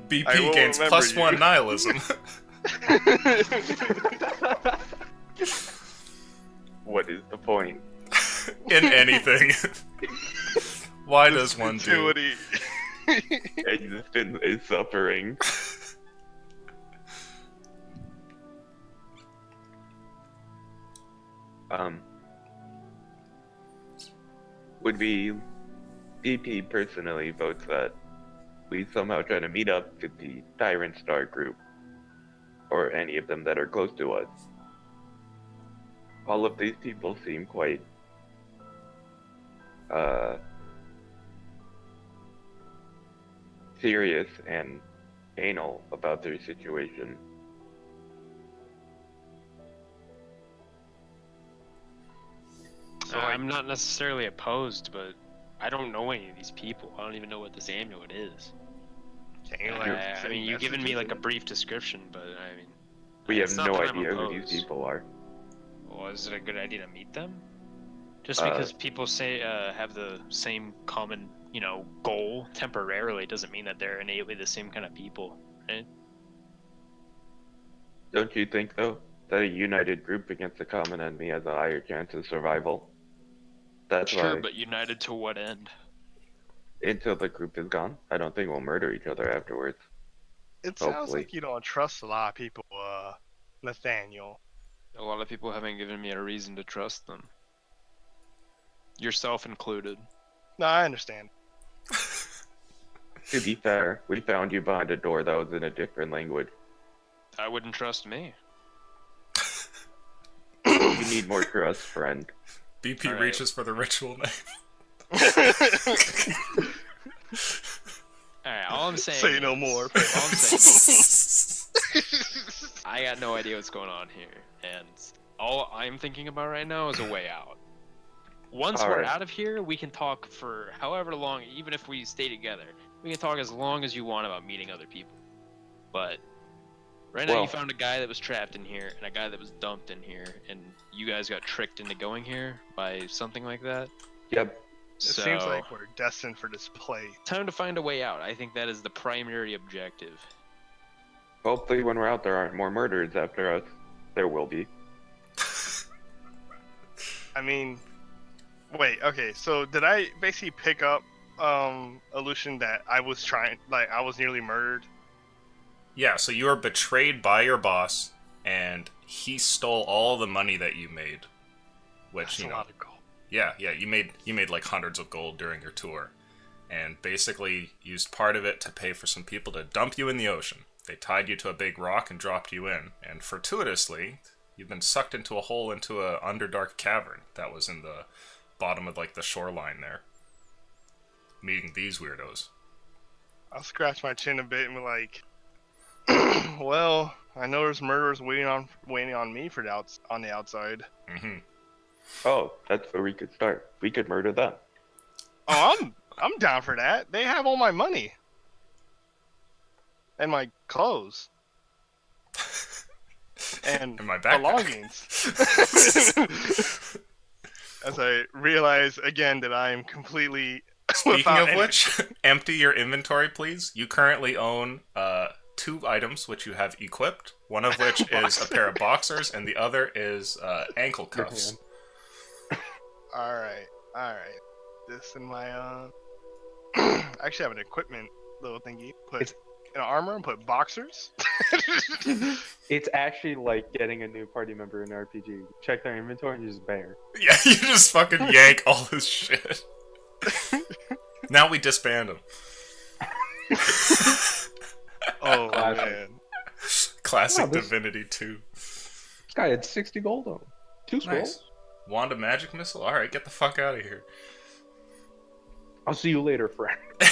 BP I will gains remember +1 you. nihilism. What is the point? In anything. Why does one do? Utility. Existence is suffering. Would be BP personally votes that we somehow try to meet up with the Tyrant Star group, or any of them that are close to us. All of these people seem quite, serious and anal about their situation. So, like, I'm not necessarily opposed, but I don't know any of these people. I don't even know what this amulet is. can you, like, I send mean, you've given me like a messages? brief description, but I mean, We it's have not no that I'm idea who these opposed. people are. Well, is it a good idea to meet them? Just Uh, because people say have the same common, goal temporarily doesn't mean that they're innately the same kind of people, right? Don't you think, though, that a united group against a common enemy has a higher chance of survival? That's Sure, why, but united to what end? until the group is gone, I don't think we'll murder each other afterwards. It sounds hopefully. like you don't trust a lot of people, Nathaniel. A lot of people haven't given me a reason to trust them. Yourself included. No, I understand. To be fair, we found you behind a door that was in a different language. I wouldn't trust me. You need more trust, friend. BP Alright. reaches for the ritual knife. Alright, all I'm saying Say no is- more. All I'm saying I got no idea what's going on here, and all I'm thinking about right now is a way out. Once we're Alright. out of here, we can talk for however long, even if we stay together. We can talk as long as you want about meeting other people. But right now Well- you found a guy that was trapped in here, and a guy that was dumped in here, and you guys got tricked into going here by something like that. Yep. It So, seems like we're destined for this play. time to find a way out. I think that is the primary objective. Hopefully when we're out there aren't more murders after us. There will be. I mean, wait, okay, so did I basically pick up, illusion that I was I was nearly murdered? Yeah, so you were betrayed by your boss, and he stole all the money that you made. Which, That's you a know, lot of gold. yeah, you made like hundreds of gold during your tour, and basically used part of it to pay for some people to dump you in the ocean. They tied you to a big rock and dropped you in, and fortuitously, you've been sucked into a hole into a underdark cavern that was in the bottom of like the shoreline there, meeting these weirdos. I'll scratch my chin a bit and be like, well, I know there's murderers waiting on me on the outside. Mm-hmm. Oh, that's where we could start. We could murder them. Oh, I'm down for that. They have all my money. And my clothes. And In my backpack. belongings. As I realize again that I am completely Speaking without of any- which, empty your inventory, please. You currently own 2 items which you have equipped. One of which is a pair of boxers, and the other is ankle cuffs. Alright. This in my I actually have an equipment little thingy. Put It's- an armor and put boxers. It's actually like getting a new party member in RPG. Check their inventory and just bear. Yeah, you just fucking yank all his shit. Now we disband him. Oh Classic. man. Classic Oh, this- Divinity 2. This guy had 60 gold on him. 2 scrolls. Nice. Wand of magic missile? Alright, get the fuck out of here. I'll see you later, friend. The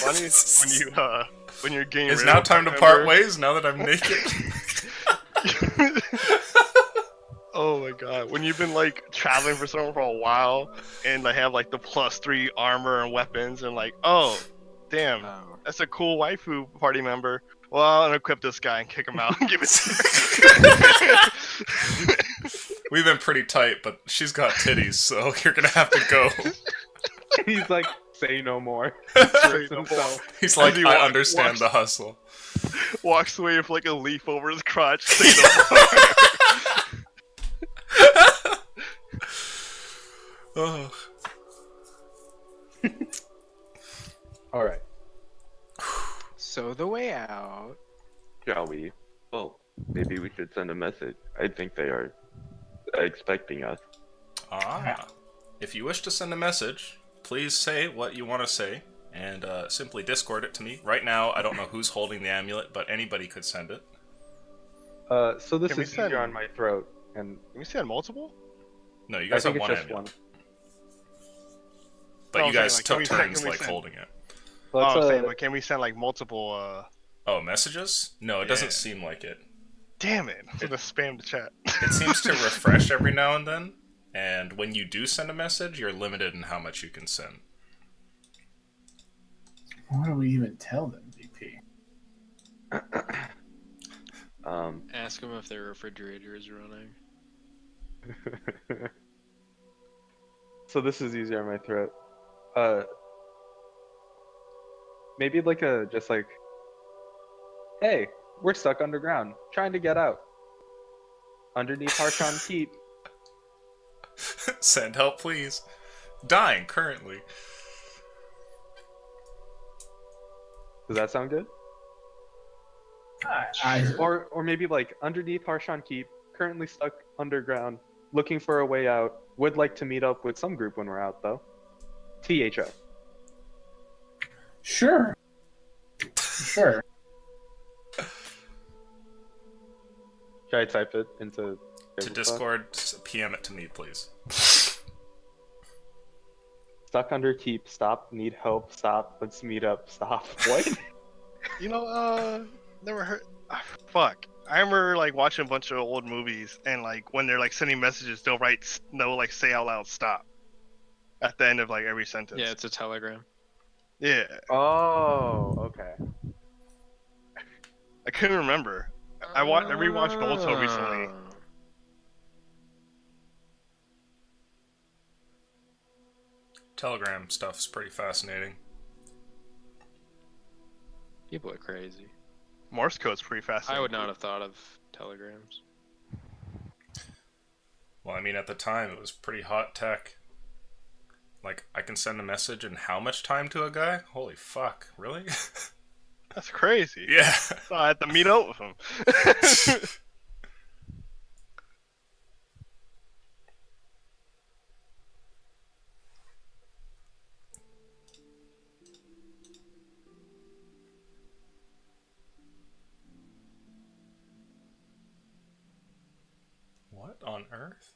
funniest when you're getting It's rid now of a time to member- part ways now that I'm naked. Oh my god, when you've been like traveling for someone for a while and they have like the +3 armor and weapons and like, oh, damn, that's a cool waifu party member. Well, I'll equip this guy and kick him out and give it to We've been pretty tight, but she's got titties, so you're gonna have to go. He's like, say no more. Say no himself. He's like, As he I walks- understand walks- the hustle. Walks away with like a leaf over his crotch. Say no more. Oh. All right. So the way out. Shall we? Well, maybe we should send a message. I think they are expecting us. Ah. If you wish to send a message, please say what you want to say, and simply Discord it to me. Right now, I don't know who's holding the amulet, but anybody could send it. So this Can we is send- easier on my throat, and Can we send multiple? No, you I guys think have it's one just amulet. one. But No, you I'm saying, guys like, can took we send- turns can we like send- holding it. Let's, I'm saying, but can we send like multiple? Oh, messages? No, it doesn't Yeah. seem like it. Damn it! I'm gonna spam the chat. It seems to refresh every now and then, and when you do send a message, you're limited in how much you can send. Why do we even tell them, VP? Ask them if their refrigerator is running. so this is easier on my throat. Maybe like just like, hey, we're stuck underground, trying to get out. Underneath Harshan Keep. Send help, please. Dying currently. Does that sound good? Or maybe like underneath Harshan Keep, currently stuck underground, looking for a way out. Would like to meet up with some group when we're out though. THO. Sure. Sure. Should I type it into To Discord, PM it to me, please. Stuck under keep, stop, need help, stop, let's meet up, stop. What? You know, never heard. Fuck. I remember like watching a bunch of old movies, and like when they're like sending messages, they'll write like say out loud stop at the end of like every sentence. Yeah, it's a telegram. Yeah. Oh, okay. I couldn't remember. I rewatched Boruto recently. Telegram stuff's pretty fascinating. People are crazy. Morse code's pretty fascinating. I would not have thought of telegrams. Well, I mean, at the time, it was pretty hot tech. Like, I can send a message in how much time to a guy? Holy fuck, really? That's crazy. Yeah. So I had to meet up with him. What on earth?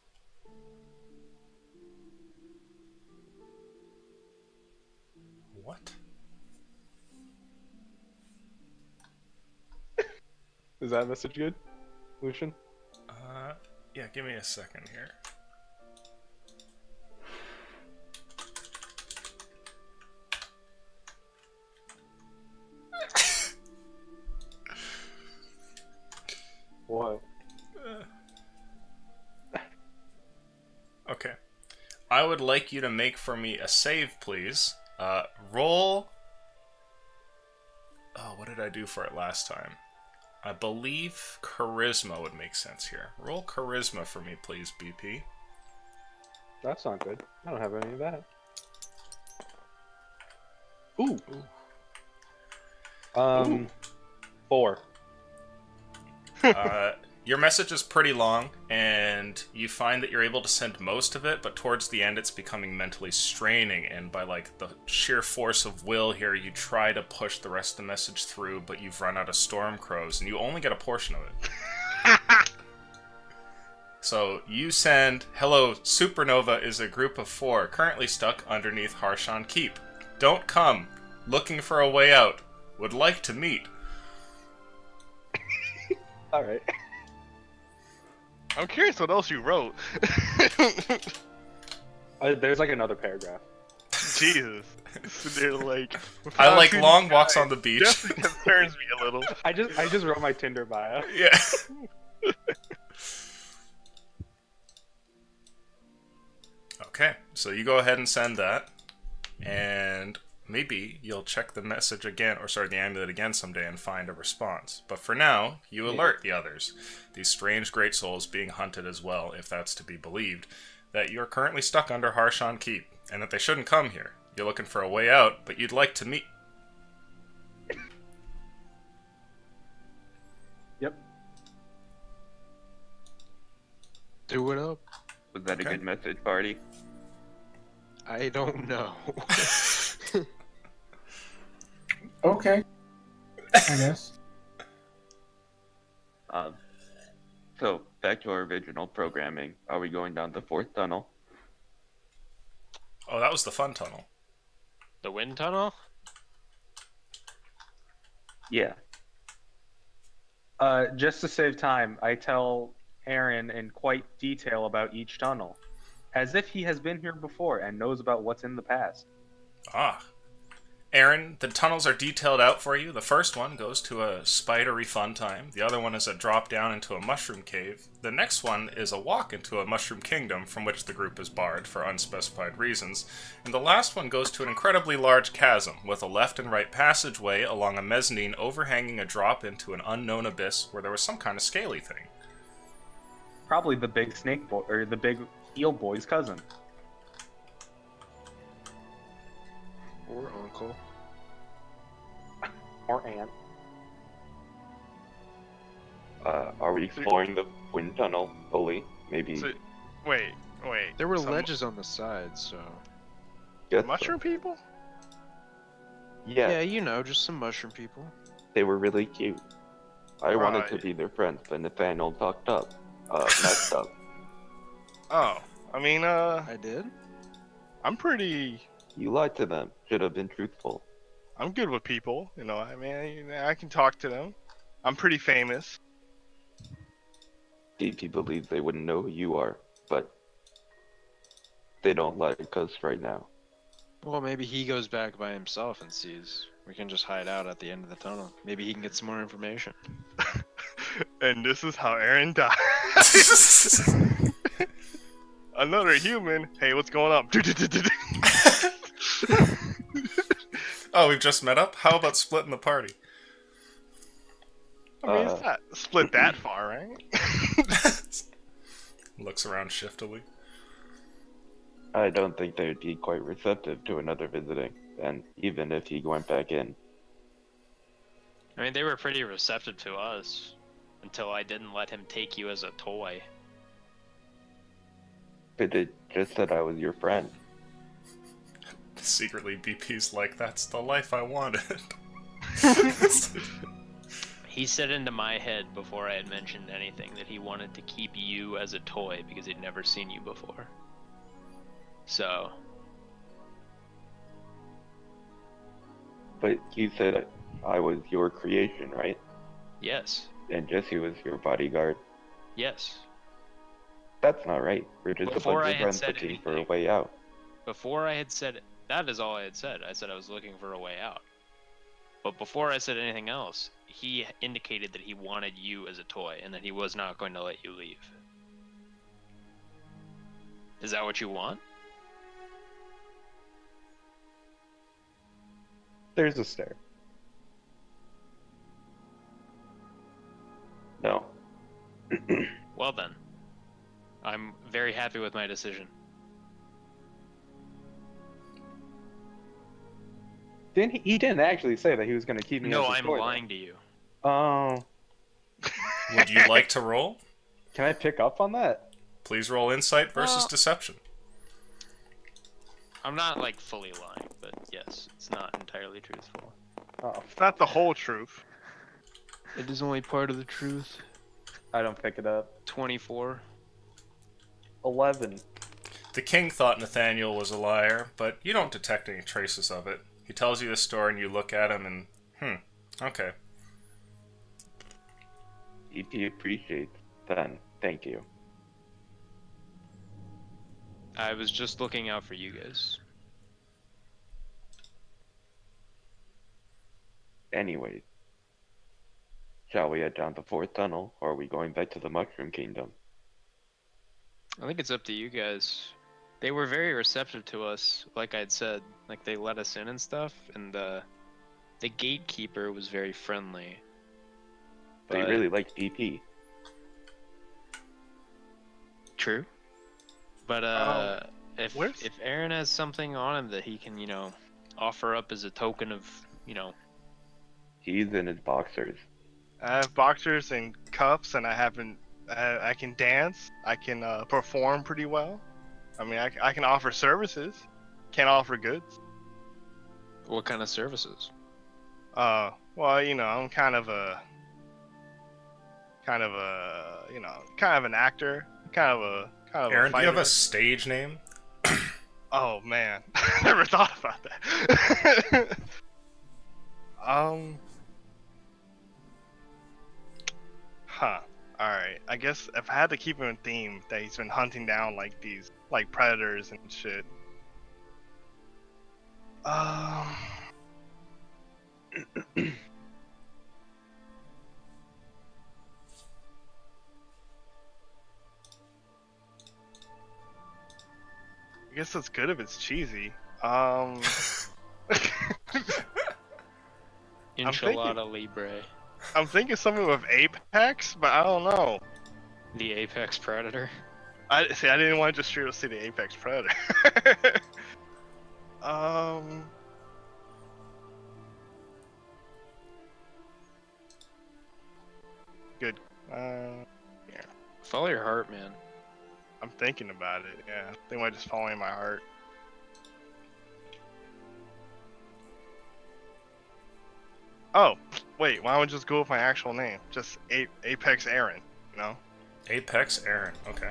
What? Is that message good, Lucian? Yeah, give me a second here. What? Okay. I would like you to make for me a save, please. Roll... Oh, what did I do for it last time? I believe Charisma would make sense here. Roll Charisma for me, please, BP. That's not good. I don't have any of that. Ooh. 4. Your message is pretty long, and you find that you're able to send most of it, but towards the end it's becoming mentally straining, and by like the sheer force of will here, you try to push the rest of the message through, but you've run out of storm crows, and you only get a portion of it. So you send, hello, Supernova is a group of 4, currently stuck underneath Harshan Keep. Don't come. Looking for a way out. Would like to meet. All right. I'm curious what else you wrote. There's like another paragraph. Jesus. So they're like. I like without long shooting walks guys, on the beach. Definitely concerns me a little. I just wrote my Tinder bio. Yeah. Okay, so you go ahead and send that, and maybe you'll check the message again, or sorry, the amulet again someday and find a response. But for now, you alert the others, these strange great souls being hunted as well, if that's to be believed, that you're currently stuck under Harshan Keep, and that they shouldn't come here. You're looking for a way out, but you'd like to meet. Yep. Do it up. Was that a Okay. good message, party? I don't know. Okay. I guess. So back to our original programming. Are we going down the fourth tunnel? Oh, that was the fun tunnel. The wind tunnel? Yeah. Just to save time, I tell Aaron in quite detail about each tunnel, as if he has been here before and knows about what's in the past. Ah. Aaron, the tunnels are detailed out for you. The first one goes to a spidery fun time. The other one is a drop down into a mushroom cave. The next one is a walk into a mushroom kingdom from which the group is barred for unspecified reasons. And the last one goes to an incredibly large chasm with a left and right passageway along a mezzanine overhanging a drop into an unknown abyss where there was some kind of scaly thing. Probably the big snake boy or the big eel boy's cousin. Or uncle. Or aunt. Are we exploring the wind tunnel fully? Maybe. So, wait. There were Some- ledges on the sides, so. Guess so. Mushroom people? Yeah, Yeah, you know, just some mushroom people. they were really cute. I wanted to Right. be their friends, but Nathaniel talked up. Messed up. Oh. I mean, I did? I'm pretty. You lied to them. Should have been truthful. I'm good with people. You know, I mean, I can talk to them. I'm pretty famous. DP believes they wouldn't know who you are, but they don't like us right now. Well, maybe he goes back by himself and sees. We can just hide out at the end of the tunnel. Maybe he can get some more information. And this is how Aaron died. Another human. Hey, what's going on? Oh, we've just met up? How about splitting the party? I mean, it's not split that far, right? Looks around shiftily. I don't think they'd be quite receptive to another visiting, and even if he went back in. I mean, they were pretty receptive to us until I didn't let him take you as a toy. But they just said I was your friend. Secretly, BP's like, that's the life I wanted. He said into my head before I had mentioned anything that he wanted to keep you as a toy because he'd never seen you before. So, But you said I was your creation, right? yes. And Jesse was your bodyguard. Yes. That's not right. We're just Before a I bunch of had friends said looking for a anything. way out. Before I had said that is all I had said. I said I was looking for a way out. But before I said anything else, he indicated that he wanted you as a toy and that he was not going to let you leave. Is that what you want? There's a stare. No. Well then. I'm very happy with my decision. He didn't actually say that he was going to keep me. No, as a I'm toy, though. lying to you. Oh, Would you like to roll? can I pick up on that? Please roll insight versus Well- deception. I'm not like fully lying, but yes, it's not entirely truthful. Oh, It's not the whole truth. It is only part of the truth. I don't pick it up. 24. 11. The king thought Nathaniel was a liar, but you don't detect any traces of it. He tells you the story, and you look at him and, okay. EP appreciates. Then, thank you. I was just looking out for you guys. Anyways, shall we head down the fourth tunnel, or are we going back to the Mushroom Kingdom? I think it's up to you guys. They were very receptive to us, like I'd said. Like, they let us in and stuff, and the gatekeeper was very friendly. They But- really like EP. True. But where's- if Aaron has something on him that he can, offer up as a token of, He's in his boxers. I have boxers and cuffs, and I can dance. I can perform pretty well. I mean, I can offer services. Can't offer goods. what kind of services? Well, I'm kind of an actor. Kind of a Aaron, do you have fighter. a stage name? Oh man, I never thought about that. Alright. I guess if I had to keep him in theme, that he's been hunting down like these predators and shit. I guess that's good if it's cheesy. Enchilada Libre. I'm thinking something with Apex, but I don't know. The Apex Predator. I didn't want to just straight up say the Apex Predator. Good. Follow your heart, man. I'm thinking about it. Yeah, I think I'm just following my heart. Oh, wait. Why don't we just go with my actual name? Just Apex Aaron. You know. Apex Aaron. Okay.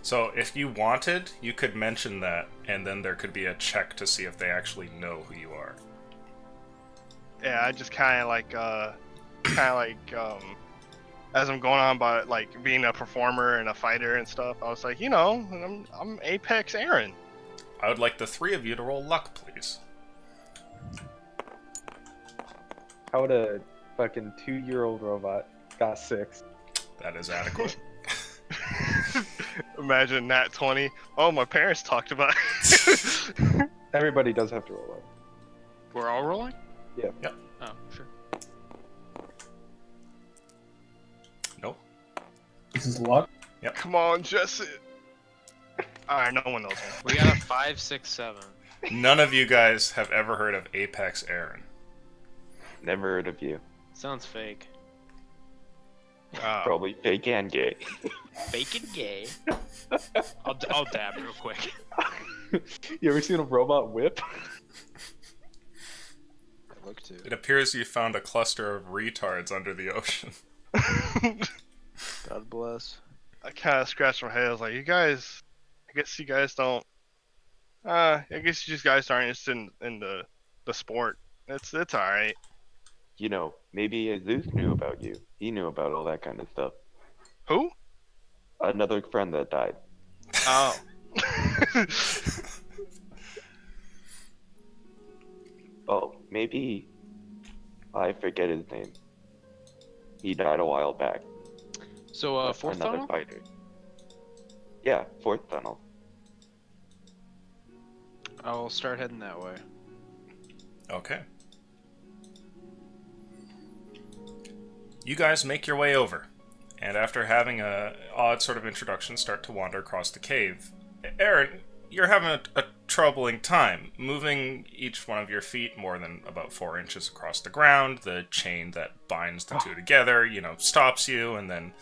So if you wanted, you could mention that, and then there could be a check to see if they actually know who you are. Yeah, I just kind of like, as I'm going on about like being a performer and a fighter and stuff, I was like, I'm Apex Aaron. I would like the three of you to roll luck, please. How would a fucking 2-year-old robot got 6? That is adequate. Imagine Nat 20. Oh, my parents talked about it. Everybody does have to roll up. We're all rolling? Yeah. Yep. Oh, sure. Nope. This is luck. Come on, Jesse. Alright, no one knows me. We got a 5, 6, 7. None of you guys have ever heard of Apex Aaron. Never heard of you. Sounds fake. Probably fake and gay. Fake and gay. I'll dab real quick. You ever seen a robot whip? Look to. It appears you found a cluster of retards under the ocean. God bless. I kind of scratched my head. I was like, I guess you guys don't. I guess you guys aren't interested in the sport. It's alright. Maybe Zeus knew about you. He knew about all that kind of stuff. Who? Another friend that died. Oh. Oh, maybe I forget his name. He died a while back. So, fourth Another tunnel? fighter. Yeah, fourth tunnel. I'll start heading that way. Okay. You guys make your way over, and after having a odd sort of introduction, start to wander across the cave. Aaron, you're having a troubling time, moving each one of your feet more than about 4 inches across the ground. The chain that binds the two together, stops you, and then,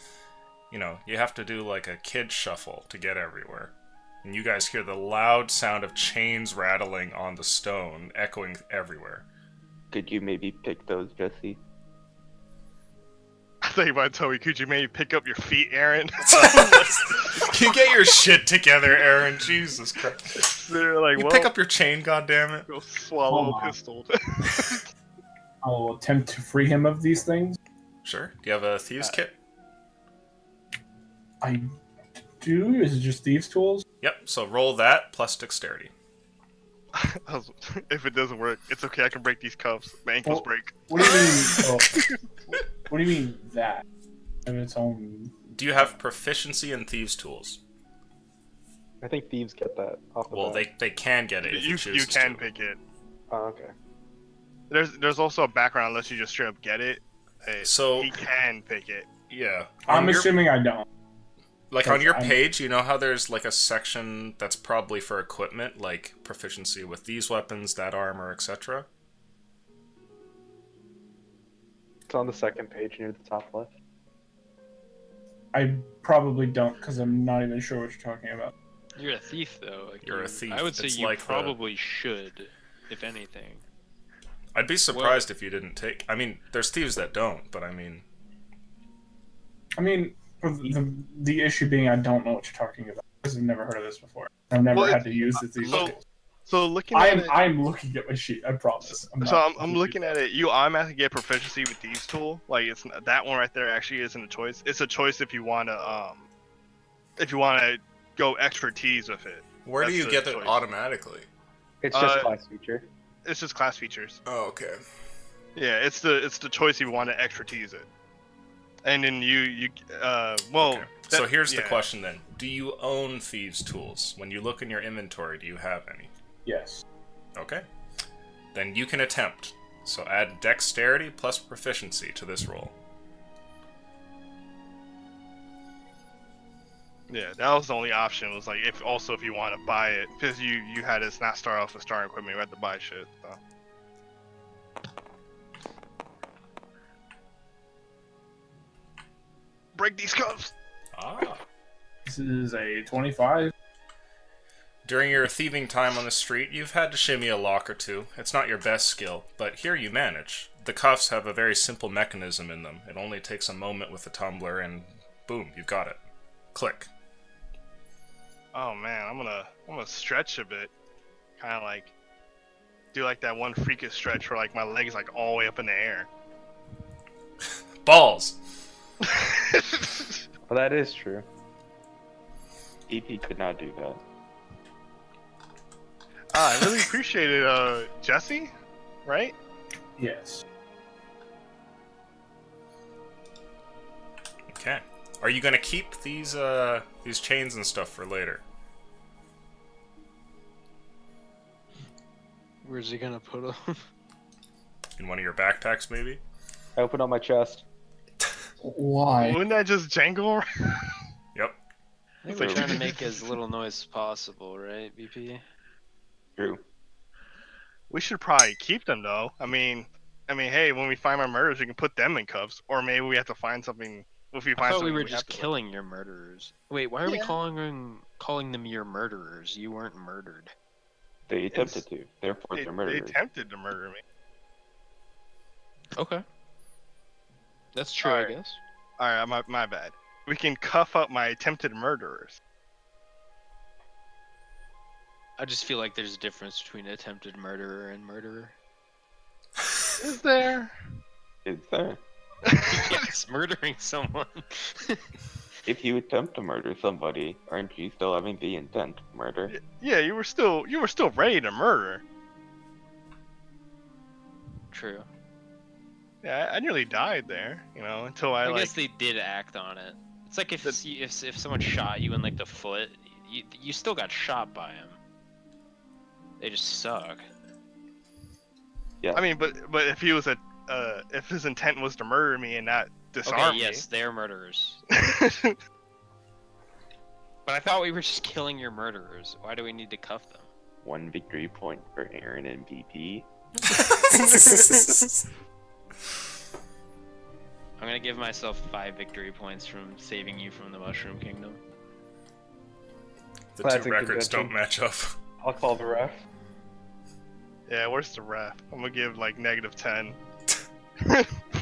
you have to do like a kid shuffle to get everywhere. And you guys hear the loud sound of chains rattling on the stone, echoing everywhere. Could you maybe pick those, Jesse? thing about Toby, could you maybe pick up your feet, Aaron? You get your shit together, Aaron. Jesus Christ. They're like, You well, pick up your chain, goddammit. go swallow Hold a on. pistol. I'll attempt to free him of these things. Sure. Do you have a thieves kit? I do. Is it just thieves' tools? Yep. So roll that plus dexterity. If it doesn't work, it's okay. I can break these cuffs. My ankles Well- break. What do you mean? What do you mean that? Of its own. Do you have proficiency in thieves' tools? I think thieves get that off the Well, bat. they can get it if you You choose can to. pick it. Oh, okay. There's also a background unless you just straight up get it. So- he can pick it. Yeah. I'm On your- assuming I don't. Like on your I'm- page, you know how there's like a section that's probably for equipment, like proficiency with these weapons, that armor, etc. It's on the second page near the top left. I probably don't because I'm not even sure what you're talking about. You're a thief, though. Like, You're a thief. I would say It's you like the- probably should, if anything. I'd be surprised if you didn't take. I mean, there's thieves that don't, but I mean, I mean, the issue being I don't know what you're talking about because I've never heard of this before. I've never Well, had to use the thieves' so- tools. So looking at it, I'm looking at my sheet. I promise. I'm looking at it. You automatically get proficiency with these tool. Like it's that one right there actually isn't a choice. It's a choice if you wanna go expertise with it. where do That's you the get it choice. automatically? It's just Uh, class feature. It's just class features. Oh, okay. Yeah, it's the choice if you want to expertise it. And then well. Okay. So that- here's the yeah. question then: do you own thieves' tools? When you look in your inventory, do you have any? Yes. Okay. Then you can attempt. So add dexterity plus proficiency to this roll. Yeah, that was the only option. Was like if you want to buy it because you had to not start off with starting equipment. You had to buy shit. So. Break these cuffs. Ah. This is a 25. During your thieving time on the street, you've had to shimmy a lock or two. It's not your best skill, but here you manage. The cuffs have a very simple mechanism in them. It only takes a moment with the tumbler, and boom, you've got it. Click. Oh man, I'm gonna stretch a bit, kind of like do like that one freakish stretch where like my legs like all the way up in the air. Balls! Well, that is true. EP could not do that. I really appreciate it, Jesse. Right? Yes. Okay. Are you gonna keep these chains and stuff for later? Where's he gonna put them? In one of your backpacks, maybe? I opened up my chest. Why? Wouldn't that just jangle? Yep. I think So- we're trying to make as little noise as possible, right, BP? True. We should probably keep them though. I mean, hey, when we find our murderers, we can put them in cuffs, or maybe we have to find something. If we I find thought something, we were have just to- killing your murderers. Wait, why are we calling them your murderers? You weren't murdered. They attempted to. Therefore, They they're murderers. attempted to murder me. Okay. That's true, I Alright. guess. All right, my bad. We can cuff up my attempted murderers. I just feel like there's a difference between attempted murderer and murderer. Is there? Is there? Yes, murdering someone. If you attempt to murder somebody, aren't you still having the intent to murder? Yeah, you were still ready to murder. True. Yeah, I nearly died there, until I I like. guess they did act on it. It's like if if someone shot you in like the foot, you still got shot by him. They just suck. Yeah. I mean, but if he was if his intent was to murder me and not disarm Okay, yes, they're murderers. me. But I thought we were just killing your murderers. Why do we need to cuff them? 1 victory point for Aaron and BP. I'm gonna give myself 5 victory points from saving you from the Mushroom Kingdom. The Classic two records convention. don't match up. I'll call the ref. Yeah, where's the ref? I'm gonna give like -10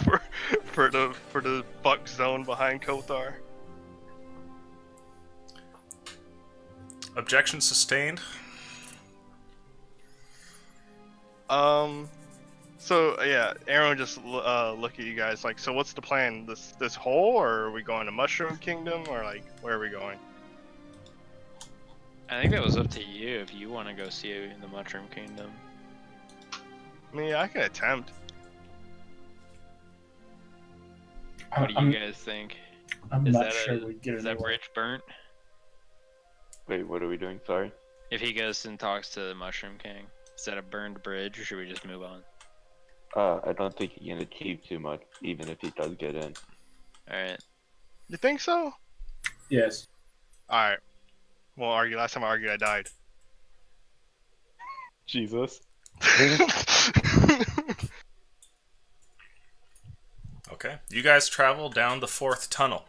for for the buck zone behind Kothar. Objection sustained. So yeah, Aaron just look at you guys like, so what's the plan? This hole, or are we going to Mushroom Kingdom, or like where are we going? I think that was up to you if you want to go see the Mushroom Kingdom. I mean, I can attempt. What do you guys think? I'm Is not that sure we get Is that anywhere. bridge burnt? Wait, what are we doing? Sorry. If he goes and talks to the Mushroom King, is that a burned bridge, or should we just move on? I don't think he can achieve too much, even if he does get in. Alright. You think so? Yes. All right. Well, argue. Last time I argued, I died. Jesus. Okay. You guys travel down the 4th tunnel.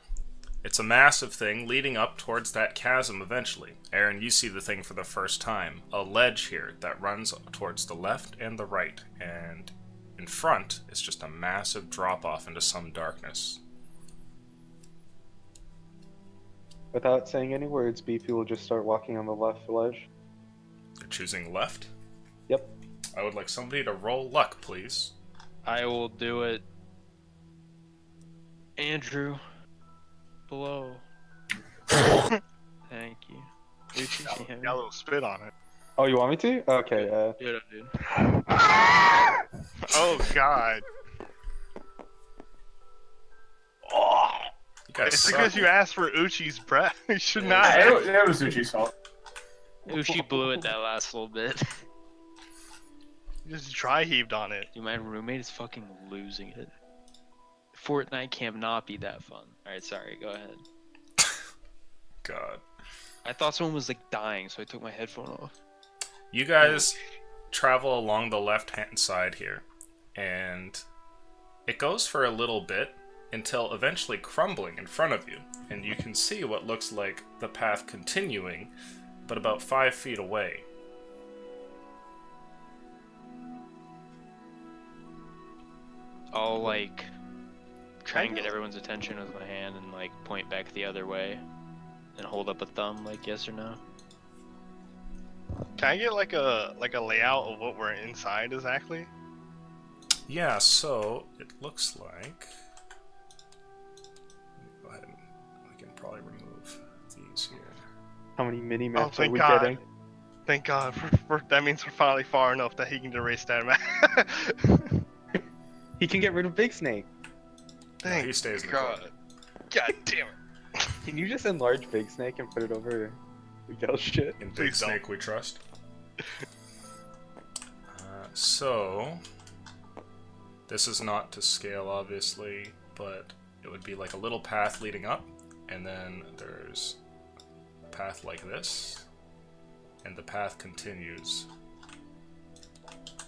It's a massive thing leading up towards that chasm eventually. Aaron, you see the thing for the first time. A ledge here that runs towards the left and the right, and in front is just a massive drop-off into some darkness. Without saying any words, BP will just start walking on the left ledge. You're choosing left? Yep. I would like somebody to roll luck, please. I will do it. Andrew. Below. Thank you. Uchi, can you hear me? Got a little spit on it. Oh, you want me to? Okay, Dude, dude. Oh God. You guys It's suck. because you asked for Uchi's breath. You should Yeah. not. Nah, have. it was Uchi's fault. Uchi blew it that last little bit. You just dry heaved on it. Dude, my roommate is fucking losing it. Fortnite camp not be that fun. Alright, sorry, go ahead. God. I thought someone was like dying, so I took my headphone off. You guys travel along the left-hand side here, and it goes for a little bit until eventually crumbling in front of you, and you can see what looks like the path continuing, but about 5 feet away. I'll like try and get everyone's attention with my hand and like point back the other way and hold up a thumb like yes or no. Can I get like a layout of what we're inside exactly? Yeah, so it looks like... Go ahead and we can probably remove these here. How many mini Oh, maps are thank we God. getting? Thank God. That means we're finally far enough that he can erase that map. He can get rid of Big Snake. No, Thank he stays in the God. corner. God damn it. Can you just enlarge Big Snake and put it over Miguel's shit? In Big Please don't. Snake we trust. So... This is not to scale, obviously, but it would be like a little path leading up, and then there's a path like this, and the path continues.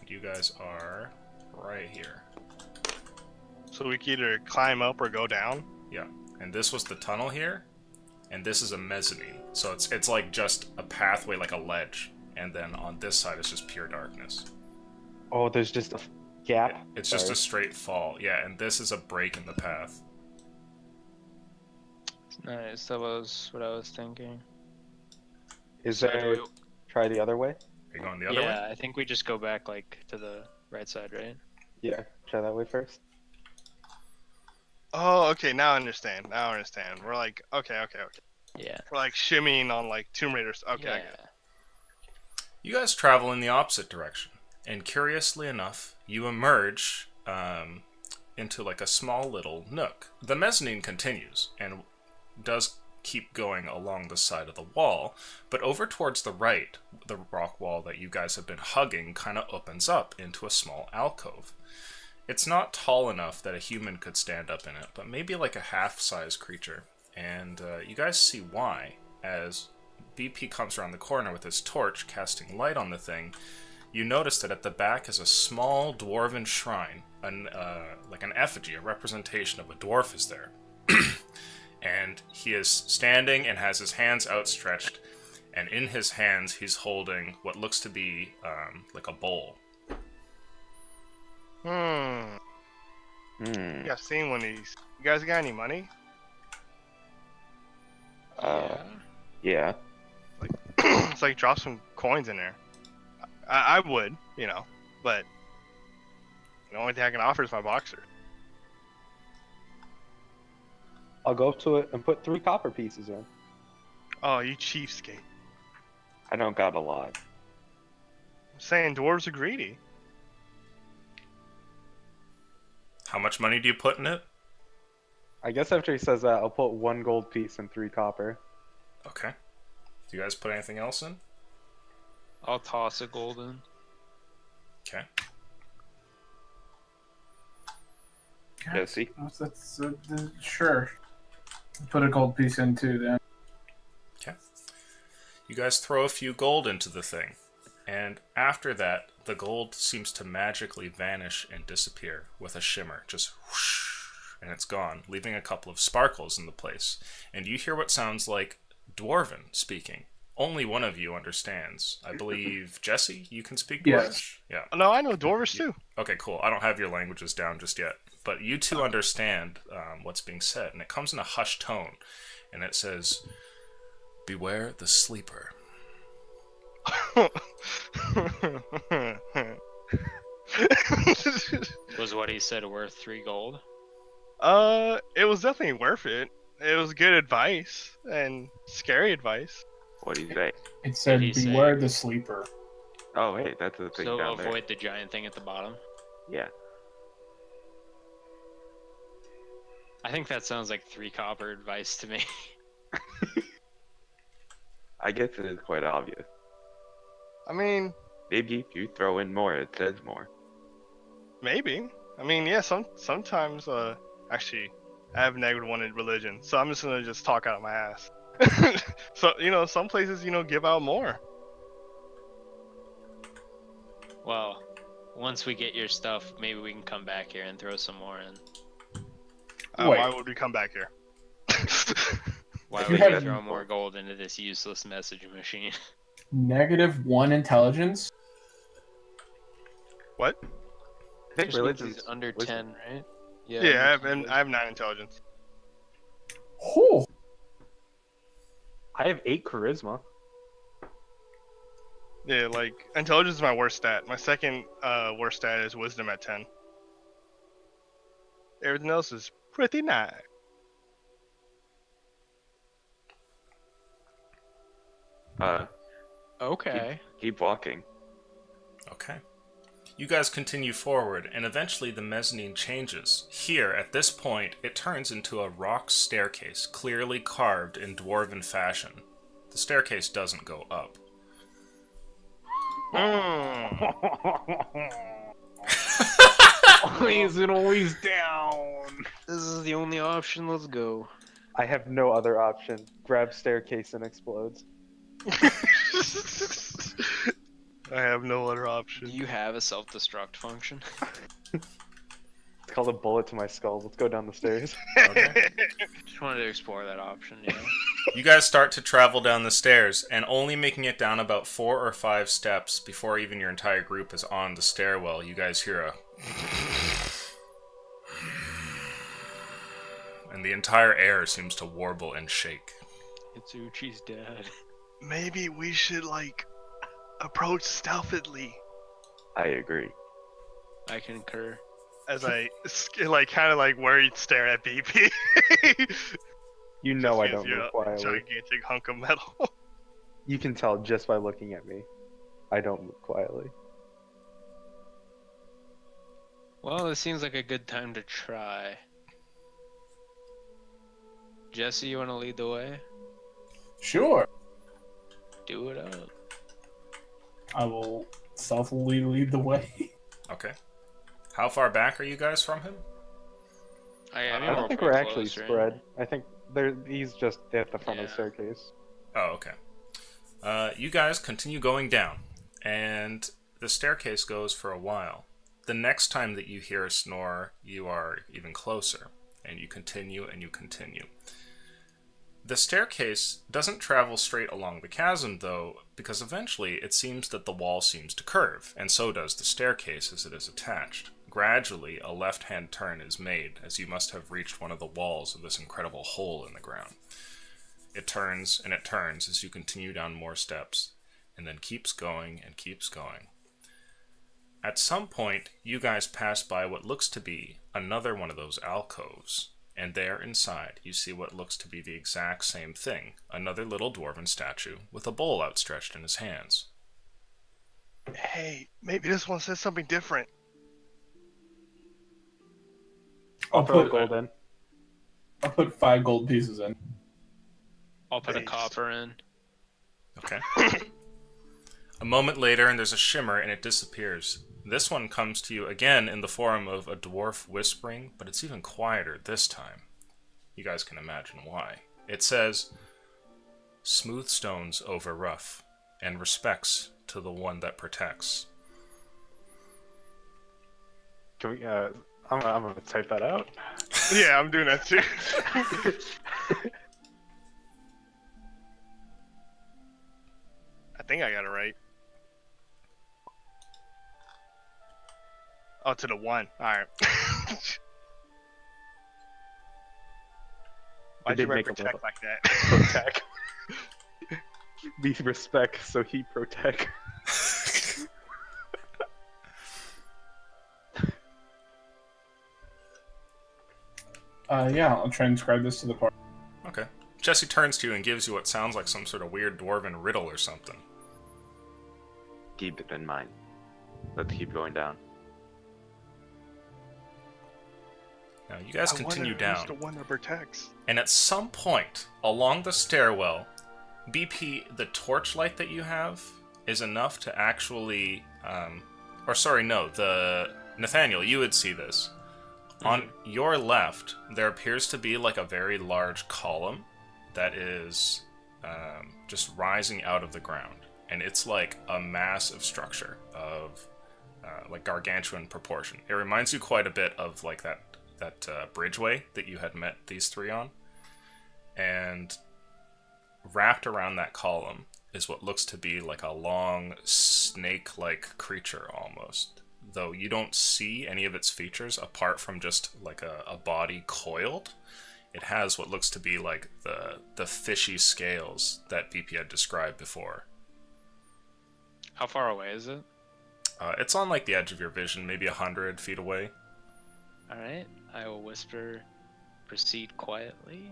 You guys are right here. So we can either climb up or go down? Yeah, and this was the tunnel here, and this is a mezzanine. So it's like just a pathway, like a ledge, and then on this side it's just pure darkness. Oh, there's just a gap. It's just a Sorry. straight fall, yeah, and this is a break in the path. Nice, that was what I was thinking. Is So do there? we- Try the other way. Are you going the other way? Yeah, I think we just go back like to the right side, right? Yeah, try that way first. Oh, okay, now I understand. Now I understand. We're like, okay. Yeah. We're like shimmying on like Tomb Raiders. Okay, I Yeah. get it. You guys travel in the opposite direction, and curiously enough, you emerge into like a small little nook. The mezzanine continues and does keep going along the side of the wall, but over towards the right, the rock wall that you guys have been hugging kind of opens up into a small alcove. It's not tall enough that a human could stand up in it, but maybe like a half-size creature. And you guys see why, as BP comes around the corner with his torch, casting light on the thing. You notice that at the back is a small dwarven shrine, like an effigy, a representation of a dwarf is there. And he is standing and has his hands outstretched, and in his hands he's holding what looks to be like a bowl. Hmm. Yeah, I've seen one of these. You guys got any money? Yeah. It's like drop some coins in there. I would, but the only thing I can offer is my boxer. I'll go up to it and put 3 copper pieces in. Oh, you cheapskate. I don't got a lot. I'm saying dwarves are greedy. How much money do you put in it? I guess after he says that, I'll put 1 gold piece and 3 copper. Okay. Do you guys put anything else in? I'll toss a gold in. Okay. Jesse? Sure. Put a gold piece in too, then. Okay. You guys throw a few gold into the thing, and after that, the gold seems to magically vanish and disappear with a shimmer, just whoosh, and it's gone, leaving a couple of sparkles in the place. And you hear what sounds like Dwarven speaking. Only one of you understands. I believe, Jesse, you can speak Dwarvish? Yes. Yeah. No, I know dwarvish too. Okay, cool. I don't have your languages down just yet, but you two understand what's being said, and it comes in a hushed tone, and it says, "Beware the sleeper." Was what he said worth 3 gold? It was definitely worth it. It was good advice and scary advice. What do you say? It said, Did he say- "Beware the sleeper." Oh, hey, that's the thing So down there. avoid the giant thing at the bottom. Yeah. I think that sounds like 3 copper advice to me. I guess it is quite obvious. I mean, Maybe if you throw in more, it says more. maybe. I mean, yeah. Sometimes. Actually, I have -1 in religion, so I'm just gonna just talk out of my ass. So some places give out more. Well, once we get your stuff, maybe we can come back here and throw some more in. Wait. Why would we come back here? Why If would you we had- throw more gold into this useless message machine? -1 intelligence. What? I think Which means religion's he's under wisdom. 10, right? Yeah, I have 9 intelligence. Oh, I have 8 charisma. Yeah, like intelligence is my worst stat. My second worst stat is wisdom at 10. Everything else is pretty nice. Okay. Keep walking. Okay. You guys continue forward, and eventually the mezzanine changes. Here, at this point, it turns into a rock staircase, clearly carved in dwarven fashion. The staircase doesn't go up. Always and always down. This is the only option. Let's go. I have no other option. Grab staircase and explodes. I have no other option. Do you have a self-destruct function? It's called a bullet to my skull. Let's go down the stairs. Okay. Just wanted to explore that option, yeah. You guys start to travel down the stairs, and only making it down about 4 or 5 steps before even your entire group is on the stairwell, you guys hear a... and the entire air seems to warble and shake. It's Uchi's dad. Maybe we should approach stealthily. I agree. I concur. As I kind of worried stare at BP. You know I Just don't because move you're a quietly. gigantic hunk of metal. You can tell just by looking at me. I don't move quietly. Well, it seems like a good time to try. Jesse, you want to lead the way? sure. Do it up. I will stealthily lead the way. Okay. How far back are you guys from him? I don't think we're actually spread. I think he's just at the front of the Yeah. staircase. Oh, okay. You guys continue going down, and the staircase goes for a while. The next time that you hear a snore, you are even closer, and you continue and you continue. The staircase doesn't travel straight along the chasm, though, because eventually it seems that the wall seems to curve, and so does the staircase as it is attached. Gradually, a left-hand turn is made, as you must have reached one of the walls of this incredible hole in the ground. It turns and it turns as you continue down more steps, and then keeps going and keeps going. At some point, you guys pass by what looks to be another one of those alcoves, and there inside you see what looks to be the exact same thing, another little dwarven statue with a bowl outstretched in his hands. Hey, maybe this one says something different. I'll Throw put gold in. I'll put 5 gold pieces in. I'll put a Nice. copper in. Okay. A moment later, and there's a shimmer, and it disappears. This one comes to you again in the form of a dwarf whispering, but it's even quieter this time. You guys can imagine why. It says, "Smooth stones over rough, and respects to the one that protects." Can we? I'm gonna type that out. Yeah, I'm doing that too. I think I got it right. Oh, to the 1. Alright. Why'd you did write make a protect little- like that? Protect. We respect, so he protect. Yeah, I'll transcribe this to the party. Okay. Jesse turns to you and gives you what sounds like some sort of weird dwarven riddle or something. Keep it in mind. Let's keep going down. Now, you guys I wonder continue who's down. the one that protects. And at some point along the stairwell, BP, the torchlight that you have is enough to actually, Nathaniel, you would see this. On your left, there appears to be like a very large column that is just rising out of the ground. And it's like a massive structure of like gargantuan proportion. It reminds you quite a bit of like that bridgeway that you had met these 3 on. And wrapped around that column is what looks to be like a long snake-like creature almost. Though you don't see any of its features apart from just like a body coiled. It has what looks to be like the fishy scales that BP had described before. How far away is it? It's on like the edge of your vision, maybe 100 feet away. Alright, I will whisper, proceed quietly.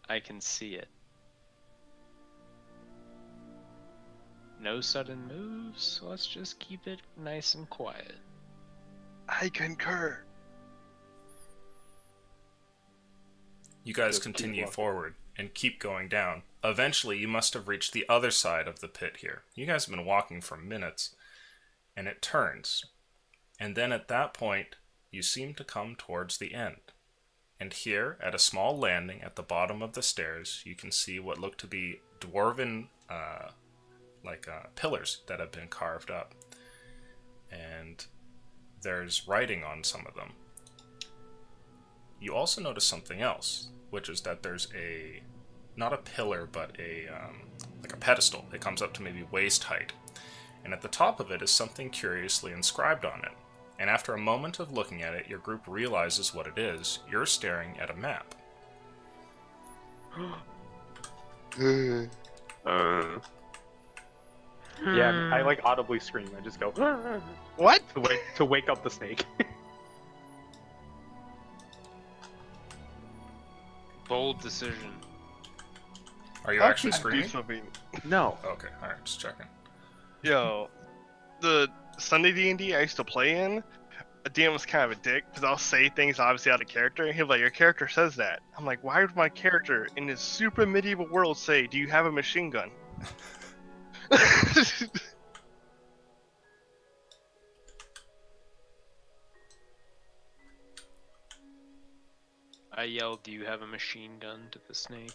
I can see it. No sudden moves, let's just keep it nice and quiet. I concur. You guys Just keep continue walking. forward and keep going down. Eventually, you must have reached the other side of the pit here. You guys have been walking for minutes, and it turns. And then at that point, you seem to come towards the end. And here, at a small landing at the bottom of the stairs, you can see what look to be dwarven, pillars that have been carved up. And there's writing on some of them. You also notice something else, which is that there's not a pillar, but a pedestal. It comes up to maybe waist height. And at the top of it is something curiously inscribed on it. And after a moment of looking at it, your group realizes what it is. You're staring at a map. Yeah, I like audibly scream. I just go What? to wake up the snake. Bold decision. Are you actually Do screaming? something. No. Okay, alright, just checking. Yo, the Sunday D&D I used to play in, a DM was kind of a dick because I'll say things obviously out of character, and he'll be like, "Your character says that." I'm like, "Why would my character in this super medieval world say, 'Do you have a machine gun?'" I yelled, "Do you have a machine gun?" to the snake.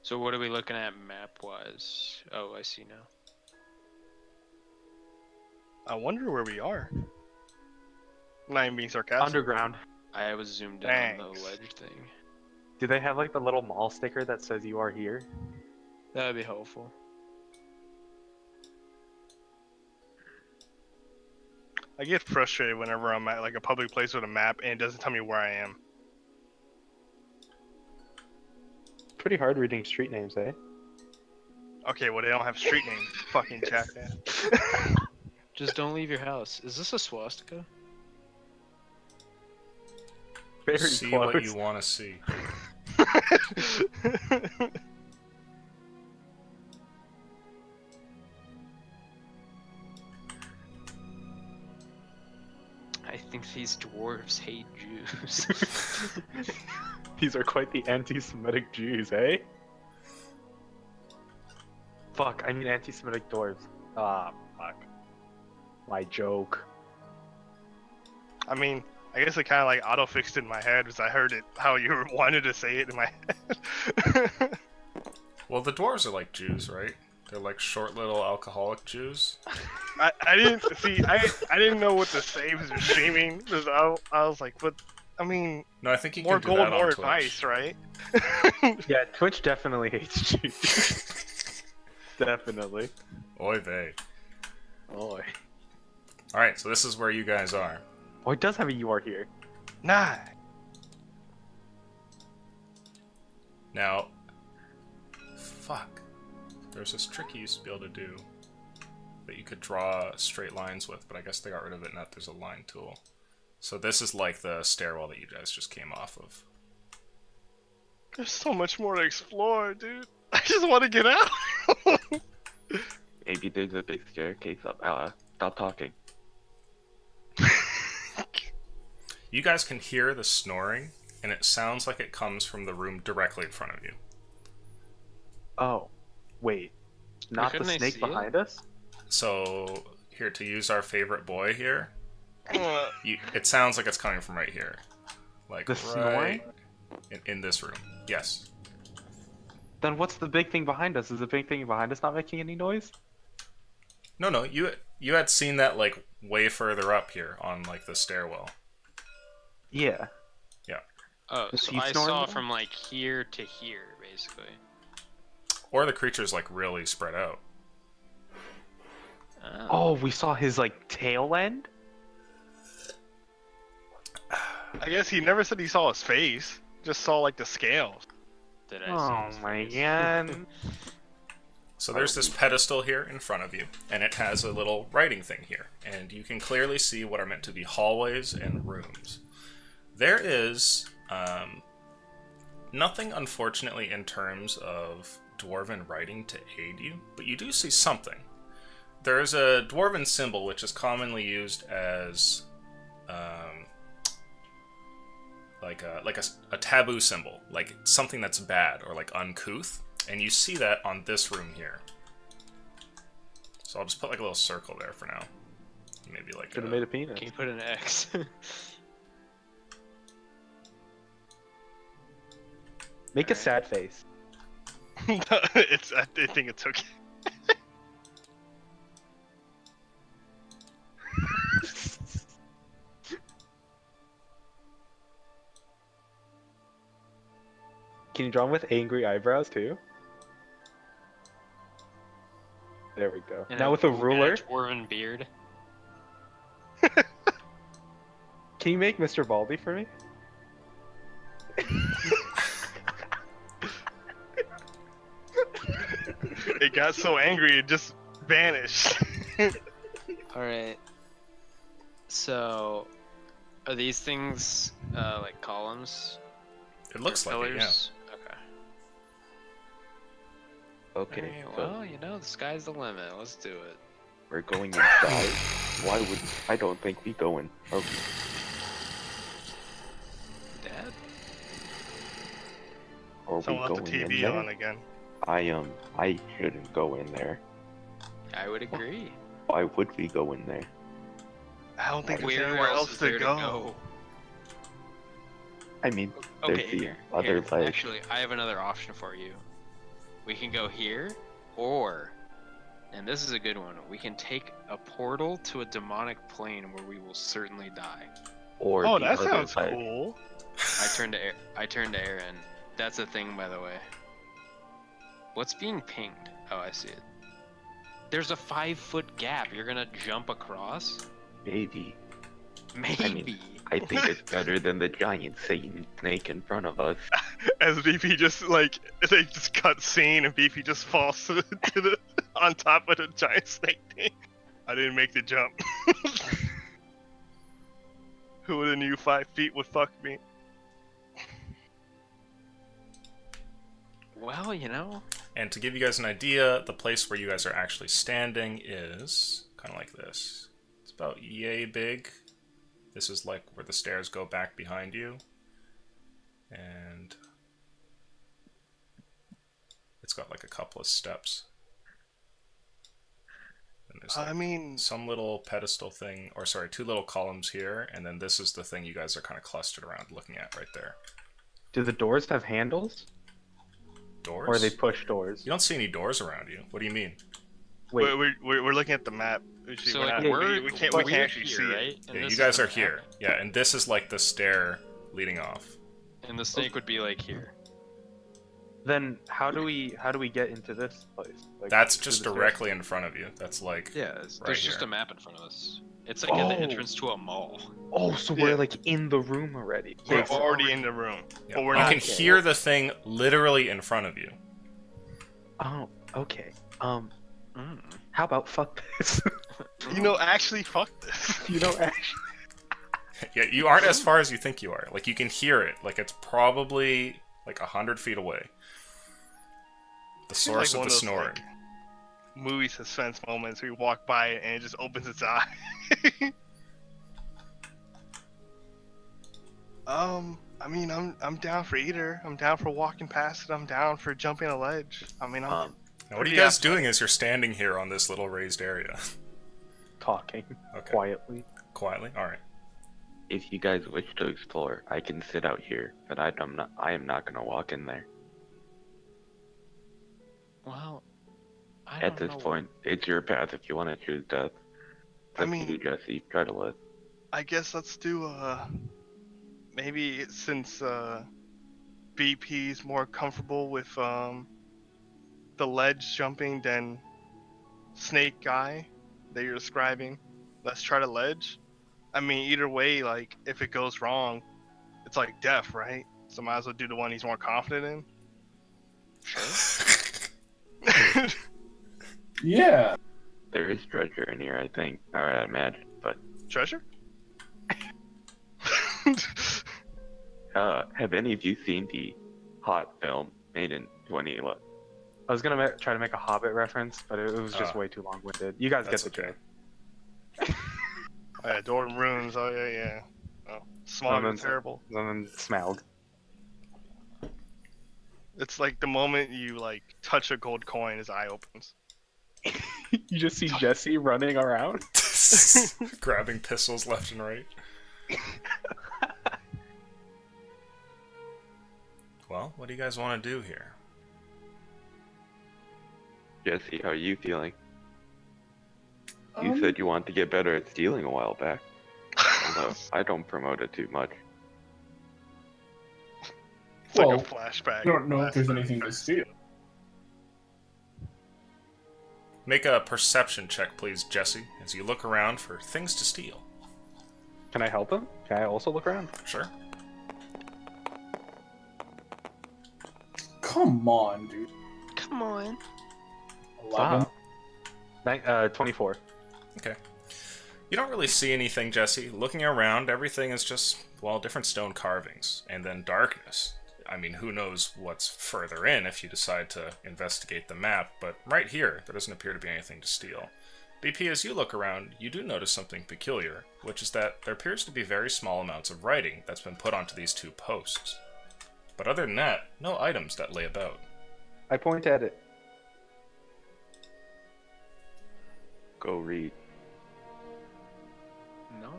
So what are we looking at map-wise? Oh, I see now. I wonder where we are. I'm not even being sarcastic. Underground. I was zoomed in on the Thanks. ledge thing. Do they have like the little mall sticker that says you are here? That would be helpful. I get frustrated whenever I'm at like a public place with a map and it doesn't tell me where I am. Pretty hard reading street names, eh? Okay, well they don't have street names. Fucking jackass. Just don't leave your house. Is this a swastika? Very See close. what you want to see. I think these dwarves hate Jews. These are quite the anti-Semitic Jews, eh? Fuck, I mean anti-Semitic dwarves. Ah, fuck. My joke. I mean, I guess it kind of like auto-fixed in my head because I heard it how you wanted to say it in my head. Well, the dwarves are like Jews, right? They're like short little alcoholic Jews. I didn't see. I didn't know what to say because you're streaming. Because I was like, what? I mean, No, I think you more can do gold, that on more Twitch. advice, right? Yeah, Twitch definitely hates Jews. Definitely. Oy vey. Oh, Alright, so this is where you guys are. oh, it does have a UR here. Nah. Now, fuck. There's this trick you used to be able to do that you could draw straight lines with, but I guess they got rid of it now there's a line tool. So this is like the stairwell that you guys just came off of. There's so much more to explore, dude. I just want to get out. Maybe there's a big staircase up. Stop talking. You guys can hear the snoring, and it sounds like it comes from the room directly in front of you. Oh, wait. Not the couldn't I snake see it? behind us? So, here, to use our favorite boy here, Uh, it sounds like it's coming from right here. Like, The snoring? in this room. Yes. Then what's the big thing behind us? Is the big thing behind us not making any noise? No, you had seen that, like, way further up here on, like, the stairwell. Yeah. Oh, Is so he I snoring saw now? from like here to here, basically. Or the creature's, like, really spread out. Oh, we saw his, like, tail end? I guess he never said he saw his face. Just saw like the scales. Did I see Oh his my face? god. So there's this pedestal here in front of you, and it has a little writing thing here, and you can clearly see what are meant to be hallways and rooms. There is nothing, unfortunately, in terms of dwarven writing to aid you, but you do see something. There is a dwarven symbol which is commonly used as like a taboo symbol, like something that's bad or like uncouth. And you see that on this room here. So I'll just put like a little circle there for now. Maybe like Could have made a penis. Can you put an X? Make a sad face. I think it's okay. Can you draw him with angry eyebrows too? There we go. And Now with a and ruler, dwarven beard. can you make Mr. Baldy for me? It got so angry it just vanished. Alright. So, are these things like columns? it looks Or like it, yeah. pillars? Okay. Okay, Alright, so well, you know, the sky's the limit. Let's do it. we're going inside. Why would I don't think we go in. Okay. Dad? Or we Someone go left the in TV there? on again. I shouldn't go in there. I would agree. Why would we go in there? I don't think there's Where anywhere else else is to there go. I mean, there's Okay, the here. other here. leg. Actually, I have another option for you. We can go here, or, and this is a good one, we can take a portal to a demonic plane where we will certainly die. Or Oh, the that other sounds side. cool. I turned to Aaron. That's a thing, by the way. What's being pinged? Oh, I see it. There's a 5-foot gap. You're gonna jump across? Maybe. Maybe. I think it's better than the giant Satan snake in front of us. As BP just like they just cut scene and BP just falls to the on top of the giant snake thing. I didn't make the jump. Who would have knew 5 feet would fuck me? Well, you know. And to give you guys an idea, the place where you guys are actually standing is kind of like this. It's about yay big. This is like where the stairs go back behind you. And it's got like a couple of steps. And there's like I mean, some little pedestal thing, or sorry, 2 little columns here, and then this is the thing you guys are kind of clustered around looking at right there. Do the doors have handles? Doors? Or are they push doors? You don't see any doors around you. What do you mean? Wait, we're looking at the map. Uchi. So We're like not- we can't actually here, see it. right? And Yeah, this you is guys the are map, here. Yeah, and this is like the stair leading off. And the snake would be like here. then how do we get into this place? Like, That's through just the stairs? directly in front of you. That's like Yeah, right there's just here. a map in front of us. It's like at the Oh. entrance to a mall. Oh, so Yeah. we're like in the room already. We're Yeah, already in the room, Yeah. but we're You not. can hear the thing literally in front of you. Oh, okay. Mm. How about fuck this? You know, actually, fuck this. you know, actually. Yeah, you aren't as far as you think you are. Like you can hear it. Like it's probably like 100 feet away. The Seems source like of one the those, snoring. like, movie suspense moments where you walk by it and it just opens its eye. I mean, I'm down for either. I'm down for walking past it. I'm down for jumping a ledge. I mean, I'm. Now, what are you pretty guys athletic. doing as you're standing here on this little raised area? Talking Okay. quietly. Quietly? Alright. If you guys wish to explore, I can sit out here, but I am not gonna walk in there. Well, I At don't this know. point, it's your path if you want to choose death. I Up to mean- you, Jesse, try to live. I guess let's do maybe since BP's more comfortable with the ledge jumping than Snake Guy that you're describing. Let's try the ledge. I mean, either way, like if it goes wrong, it's like death, right? So might as well do the one he's more confident in. Yeah. There is treasure in here, I think, or I imagine, but Treasure? have any of you seen the Hot film made in 2011? I was gonna try to make a Hobbit reference, but it was just way too long-winded. You guys get That's the okay. joke. Oh, yeah, Dorm Rooms. Oh yeah. Oh, Smog then- and terrible. And then Smaug. It's like the moment you like touch a gold coin, his eye opens. You just see Jesse running around. Grabbing pistols left and right. Well, what do you guys want to do here? Jesse, how are you feeling? You said you wanted to get better at stealing a while back. Although I don't promote it too much. It's like Well, a flashback. I don't know if there's Flashback. anything to steal. Make a perception check, please, Jesse, as you look around for things to steal. Can I help him? Can I also look around? Sure. Come on, dude. Come on. 11. 24. Okay. You don't really see anything, Jesse. Looking around, everything is just, well, different stone carvings. And then darkness. I mean, who knows what's further in if you decide to investigate the map, but right here, there doesn't appear to be anything to steal. BP, as you look around, you do notice something peculiar, which is that there appears to be very small amounts of writing that's been put onto these 2 posts. But other than that, no items that lay about. I point at it. Go read. No.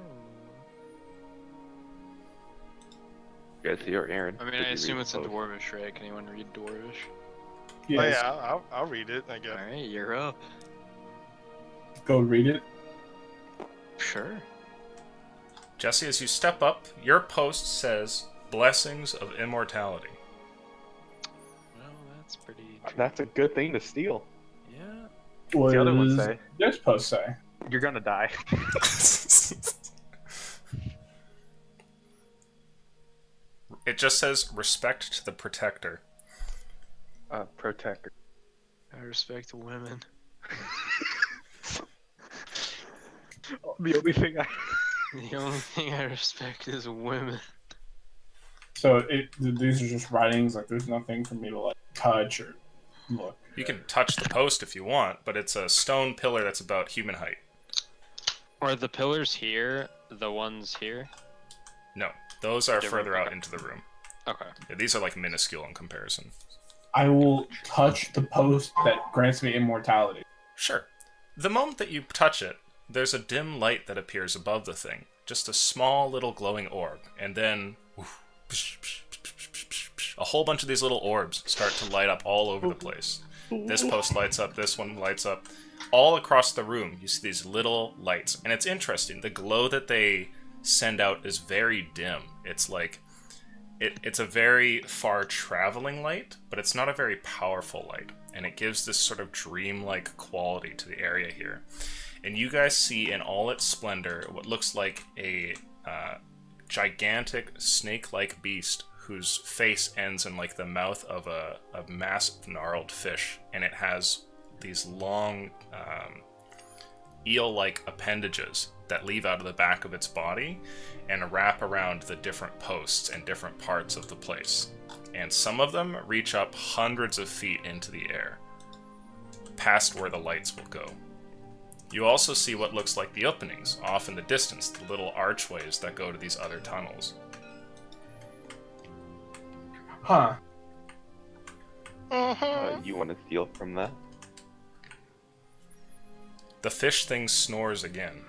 Jesse or Aaron? I mean, could I you assume read it's in both? Dwarvish, right? Can anyone read Dwarvish? Yes. Oh yeah, I'll read it. I guess. Alright, you're up. Go read it. Sure. Jesse, as you step up, your post says, Blessings of Immortality. Well, that's pretty. That's a good thing to steal. Yeah. What the other one does say? this post say? You're gonna die. It just says respect to the protector. Protector. I respect women. The only thing I. The only thing I respect is women. So these are just writings. Like, there's nothing for me to like touch or look. You can touch the post if you want, but it's a stone pillar that's about human height. Are the pillars here the ones here? No, those are Different, further out okay. into the room. Okay. Yeah, these are like minuscule in comparison. I will touch the post that grants me immortality. Sure. The moment that you touch it, there's a dim light that appears above the thing. Just a small little glowing orb. And then a whole bunch of these little orbs start to light up all over the place. This post lights up, this one lights up. All across the room, you see these little lights. And it's interesting. The glow that they send out is very dim. It's like... It's a very far-traveling light, but it's not a very powerful light. And it gives this sort of dream-like quality to the area here. And you guys see in all its splendor what looks like a gigantic snake-like beast whose face ends in like the mouth of a massive gnarled fish. And it has these long eel-like appendages that leave out of the back of its body and wrap around the different posts and different parts of the place. And some of them reach up hundreds of feet into the air, past where the lights will go. You also see what looks like the openings off in the distance, the little archways that go to these other tunnels. Huh. You want to steal from that? The fish thing snores again.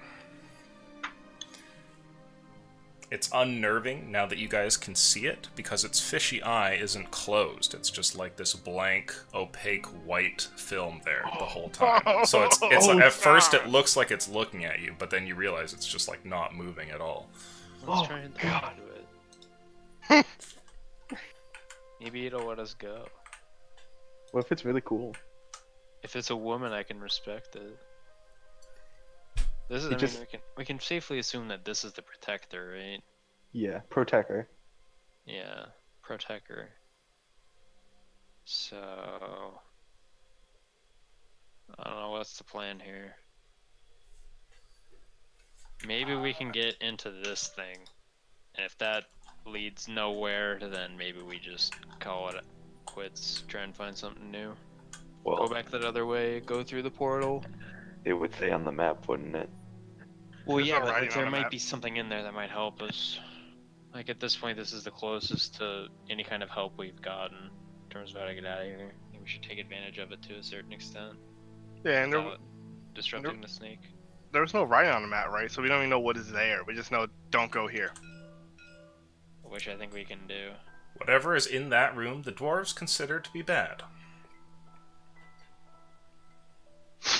It's unnerving now that you guys can see it, because its fishy eye isn't closed. It's just like this blank, opaque, white film there the whole time. So it's at first it looks like it's looking at you, but then you realize it's just like not moving at all. Let's try and talk to it. Maybe it'll let us go. What if it's really cool? If it's a woman, I can respect it. This is. It I just- mean, we can safely assume that this is the protector, right? Yeah, protector. Yeah, protector. So I don't know what's the plan here. Maybe we can get into this thing, and if that leads nowhere, then maybe we just call it quits. Try and find something new. Go Well, back that other way. Go through the portal. it would say on the map, wouldn't it? Well, There's yeah, no but writing like, on there the might map. be something in there that might help us. Like at this point, this is the closest to any kind of help we've gotten in terms of how to get out of here. I think we should take advantage of it to a certain extent Yeah, and without disrupting the snake. there was no writing on the map, right? So we don't even know what is there. We just know don't go here. Which I think we can do. Whatever is in that room, the dwarves consider to be bad.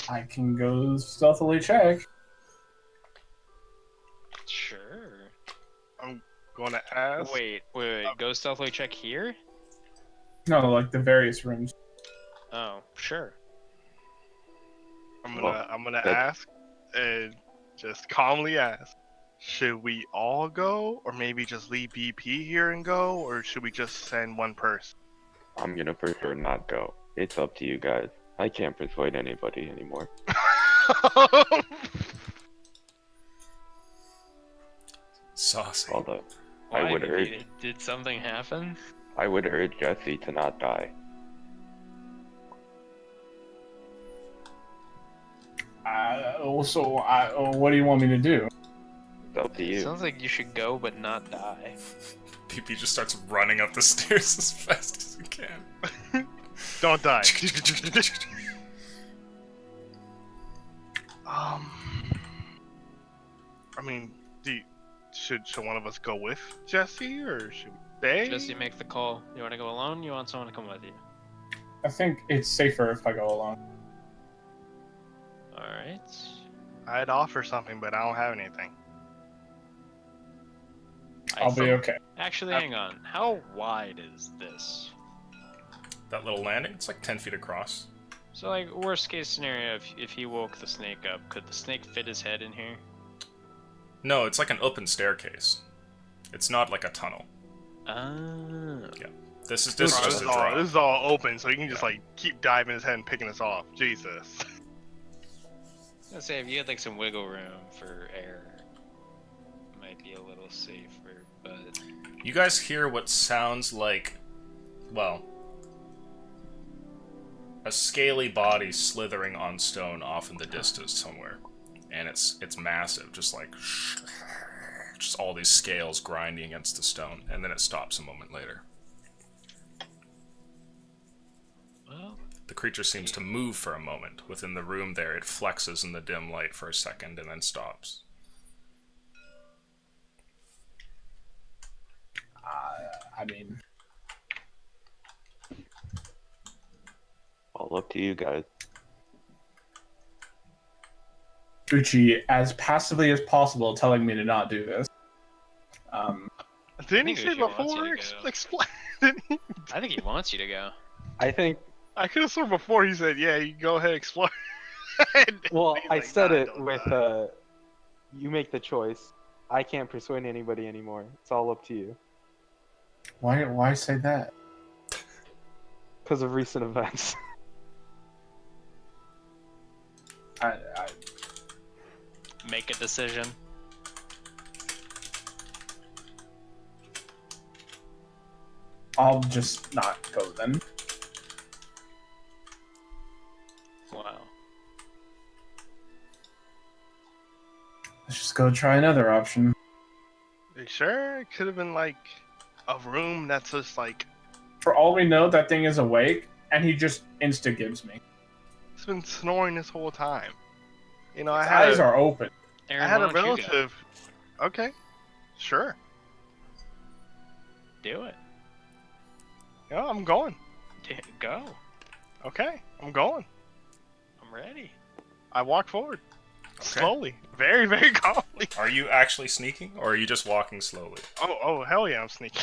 I can go stealthily check. Sure. Going to ask. Wait. Go stealthily check here? No, like the various rooms. Oh, sure. I'm Well, gonna that- ask and just calmly ask. Should we all go, or maybe just leave BP here and go, or should we just send one person? I'm gonna for sure not go. It's up to you guys. I can't persuade anybody anymore. Saucy. Although, Why? I would Maybe urge, did something happen? I would urge Jesse to not die. What do you want me to do? It's up to you. Sounds like you should go but not die. PP just starts running up the stairs as fast as he can. Don't die. I mean, should one of us go with Jesse, or should we stay? Jesse, make the call. You want to go alone? You want someone to come with you? I think it's safer if I go alone. All right. I'd offer something, but I don't have anything. I'll be okay. Actually, hang on. How wide is this? That little landing, it's like 10 feet across. So, like, worst case scenario, if he woke the snake up, could the snake fit his head in here? No, it's like an open staircase. It's not like a tunnel. This is Bro, just this, a is all, draw. this is all open, so you can just like keep diving his head and picking us off. Jesus. Let's say if you had like some wiggle room for air, it might be a little safer. But You guys hear what sounds like, well, a scaly body slithering on stone off in the distance somewhere, and it's massive, just like just all these scales grinding against the stone, and then it stops a moment later. well, The creature seems to move for a moment within the room there. It flexes in the dim light for a second and then stops. I mean, All up to you guys. Uchi, as passively as possible, telling me to not do this. Didn't he think say Uchi wants before? you to go. Explain. Didn't he? I think he wants you to go. I think. I could have sworn before he said, "Yeah, you go ahead, explore." Well, He's I like, said "Nah, it don't with die." you make the choice. I can't persuade anybody anymore. It's all up to you Why say that? because of recent events. I Make a decision. I'll just not go then. Wow. Let's just go try another option. You sure? It could have been like a room that's just like For all we know, that thing is awake, and he just insta-gives me. it's been snoring this whole time. You know, His I had eyes a, are open. Aaron, I had a why don't you go? relative. Okay, sure. Do it. Yeah, I'm going. Go. Okay, I'm going. I'm ready. I walk forward slowly, very, very calmly. Are you actually sneaking, or are you just walking slowly? Oh, hell yeah, I'm sneaking.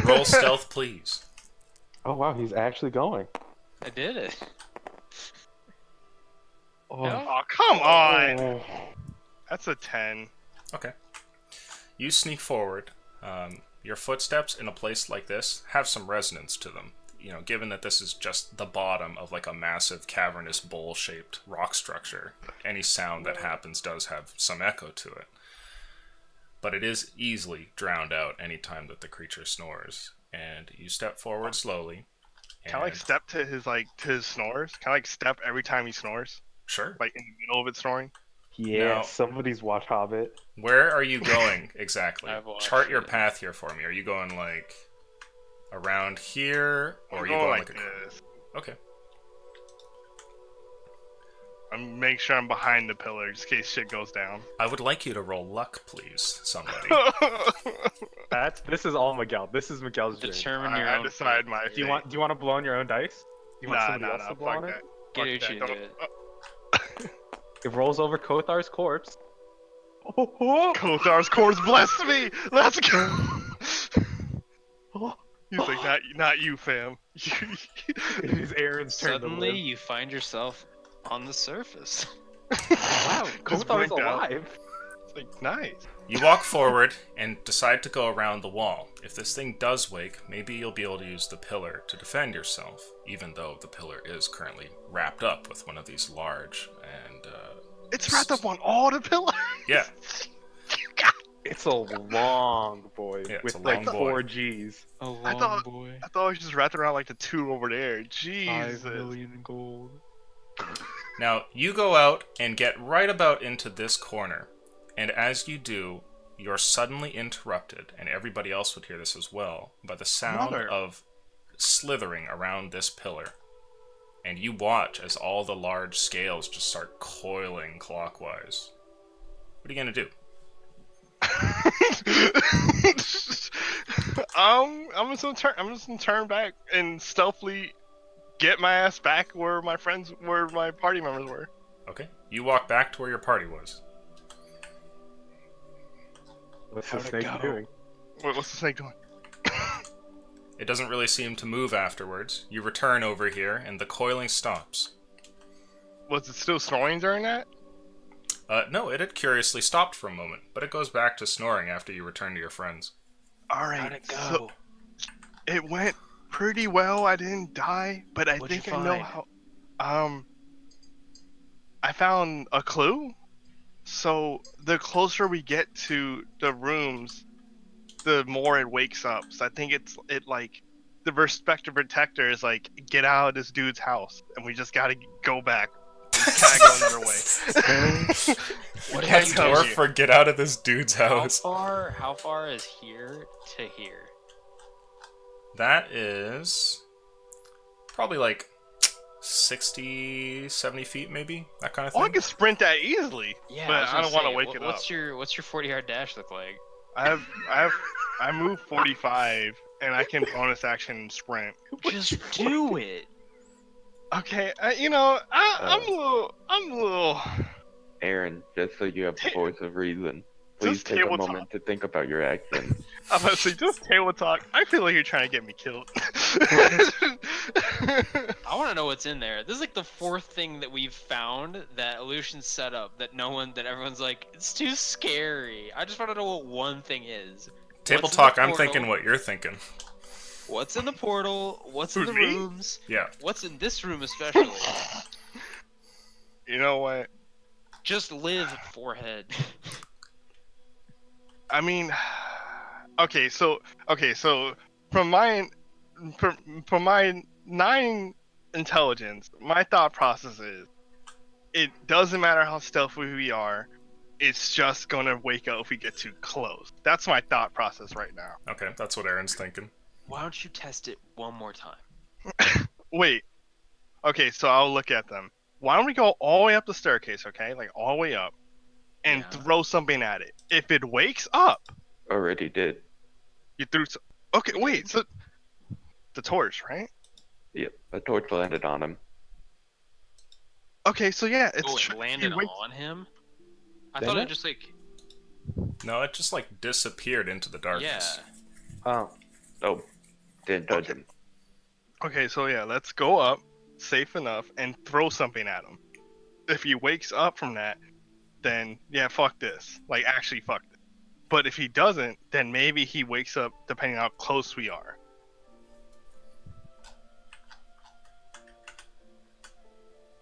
Roll stealth, please. Oh wow, he's actually going. I did it. Oh, No? Oh, come on. That's a 10. Okay. You sneak forward. Your footsteps in a place like this have some resonance to them. You know, given that this is just the bottom of like a massive cavernous bowl-shaped rock structure, any sound that happens does have some echo to it. But it is easily drowned out any time that the creature snores. And you step forward slowly. Can I like step to his snores? Can I like step every time he snores? Sure. Like in the middle of it snoring? yeah, No. somebody's watch Hobbit. Where are you going exactly? I've watched Chart your it. path here for me. Are you going like around here, or I'm are you going going like like this. Okay. I'm make sure I'm behind the pillar just in case shit goes down. I would like you to roll luck, please, somebody. This is all Miguel. This is Miguel's dream. Determine your I own. decide my Do you want to blow on your own dice? Do you want Nah, somebody else to blow fuck on that. it? Get Fuck Uchi that. to do it. It rolls over Kothar's corpse. Kothar's corpse blessed me! Let's go! He's like, not you, fam. It is Aaron's turn Suddenly, to live. you find yourself on the surface. Wow, Just Kothar's blinked out. alive. It's like, nice. You walk forward and decide to go around the wall. If this thing does wake, maybe you'll be able to use the pillar to defend yourself, even though the pillar is currently wrapped up with one of these large and It's wrapped up on all the pillars. yeah. It's a long boy Yeah, it's with a like long boy. 4 G's. A long I thought- boy. I thought it was just wrapped around like the two over there. Jesus. 5 million gold. Now, you go out and get right about into this corner, and as you do, you're suddenly interrupted, and everybody else would hear this as well, by the sound Mother. of slithering around this pillar. And you watch as all the large scales just start coiling clockwise. What are you gonna do? I'm just gonna turn back and stealthily get my ass back where my party members were. Okay, you walk back to where your party was. What's the How'd it snake go? doing? What's the snake doing? It doesn't really seem to move afterwards. You return over here, and the coiling stops. Was it still snoring during that? No, it had curiously stopped for a moment, but it goes back to snoring after you return to your friends. All right. How'd it go? So it went pretty well. I didn't die, but I What'd you think I know find? how. I found a clue. So the closer we get to the rooms, the more it wakes up. So I think it like the Respecter Protector is like, get out of this dude's house, and we just gotta go back. And kind of go another way. What can't is come Dwarf here. for get out of this dude's How house. far is here to here? That is probably like 60, 70 feet, maybe, that kind of Oh, I thing. can sprint that easily. Yeah, But was I gonna don't wanna say, wake it what's up. What's your 40-yard dash look like? I move 45, and I can bonus action sprint. Just do it. Okay, I'm a little. Aaron, just so you have the voice of reason, please Just take a tabletop. moment to think about your actions. I'm about to say, just table talk. I feel like you're trying to get me killed. I want to know what's in there. This is like the fourth thing that we've found that Illusion set up that everyone's like, it's too scary. I just want to know what one thing is. Table What's in the talk, I'm portal? thinking what you're thinking. What's in the portal? What's in Who's the me? rooms? Yeah. What's in this room especially? You know what? Just live, forehead. I mean, okay, so from my 9 intelligence, my thought process is, it doesn't matter how stealthy we are, it's just gonna wake up if we get too close. That's my thought process right now. Okay, that's what Aaron's thinking. Why don't you test it one more time? Wait. Okay, so I'll look at them. Why don't we go all the way up the staircase, okay? Like all the way up, and Yeah. throw something at it. If it wakes up, Already did. you threw. Okay, wait. So the torch, right? Yep, a torch landed on him. Okay, so yeah, it's Oh, tr- it landed he wakes- on him? I Did thought it it? just like, No, it just like disappeared into the darkness. yeah. Oh, Oh, didn't touch him. Okay, so yeah, let's go up, safe enough, and throw something at him. If he wakes up from that, then yeah, fuck this. Like actually, fuck this. But if he doesn't, then maybe he wakes up depending on how close we are.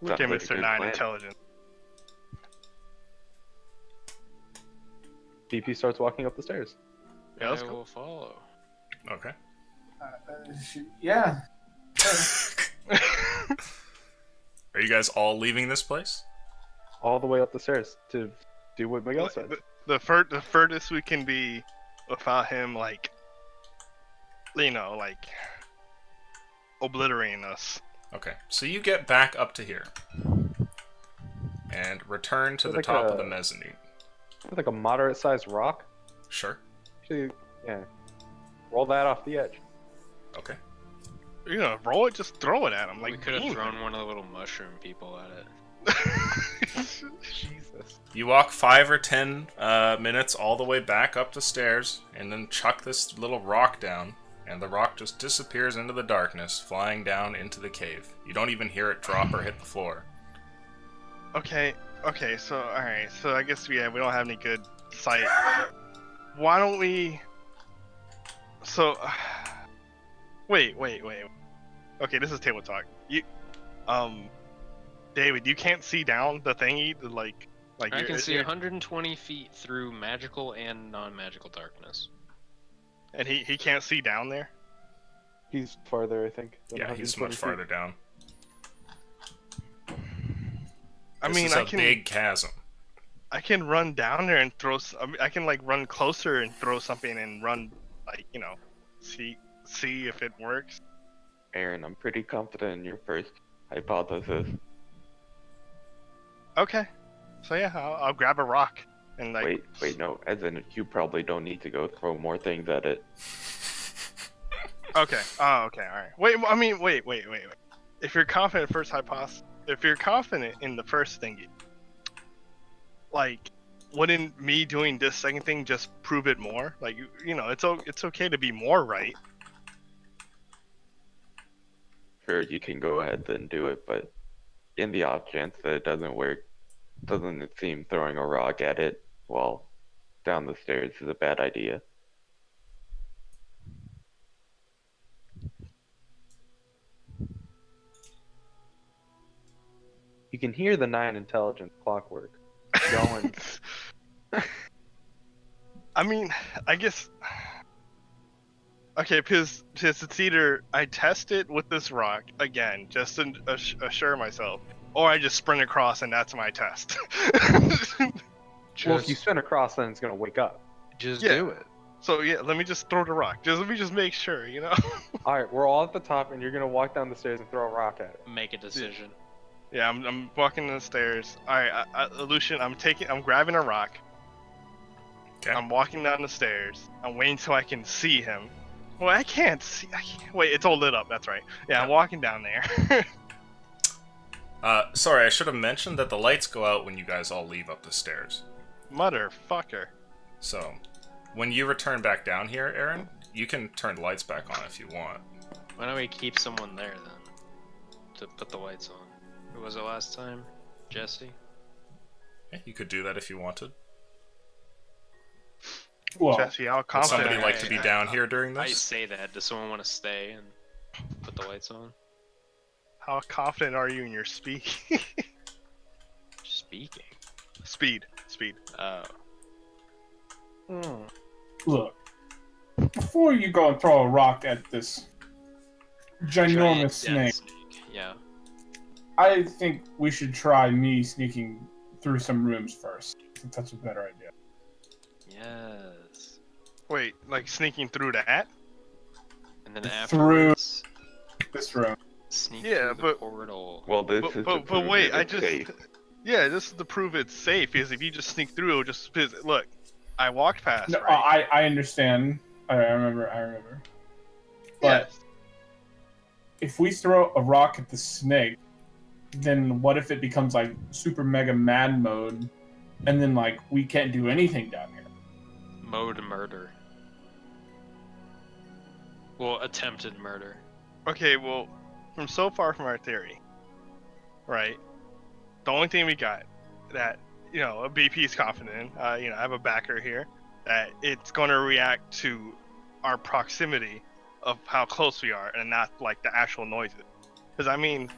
Sounds Okay, like a Mr. good 9 plan. Intelligence. DP starts walking up the stairs. Yeah, let's I go. will follow. Okay. Yeah. Are you guys all leaving this place? All the way up the stairs to do what Miguel said. The furthest we can be without him, like, like, obliterating us. Okay, so you get back up to here. And return to It's the like top of a- the mezzanine. It's like a moderate-sized rock. Sure. Actually, yeah. Roll that off the edge. Okay. You're gonna roll it, just throw it at him. Like, We could have beam thrown one of the little mushroom people at it. it. Jesus. You walk 5 or 10 minutes all the way back up the stairs, and then chuck this little rock down, and the rock just disappears into the darkness, flying down into the cave. You don't even hear it drop or hit the floor. Okay, so alright, so I guess we don't have any good sight. Why don't we? So, wait. Okay, this is table talk. David, you can't see down the thingy, like I can see you're- 120 feet through magical and non-magical darkness. and he can't see down there. He's farther, I think. than Yeah, he's 120 much feet. farther down. I This mean, is a big chasm. I can run down there and throw. I can like run closer and throw something and run, like see if it works. Aaron, I'm pretty confident in your first hypothesis. Okay, so yeah, I'll grab a rock and like. Wait, no. As in, you probably don't need to go throw more things at it. Okay. Oh, okay. All right. Wait. I mean, wait. If you're confident if you're confident in the first thing, like, wouldn't me doing this second thing just prove it more? Like, it's okay to be more right. Sure, you can go ahead and do it, but in the off chance that it doesn't work, doesn't it seem throwing a rock at it while down the stairs is a bad idea? You can hear the 9 intelligence clockwork going. I mean, I guess. Okay, because it's either I test it with this rock again, just to assure myself, or I just sprint across and that's my test. Well, if you spin across, then it's gonna wake up. Just Yeah. do it. So yeah, let me just throw the rock. Let me just make sure, you know. All right, we're all at the top, and you're gonna walk down the stairs and throw a rock at it. Make a decision. Yeah, I'm walking down the stairs. All right, Lucian, I'm grabbing a rock. Okay. I'm walking down the stairs. I'm waiting till I can see him. Well, I can't see. Wait, it's all lit up. That's right. Yeah, I'm walking down there. Sorry, I should have mentioned that the lights go out when you guys all leave up the stairs. Motherfucker. So, when you return back down here, Aaron, you can turn the lights back on if you want. Why don't we keep someone there then? To put the lights on. Who was it last time? Jesse? Yeah, you could do that if you wanted. Well, Jesse, how Would confident? somebody like to be down here during I this? say that. Does someone want to stay and put the lights on? How confident are you in your speed? Speaking. Speed. Oh. look, before you go and throw a rock at this ginormous snake, Yeah. I think we should try me sneaking through some rooms first. I think that's a better idea. Yes. Wait, like sneaking through that? And then Through- afterwards, This room. sneak Yeah, through the but- portal. Well, this But- is but- to but prove wait, that I it's just- safe. Yeah, this is to prove it's safe. Because if you just sneak through, it'll just look. I walked past. No, right? I understand. I remember. But Yes. if we throw a rock at the snake, then what if it becomes like super mega mad mode, and then like we can't do anything down here? Mode murder. Well, attempted murder. Okay, well, from so far from our theory, right? The only thing we got that a BP is confident in, I have a backer here, that it's going to react to our proximity of how close we are, and not like the actual noises. Because I mean,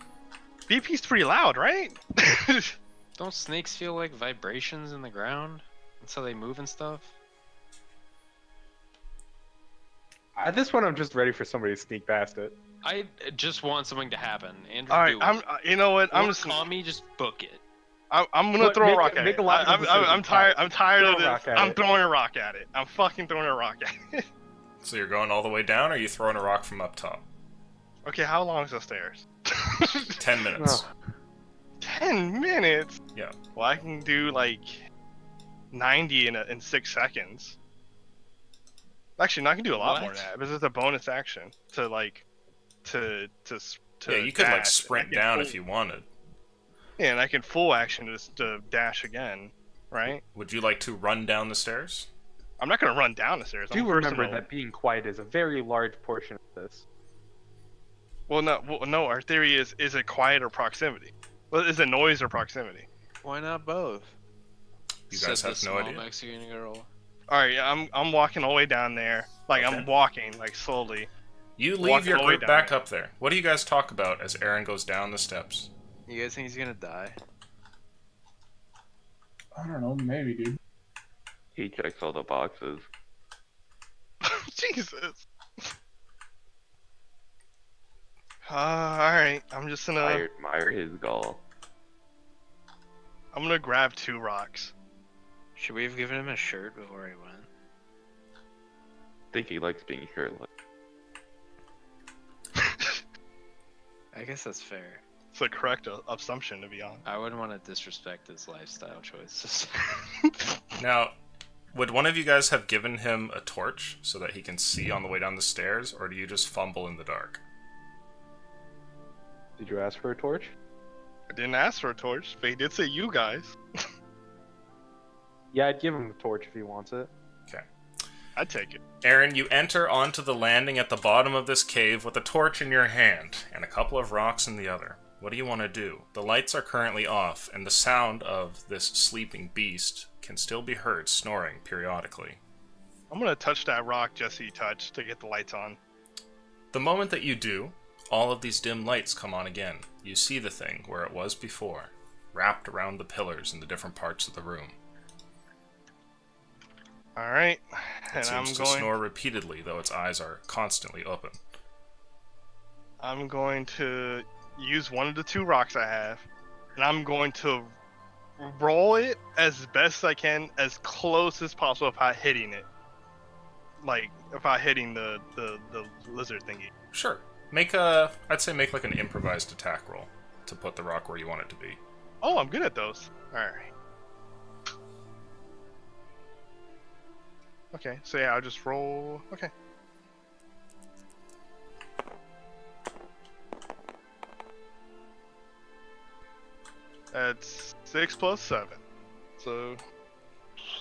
BP's pretty loud, right? Don't snakes feel like vibrations in the ground? That's how they move and stuff? At this point, I'm just ready for somebody to sneak past it. I just want something to happen. Andrew, All right, do it. I'm. You know what? I'm Or just. call me, just book it. I'm gonna Look, throw a make- rock at make it. a logical I'm decision. tired. I'm tired Throw of a rock this. at I'm it. throwing a rock at it. I'm fucking throwing a rock at it. So you're going all the way down, or are you throwing a rock from up top? Okay, how long is the stairs? 10 minutes. 10 minutes? Yeah. Well, I can do like 90 in 6 seconds. Actually, no, I can do a lot more What? than that. This is a bonus action to like to Yeah, you could like dash. sprint I can down full- if you wanted. Yeah, and I can full action to dash again, right? Would you like to run down the stairs? I'm not gonna run down the stairs. Do I'm remember personal. that being quiet is a very large portion of this. Well, no. Our theory is it quiet or proximity? Well, is it noise or proximity? Why not both? You Said guys the have no small idea. Mexican girl. All right, I'm walking all the way down there. Like Okay. I'm walking like slowly. You leave Walking your all the way group down back there. up there. What do you guys talk about as Aaron goes down the steps? You guys think he's gonna die? I don't know, maybe, dude. He checks all the boxes. Jesus. Alright, I'm just gonna I admire his gall. I'm gonna grab 2 rocks. Should we have given him a shirt before he went? I think he likes being shirtless. I guess that's fair. It's the correct assumption, to be honest. I wouldn't want to disrespect his lifestyle choices. Now, would one of you guys have given him a torch so that he can see on the way down the stairs, or do you just fumble in the dark? Did you ask for a torch? I didn't ask for a torch, but he did say you guys. Yeah, I'd give him the torch if he wants it. I'd take it. Aaron, you enter onto the landing at the bottom of this cave with a torch in your hand and a couple of rocks in the other. What do you want to do? The lights are currently off, and the sound of this sleeping beast can still be heard snoring periodically. I'm gonna touch that rock Jesse touched to get the lights on. The moment that you do, all of these dim lights come on again. You see the thing where it was before. wrapped around the pillars in the different parts of the room. All right, It and seems to snore repeatedly, though its eyes are constantly open. I'm going to use one of the 2 rocks I have, and I'm going to roll it as best I can, as close as possible without hitting it. Like, without hitting the lizard thingy. Sure. I'd say make like an improvised attack roll to put the rock where you want it to be. Oh, I'm good at those. Alright. Okay, so yeah, I'll just roll. Okay. That's 6 plus 7. So,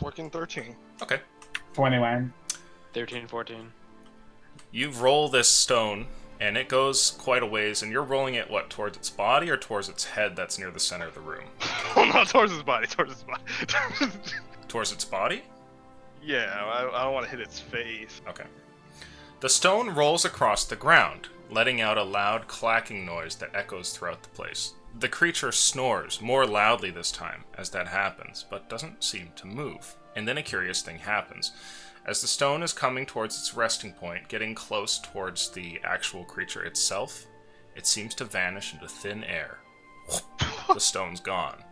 fucking 13. Okay. 21. 13, 14. You roll this stone, and it goes quite a ways, and you're rolling it, what, towards its body or towards its head that's near the center of the room? Oh, not towards his body, towards his body. Towards its body? Yeah, I don't want to hit its face. Okay. The stone rolls across the ground, letting out a loud clacking noise that echoes throughout the place. The creature snores, more loudly this time, as that happens, but doesn't seem to move. And then a curious thing happens. As the stone is coming towards its resting point, getting close towards the actual creature itself, it seems to vanish into thin air. The stone's gone.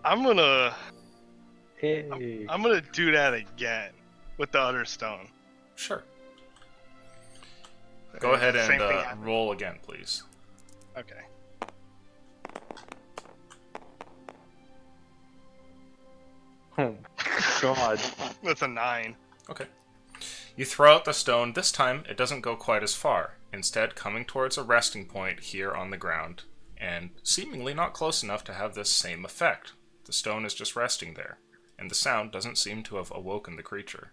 I'm gonna Hey. I'm gonna do that again with the other stone. Sure. Go ahead Same and thing happened. roll again, please. Okay. Oh, God. That's a 9. Okay. You throw out the stone. This time, it doesn't go quite as far, instead coming towards a resting point here on the ground, and seemingly not close enough to have this same effect. The stone is just resting there, and the sound doesn't seem to have awoken the creature.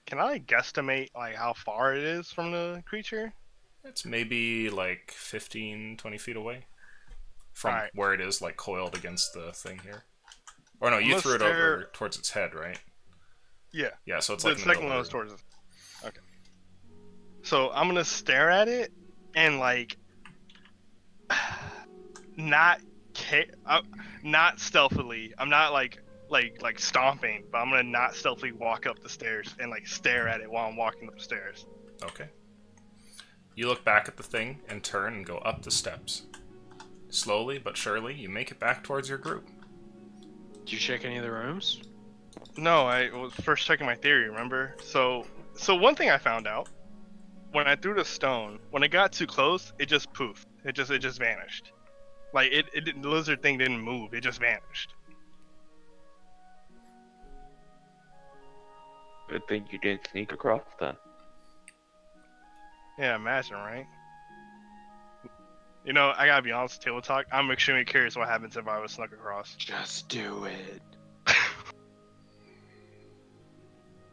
Can I guesstimate like how far it is from the creature? It's maybe like 15, 20 feet away from Alright. where it is, like coiled against the thing here. Or no, you Unless threw it they're- over towards its head, right? Yeah. Yeah, so it's The like in the second middle one of was the room. towards us. Okay. So I'm gonna stare at it and like not not stealthily. I'm not like stomping, but I'm gonna not stealthily walk up the stairs and like stare at it while I'm walking up the stairs. Okay. You look back at the thing and turn and go up the steps. Slowly but surely, you make it back towards your group. Did you check any of the rooms? No, I was first checking my theory, remember? So one thing I found out, when I threw the stone, when it got too close, it just poofed. It just vanished. Like the lizard thing didn't move, it just vanished. Good thing you didn't sneak across then. Yeah, imagine, right? You know, I gotta be honest, table talk, I'm extremely curious what happens if I was snuck across. Just do it.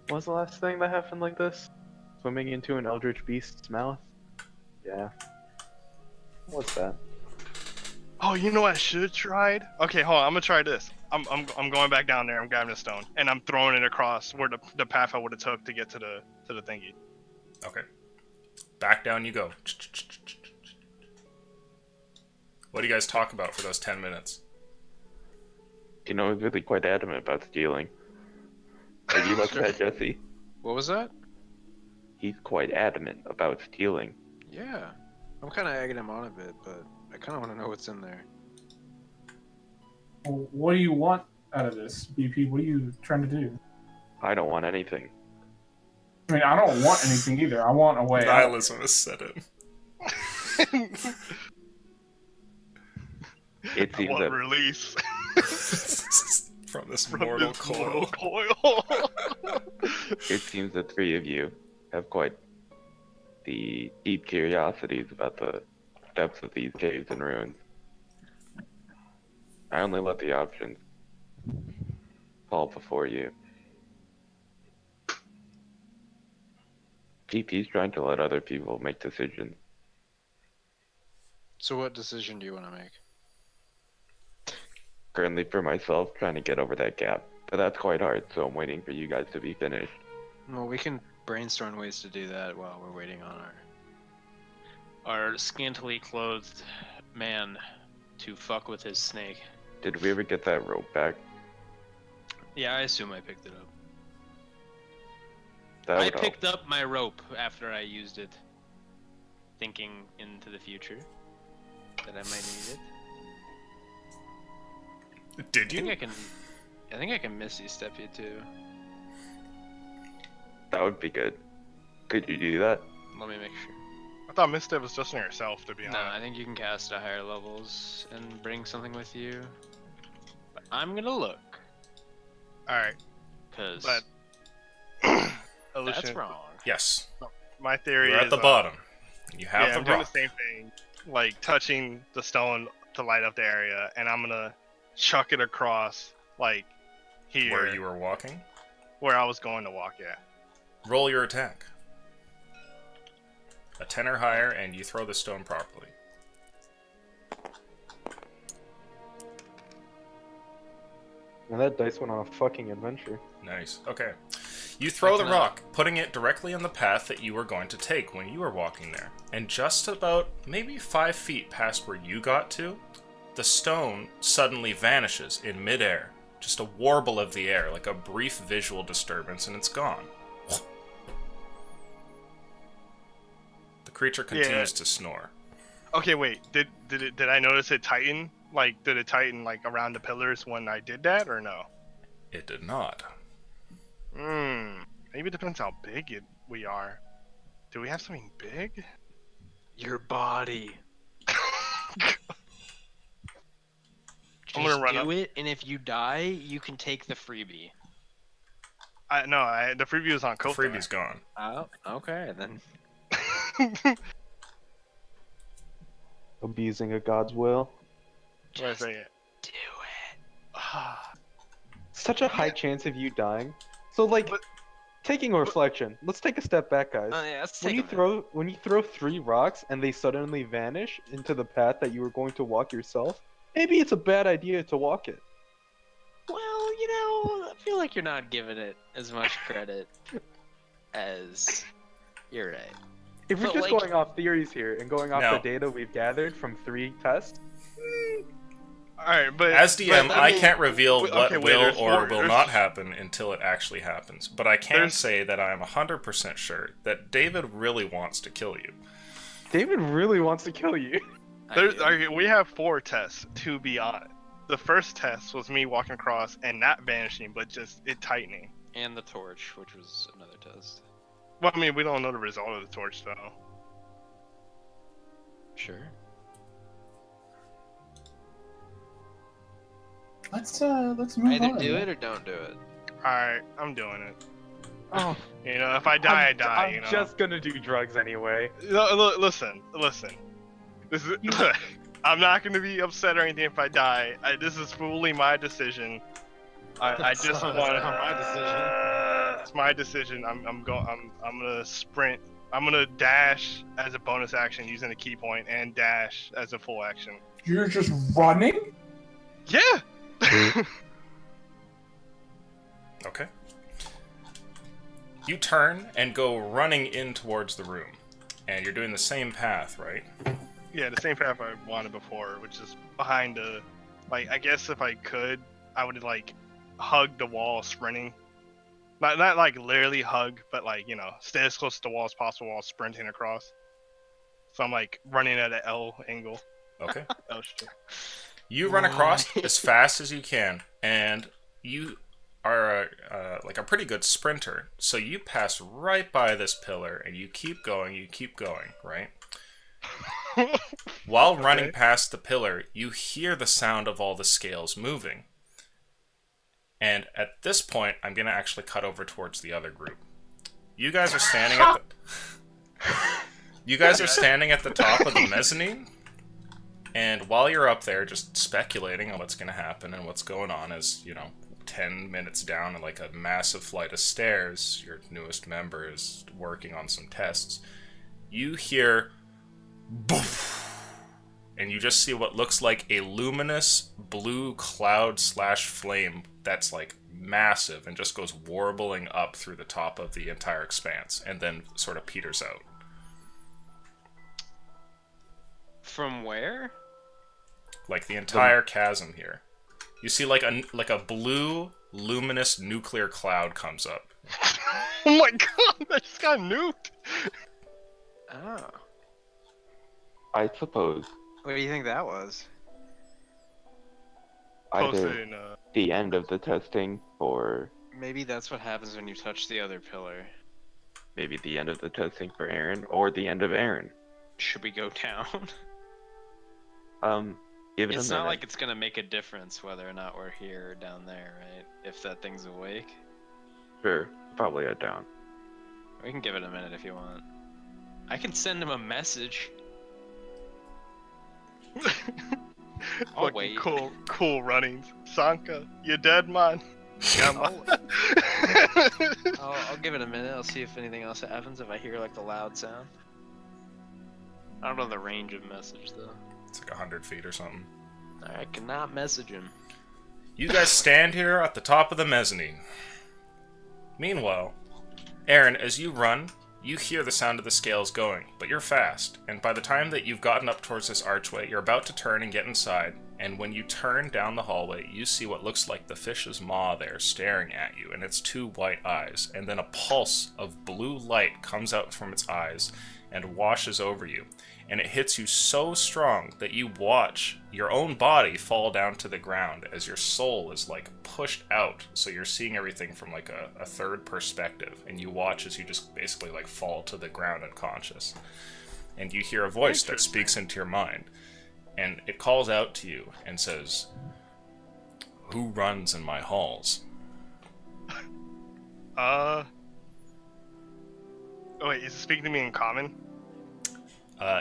What was the last thing that happened like this? Swimming into an eldritch beast's mouth? Yeah. What's that? Oh, you know what I should have tried? Okay, hold on, I'm gonna try this. I'm going back down there, I'm grabbing a stone, and I'm throwing it across where the path I would have took to get to the thingy. Okay. Back down you go. What do you guys talk about for those 10 minutes? You know, he's really quite adamant about stealing. Have you looked at Jesse? What was that? He's quite adamant about stealing. Yeah. I'm kind of egging him on a bit, but I kind of want to know what's in there. Well, what do you want out of this, BP? What are you trying to do? I don't want anything. I mean, I don't want anything either. I want a way out. Nihilism is set in. It I seems want that release From this from mortal this coil. mortal coil. it seems the three of you have quite the deep curiosities about the depths of these caves and ruins. I only let the options fall before you. GP's trying to let other people make decisions. So what decision do you want to make? Currently for myself, trying to get over that gap. But that's quite hard, so I'm waiting for you guys to be finished. Well, we can brainstorm ways to do that while we're waiting on our our scantily clothed man to fuck with his snake. Did we ever get that rope back? Yeah, I assume I picked it up. That I would help. picked up my rope after I used it, thinking into the future that I might need it. Did you? I think I can Misty Step you too. That would be good. Could you do that? Let me make sure. I thought Misstep was just on yourself, to be No, honest. I think you can cast at higher levels and bring something with you. But I'm gonna look, Alright, cause but that's Illusion, wrong. Yes. my theory You're is at the bottom. You have yeah, the I'm doing rock. the same thing, like touching the stone to light up the area, and I'm gonna chuck it across, like here, Where you were walking. where I was going to walk. Yeah. Roll your attack. A 10 or higher, and you throw the stone properly. And that dice went on a fucking adventure. Nice. Okay. You throw the cannot- rock, putting it directly on the path that you were going to take when you were walking there. And just about maybe 5 feet past where you got to, the stone suddenly vanishes in midair. Just a warble of the air, like a brief visual disturbance, and it's gone. The creature continues to snore. Okay, wait. Did I notice it tighten? Like, did it tighten like around the pillars when I did that, or no? It did not. Maybe it depends how big we are. Do we have something big? Your body. I'm gonna run do up. it, and if you die, you can take the freebie. The preview is on The Kofa. freebie's gone. Oh, okay then. Abusing a god's will. What did I say? Do it. Such a high chance of you dying. So like, But- taking a reflection. Let's take a step back, guys. Oh, yeah, let's When take you throw 3 rocks and they suddenly vanish into the path that you were going to walk yourself, maybe it's a bad idea to walk it. Well, I feel like you're not giving it as much credit as you're right. If we're But, just like- going off theories here and going off No. the data we've gathered from 3 tests, Alright, but As DM, but, I mean, can't reveal wait, what okay, wait, will there's or four- will there's- not happen until it actually happens. But I can There's- say that I am 100% sure that David really wants to kill you. David really wants to kill you. Okay, we have 4 tests, to be honest. The first test was me walking across and not vanishing, but just it tightening. And the torch, which was another test. Well, I mean, we don't know the result of the torch, though. Sure. Let's move Either on. do it or don't do it. Alright, I'm doing it. Oh, You know, if I die, I die, I'm you know. just gonna do drugs anyway. Listen. This is. I'm not going to be upset or anything if I die. This is fully my decision. I just It's want. not my decision. It's my decision. I'm gonna sprint. I'm gonna dash as a bonus action using a key point and dash as a full action. You're just running? Yeah. Okay. You turn and go running in towards the room. And you're doing the same path, right? Yeah, the same path I wanted before, which is behind the. Like, I guess if I could, I would like hug the wall sprinting. Not like literally hug, but like, stay as close to the wall as possible while sprinting across. So I'm like running at an L angle. Okay. Oh shit. You run across as fast as you can, and you are like a pretty good sprinter. So you pass right by this pillar, and you keep going, right? While running past the pillar, you hear the sound of all the scales moving. And at this point, I'm going to actually cut over towards the other group. You guys are standing at the top of the mezzanine. And while you're up there just speculating on what's going to happen and what's going on, as, 10 minutes down and like a massive flight of stairs, your newest member is working on some tests, you hear boof, and you just see what looks like a luminous blue cloud/flame that's like massive and just goes warbling up through the top of the entire expanse and then sort of peters out. From where? Like the entire chasm here. You see like a blue, luminous nuclear cloud comes up. Oh my god, that just got nuked. Oh. I suppose What do you think that was? Posted either in the end of the testing or Maybe that's what happens when you touch the other pillar. maybe the end of the testing for Aaron or the end of Aaron. Should we go down? Give it It's a minute. not like it's gonna make a difference whether or not we're here or down there, right? If that thing's awake. Sure, probably a down. We can give it a minute if you want. I can send him a message. I'll fucking wait. cool runnings. Sanka, you dead, man? Yeah, I'll give it a minute. I'll see if anything else happens. If I hear like the loud sound. I don't know the range of message though. It's like 100 feet or something. I cannot message him. You guys stand here at the top of the mezzanine. Meanwhile, Aaron, as you run, you hear the sound of the scales going, but you're fast, and by the time that you've gotten up towards this archway, you're about to turn and get inside, and when you turn down the hallway, you see what looks like the fish's maw there staring at you, and its two white eyes, and then a pulse of blue light comes out from its eyes and washes over you, and it hits you so strong that you watch your own body fall down to the ground as your soul is like pushed out, so you're seeing everything from like a third perspective, and you watch as you just basically like fall to the ground unconscious, and you hear a voice that speaks into your mind, and it calls out to you and says, "Who runs in my halls?" Wait, is it speaking to me in common?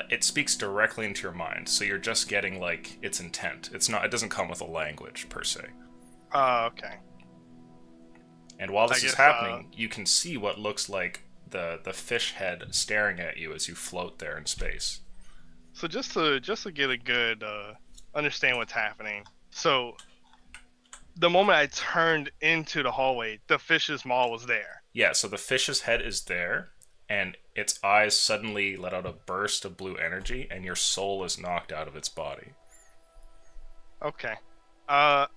It speaks directly into your mind, so you're just getting like its intent. It doesn't come with a language per se. Okay. And while this I is guess, happening, you can see what looks like the fish head staring at you as you float there in space. So just to get a good understand what's happening. So the moment I turned into the hallway, the fish's maw was there. Yeah, so the fish's head is there, and its eyes suddenly let out a burst of blue energy, and your soul is knocked out of its body. Okay. I'll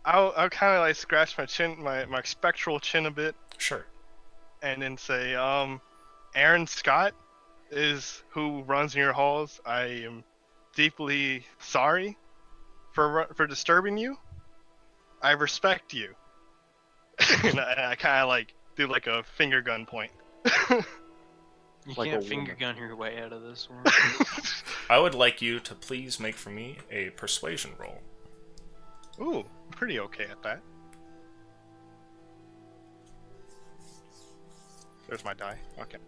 kind of like scratch my chin, my spectral chin a bit, Sure. and then say, Aaron Scott is who runs in your halls. I am deeply sorry for disturbing you. I respect you. And I kind of like do like a finger gun point. You Like can't a finger woman. gun your way out of this one. I would like you to please make for me a persuasion roll. Ooh, I'm pretty okay at that. There's my die. Okay.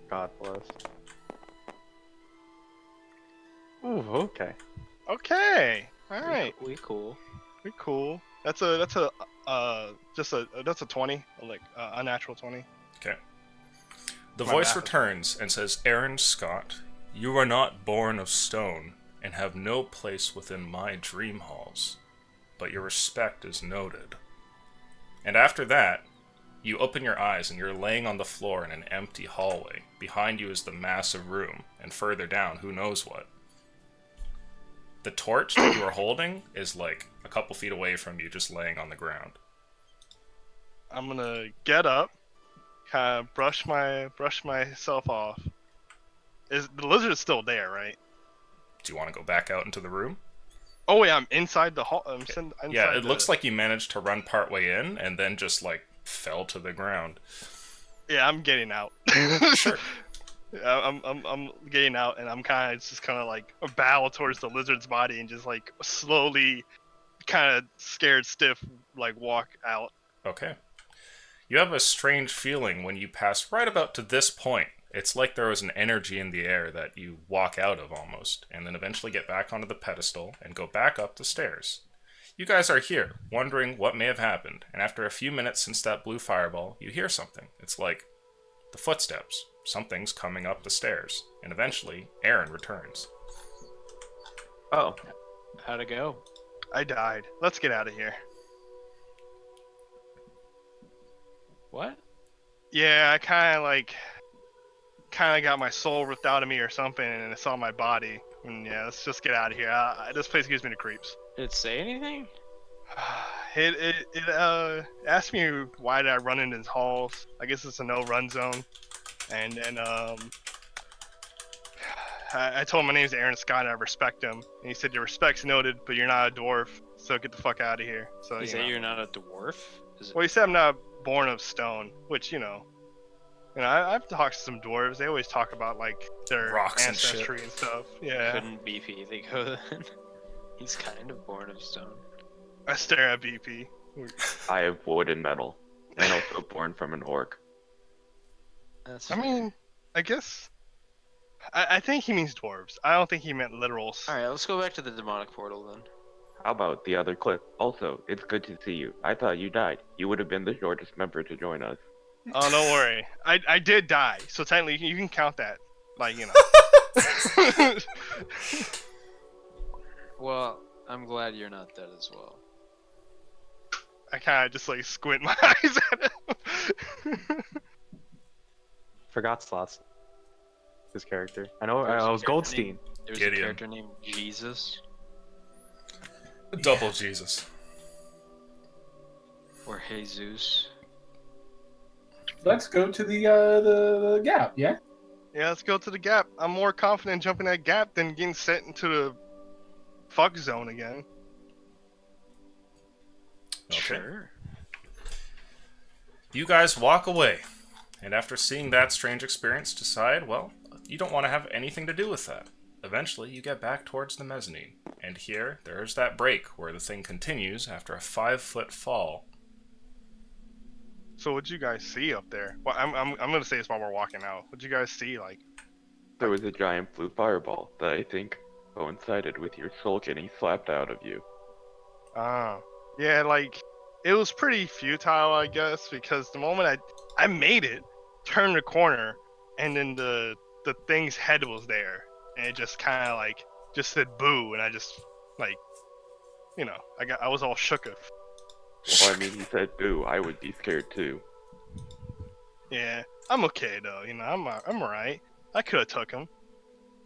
God bless. Ooh, okay. Okay. All right. We cool. We cool. That's a 20, like unnatural 20. Okay. The My voice math is- returns and says, "Aaron Scott, you are not born of stone and have no place within my dream halls, but your respect is noted." And after that, you open your eyes and you're laying on the floor in an empty hallway. Behind you is the massive room, and further down, who knows what. The torch that you are holding is like a couple feet away from you, just laying on the ground. I'm gonna get up, kind of brush myself off. Is the lizard still there, right? Do you want to go back out into the room? Oh wait, I'm inside the hall. Inside Yeah, it looks like you managed to run partway in and then just like fell to the ground. Yeah, I'm getting out. Sure. I'm getting out, and I'm kind of just like bow towards the lizard's body and just like slowly, kind of scared stiff, like walk out. Okay. You have a strange feeling when you pass right about to this point. It's like there was an energy in the air that you walk out of almost, and then eventually get back onto the pedestal and go back up the stairs. You guys are here, wondering what may have happened, and after a few minutes since that blue fireball, you hear something. It's like the footsteps. Something's coming up the stairs, and eventually, Aaron returns. Oh, How'd it go? I died. Let's get out of here. What? Yeah, I kind of got my soul ripped out of me or something, and I saw my body And yeah, let's just get out of here. This place gives me the creeps. Did it say anything? It asked me why did I run in his halls. I guess it's a no-run zone. And then I told him my name's Aaron Scott and I respect him. And he said your respect's noted, but you're not a dwarf, so get the fuck out of here. So He said you're not a dwarf? Is it... Well, he said I'm not born of stone, which I've talked to some dwarves. They always talk about like their Rocks and shit. ancestry and stuff. Yeah. Couldn't BP they go then? He's kind of born of stone. I stare at BP. I have wood and metal, and also born from an orc. That's I mean, I guess. I think he means dwarves. I don't think he meant literals. Alright, let's go back to the demonic portal then. How about the other clip? Also, it's good to see you. I thought you died. You would have been the shortest member to join us. Oh, don't worry. I did die, so technically you can count that. Like, you know. Well, I'm glad you're not dead as well. I kind of just like squint my eyes at him. Forgot Slots. His character. I know. I was Goldstein. There's Gideon. a character named Jesus Double Jesus. or Jesus. Let's go to the gap. Yeah. Yeah, let's go to the gap. I'm more confident jumping that gap than getting sent into the fuck zone again. Okay. Sure. You guys walk away, and after seeing that strange experience, decide, well, you don't want to have anything to do with that. Eventually, you get back towards the mezzanine, and here, there's that break where the thing continues after a 5-foot fall. So what'd you guys see up there? Well, I'm gonna say this while we're walking out. What'd you guys see? Like, There was a giant blue fireball that I think coincided with your soul getting slapped out of you. yeah, like it was pretty futile, I guess, because the moment I made it, turned the corner, and then the thing's head was there, and it just kind of like just said boo, and I just like, I was all shooketh. Well, I mean, he said boo, I would be scared too. Yeah, I'm okay though. I'm alright. I could have took him.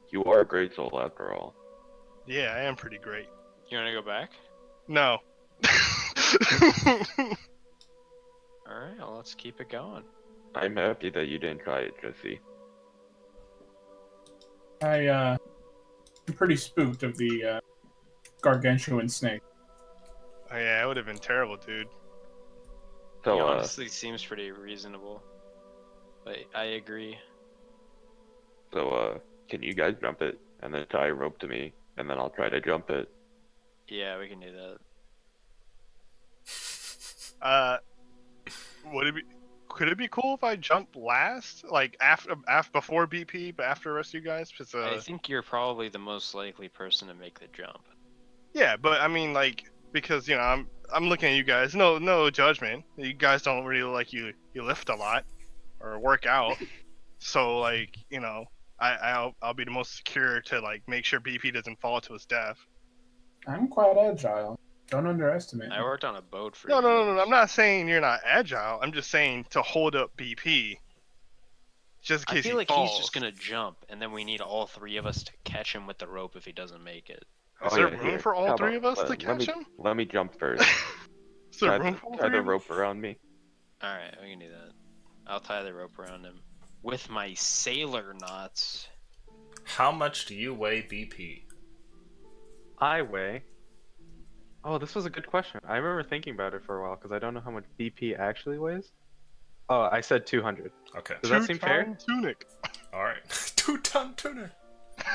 You are a great soul after all. Yeah, I am pretty great. You wanna go back? No. Alright, well, let's keep it going. I'm happy that you didn't try it, Jesse. I'm pretty spooked of the gargantuan snake. Oh yeah, it would have been terrible, dude. So, He honestly seems pretty reasonable. But I agree. can you guys jump it, and then tie a rope to me, and then I'll try to jump it? Yeah, we can do that. Could it be cool if I jumped last, like after before BP, but after the rest of you guys? I think you're probably the most likely person to make the jump. Yeah, but I mean, like, because I'm looking at you guys. No judgment. You guys don't really like you lift a lot or work out, so like I'll be the most secure to like make sure BP doesn't fall to his death. I'm quite agile. Don't underestimate me. I worked on a boat for No. years. I'm not saying you're not agile. I'm just saying to hold up BP. Just in I case feel he like falls. he's just gonna jump, and then we need all three of us to catch him with the rope if he doesn't make it. Is Oh, there yeah, room here. for all How three of about- us to let catch me, him? Let me jump first. Is there tie room for all tie three the of us? rope around me. Alright, we can do that. I'll tie the rope around him. With my sailor knots. How much do you weigh, BP? I weigh. Oh, this was a good question. I remember thinking about it for a while because I don't know how much BP actually weighs. Oh, I said 200. Okay. Does that seem fair? Two-ton tunic. Alright. 2-ton tunic.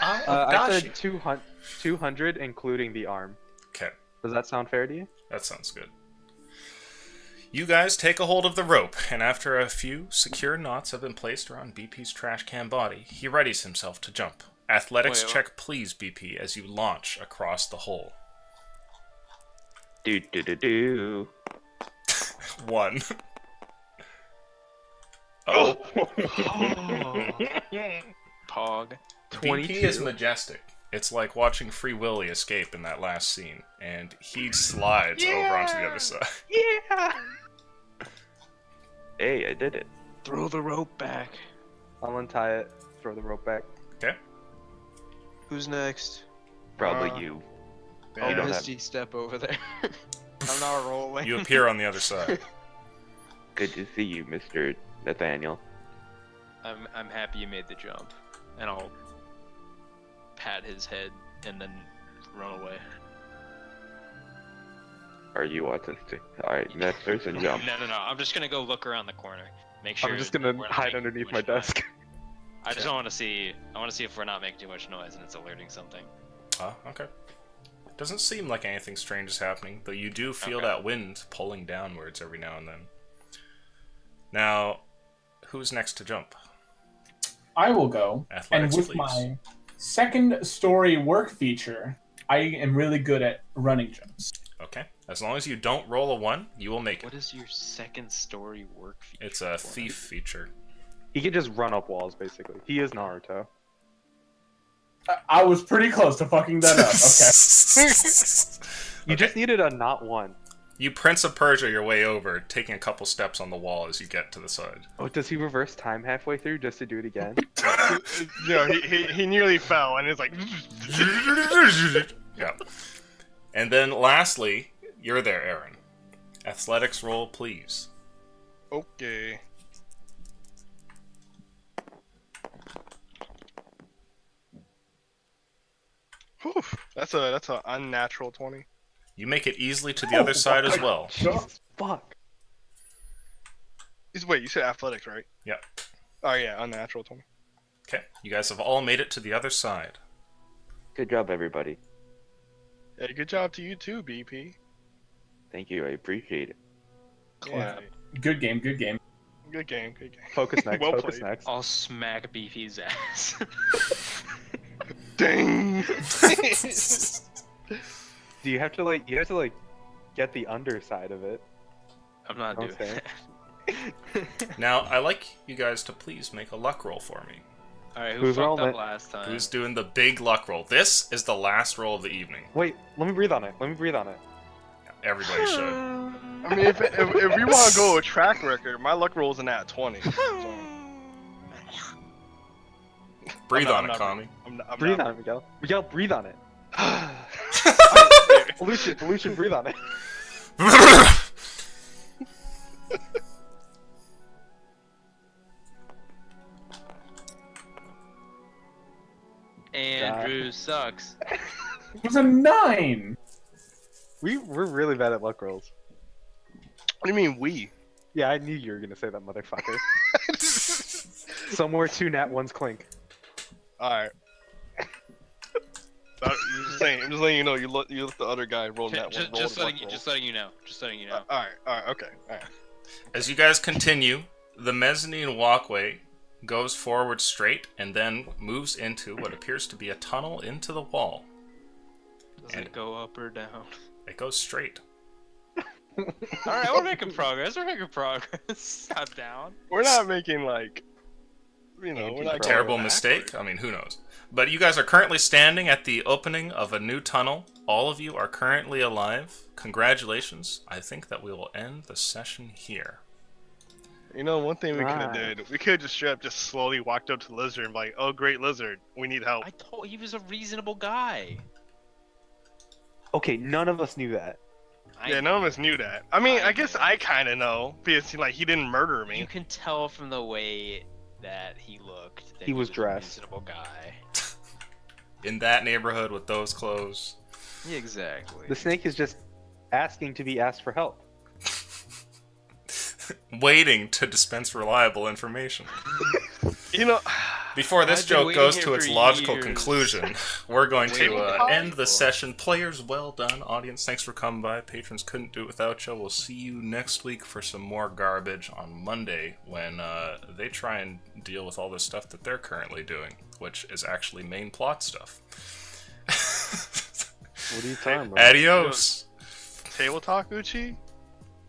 I said 200 including the arm. Okay. Does that sound fair to you? That sounds good. You guys take a hold of the rope, and after a few secure knots have been placed around BP's trash can body, he readies himself to jump. Athletics Wait, check, please, BP, as you launch across the hole. Do. 1. Oh, Pog. BP is majestic. It's like watching Free Willy escape in that last scene, and he slides over onto the other side. Yeah. Hey, I did it. Throw the rope back. I'll untie it, throw the rope back. Okay. Who's next? Probably you. Yeah. Oh, You don't have- Misty, step over there. I'm not rolling. You appear on the other side. Good to see you, Mr. Nathaniel. I'm happy you made the jump, and I'll pat his head and then run away. Or you want us to? Alright, next person jump. No. I'm just gonna go look around the corner. Make sure. I'm just gonna we're not hide making underneath too my much noise. desk. I just want to see. I want to see if we're not making too much noise and it's alerting something. Okay. Doesn't seem like anything strange is happening, though you do feel Okay. that wind pulling downwards every now and then. Now, who's next to jump? I will go. Athletics, And with please. my second story work feature, I am really good at running jumps. Okay. As long as you don't roll a 1, you will make it. What is your second story work feature? It's a thief feature. He can just run up walls, basically. He is Naruto. I was pretty close to fucking that up. Okay. You just needed a not one. You Prince of Persia your way over, taking a couple steps on the wall as you get to the side. Oh, does he reverse time halfway through just to do it again? No, he nearly fell, and it's like. Yeah. And then lastly, you're there, Aaron. Athletics roll, please. Okay. Whew, that's a unnatural 20. You make it easily to the other side as well. Jesus fuck. Wait, you said athletics, right? Yeah. Oh yeah, unnatural 20. Okay. You guys have all made it to the other side. Good job, everybody. Hey, good job to you too, BP. Thank you, I appreciate it. Yeah, Good game, good game. good game, good game. Focus next, Well focus played. next. I'll smack BP's ass. Dang. Do you have to like get the underside of it? I'm not doing Okay. that. Now, I like you guys to please make a luck roll for me. Alright, who Who's fucked rolling up it? last time? Who's doing the big luck roll? This is the last roll of the evening. Wait, let me breathe on it. Everybody should. I mean, if we want to go with track record, my luck roll's in at 20. So, Breathe I'm on it, not- Kami. I'm Breathe not- on it, Miguel. Miguel, breathe on it. Alright, Lucian, breathe on it. Andrew sucks. It was a 9! We're really bad at luck rolls. What do you mean we? Yeah, I knew you were gonna say that, motherfucker. Somewhere 2 nat 1s clink. Alright. I'm just letting you know, you let the other guy roll that one. Just letting you know. Alright, okay, alright. As you guys continue, the mezzanine walkway goes forward straight and then moves into what appears to be a tunnel into the wall. Does And- it go up or down? It goes straight. Alright, we're making progress. Stop down. We're not making like, we're not A going terrible backward. mistake? I mean, who knows? But you guys are currently standing at the opening of a new tunnel. All of you are currently alive. Congratulations. I think that we will end the session here. You know, one thing we could have Right. did, we could have just straight up just slowly walked up to the lizard and be like, oh great lizard, we need help. I told he was a reasonable guy. Okay, none of us knew that. Yeah, none of us knew that. I mean, I I guess know. I kind of know because he didn't murder me. You can tell from the way that he looked that He was a dressed. reasonable guy. In that neighborhood with those clothes. Yeah, exactly. The snake is just asking to be asked for help. Waiting to dispense reliable information. You know, Before this I've been joke waiting goes here to its for logical years. conclusion, we're going to Waiting end the for- session. Players, well done. Audience, thanks for coming by. Patrons, couldn't do it without you. We'll see you next week for some more garbage on Monday when they try and deal with all this stuff that they're currently doing, which is actually main plot stuff. What are you talking about? Adios. table talk, Uchi.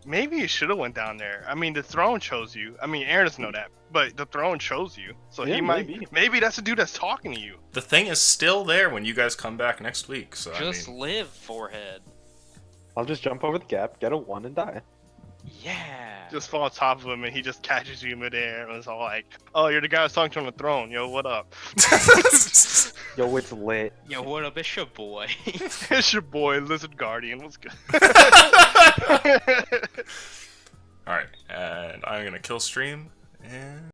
Maybe you should have went down there. I mean, the throne chose you. I mean, Aaron doesn't know that, but the throne chose you. So Yeah, he might. maybe. Maybe that's the dude that's talking to you. The thing is still there when you guys come back next week. So Just I mean, live, forehead. I'll just jump over the gap, get a 1, and die. Yeah. Just fall on top of him, and he just catches you midair, and it's all like, "Oh, you're the guy who's talking on the throne, yo. What up?" Yo, it's lit. Yo, what up? It's your boy. It's your boy, Lizard Guardian. What's good? Alright, and I'm gonna kill stream, and